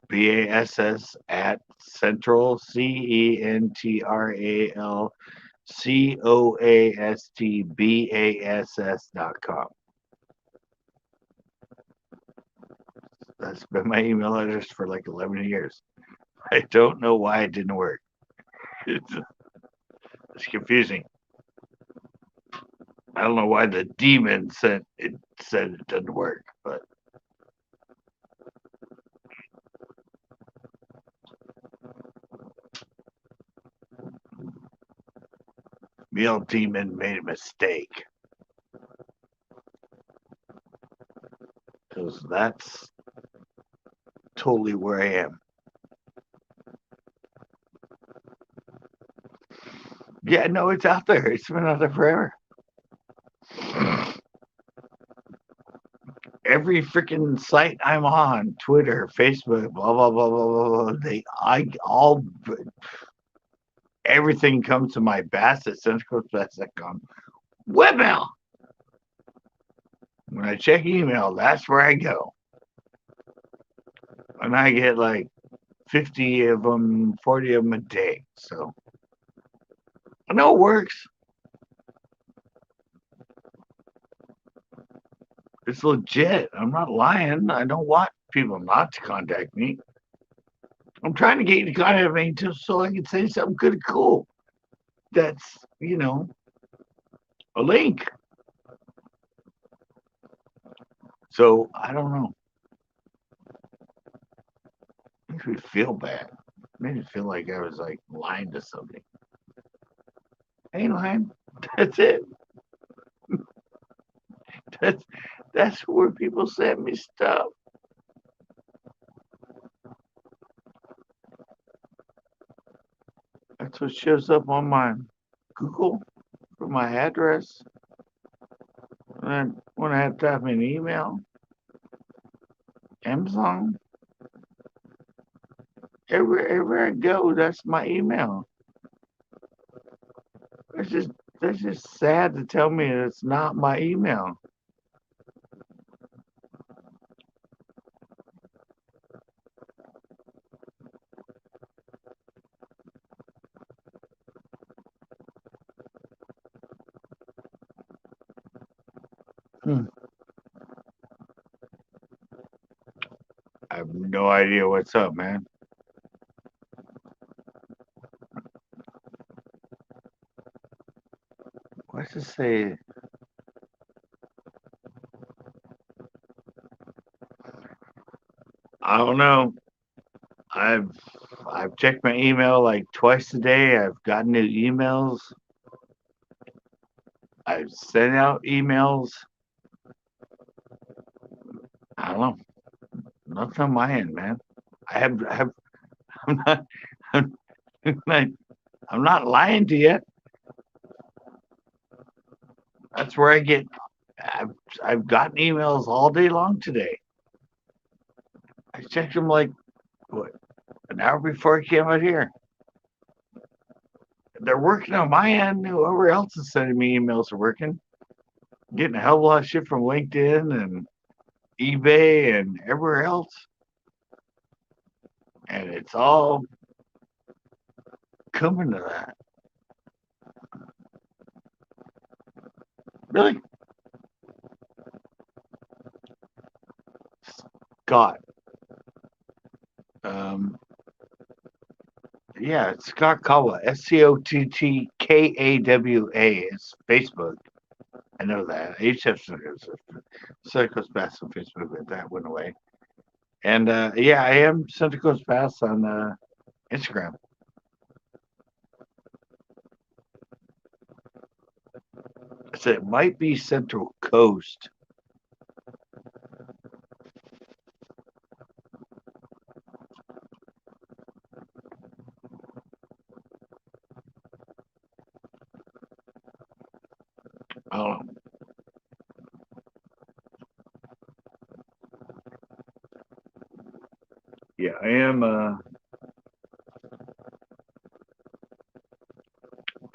BASS at Central, CENTRALCOASTBASS.com. That's been my email address for like 11 years. I don't know why it didn't work. It's confusing. I don't know why the demon said it doesn't work, but Meal Demon made a mistake. Because that's totally where I am. Yeah, no, it's out there. It's been out there forever. Every freaking site I'm on, Twitter, Facebook, blah blah blah blah blah. Everything comes to my Bass at centralcoastbass.com webmail. When I check email, that's where I go, and I get like 50 of them, 40 of them a day. So I know it works. It's legit. I'm not lying. I don't want people not to contact me. I'm trying to get you to contact me so I can say something good and cool. That's, a link. So I don't know. Makes me feel bad. Made me feel like I was like lying to somebody. I ain't lying. That's it. That's where people send me stuff. That's what shows up on my Google for my address. And then when I have to have an email, Amazon. Everywhere I go, that's my email. That's just sad to tell me it's not my email. I have no idea what's up, man. What's it say? I don't know. I've checked my email like twice a day. I've gotten new emails. I've sent out emails. I don't know. Nothing on my end, man. I'm not, I'm not, I'm not lying to you. That's where I get. I've gotten emails all day long today. I checked them like what, an hour before I came out here. They're working on my end. Whoever else is sending me emails are working. Getting a hell of a lot of shit from LinkedIn and eBay and everywhere else. And it's all coming to that. Really? Scott. Yeah, it's Scott Kawa. SCOTTKAWA. It's Facebook. I know that. I used to have Central Coast Bass on Facebook, but that went away. And yeah, I am Central Coast Bass on Instagram. I said it might be Central Coast. I don't know. Yeah, I am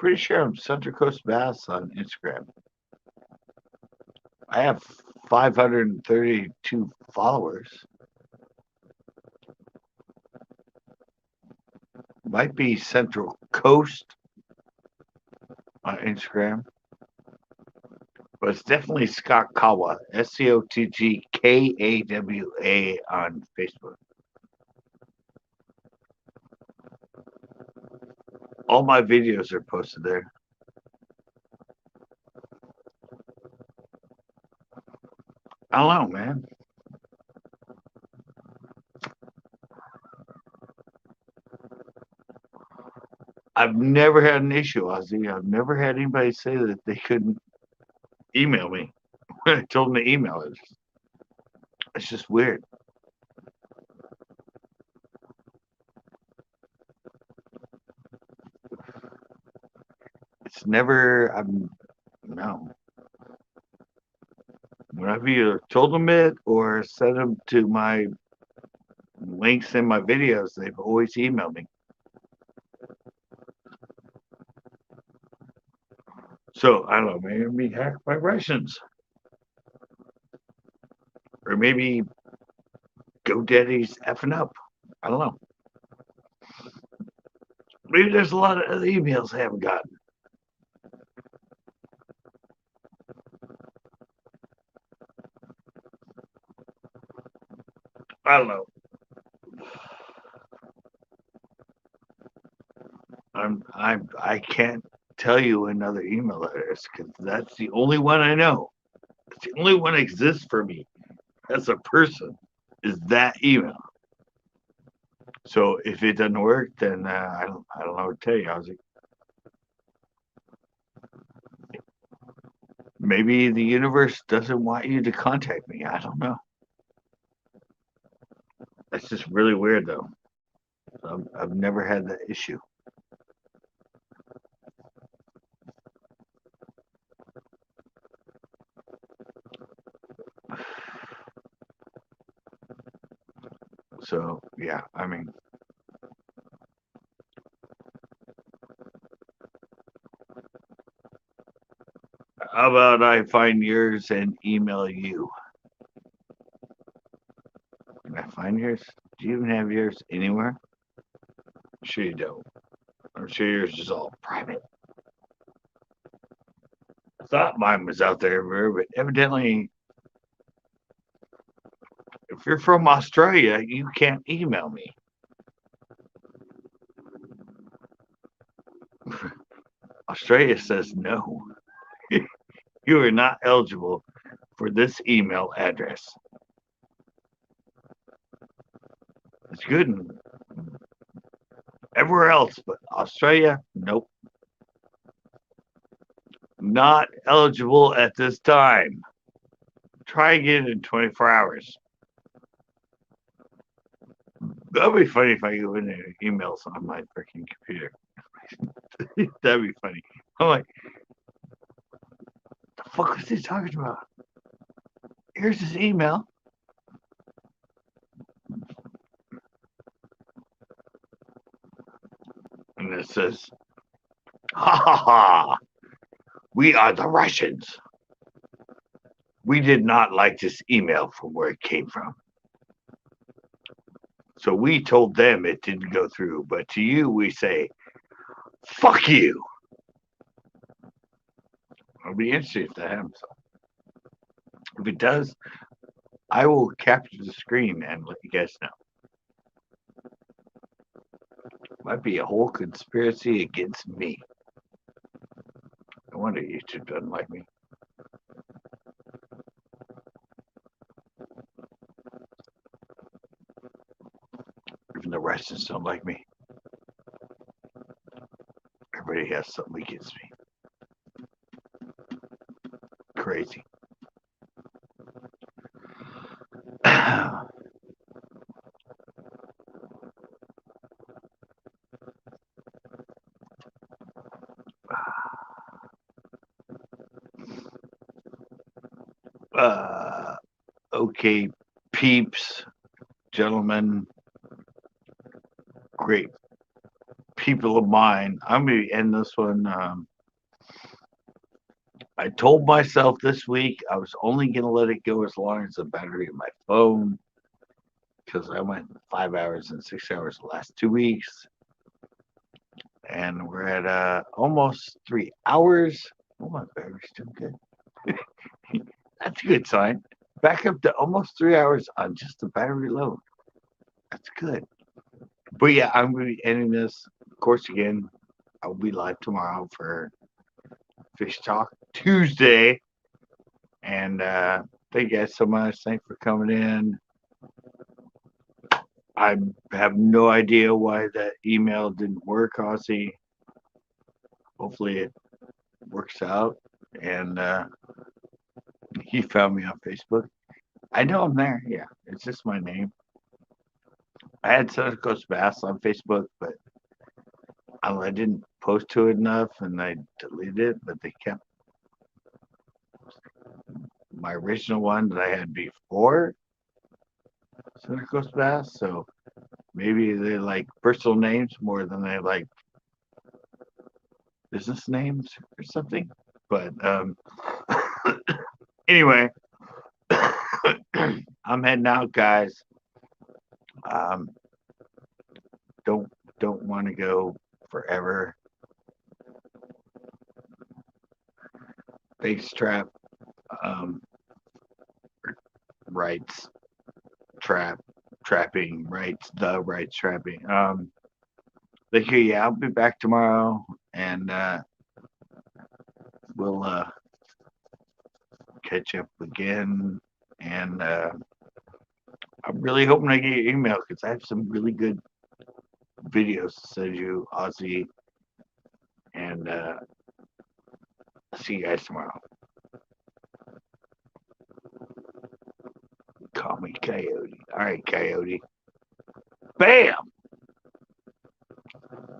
pretty sure I'm Central Coast Bass on Instagram. I have 532 followers. Might be Central Coast on Instagram. But it's definitely Scott Kawa, SCOTTKAWA on Facebook. All my videos are posted there. I don't know, man. I've never had an issue, Ozzy. I've never had anybody say that they couldn't email me when I told them to email it. It's just weird. It's never, no. When I've either told them it or sent them to my links in my videos, they've always emailed me. So, I don't know, maybe I'm being hacked by Russians. Or maybe GoDaddy's effing up. I don't know. Maybe there's a lot of other emails I haven't gotten. I don't know. I can't tell you another email address because that's the only one I know. It's the only one that exists for me as a person is that email. So if it doesn't work, then I don't know what to tell you. I was like, maybe the universe doesn't want you to contact me. I don't know. That's just really weird, though. I've never had that issue. So yeah, I mean, how about I find yours and email you? Can I find yours? Do you even have yours anywhere? I'm sure you don't. I'm sure yours is all private. I thought mine was out there everywhere, but evidently, if you're from Australia, you can't email me. Australia says no. You are not eligible for this email address. It's good everywhere else, but Australia, nope. Not eligible at this time. Try again in 24 hours. That'd be funny if I go in there emails on my freaking computer. That'd be funny. I'm like, the fuck was he talking about? Here's his email. And it says, ha ha ha, we are the Russians. We did not like this email from where it came from. So we told them it didn't go through. But to you, we say, fuck you. It'll be interesting if that happens. If it does, I will capture the screen and let you guys know. Might be a whole conspiracy against me. No wonder YouTube doesn't like me. Even the Russians don't like me. Everybody has something against me. Crazy. Okay, peeps, gentlemen, great people of mine. I'm going to end this one. I told myself this week I was only going to let it go as long as the battery of my phone, because I went 5 hours and 6 hours the last 2 weeks. And we're at almost 3 hours. Oh, my battery's still good. That's a good sign. Back up to almost 3 hours on just the battery load. That's good. But yeah, I'm going to be ending this. Of course, again, I'll be live tomorrow for Fish Talk Tuesday. And thank you guys so much. Thanks for coming in. I have no idea why that email didn't work, Ozzy. Hopefully it works out. And he found me on Facebook. I know I'm there. Yeah, it's just my name. I had Santa Coast Bass on Facebook, but I didn't post to it enough, and I deleted it. But they kept my original one that I had before Santa Coast Bass. So maybe they like personal names more than they like business names or something. But anyway, I'm heading out, guys. Don't want to go forever. Face trap, rights, trapping, rights, the rights trapping. But here, yeah, I'll be back tomorrow, and we'll catch up again. And I'm really hoping I get your email, because I have some really good videos to send you, Ozzy. And see you guys tomorrow. Call me Coyote. All right, Coyote. Bam!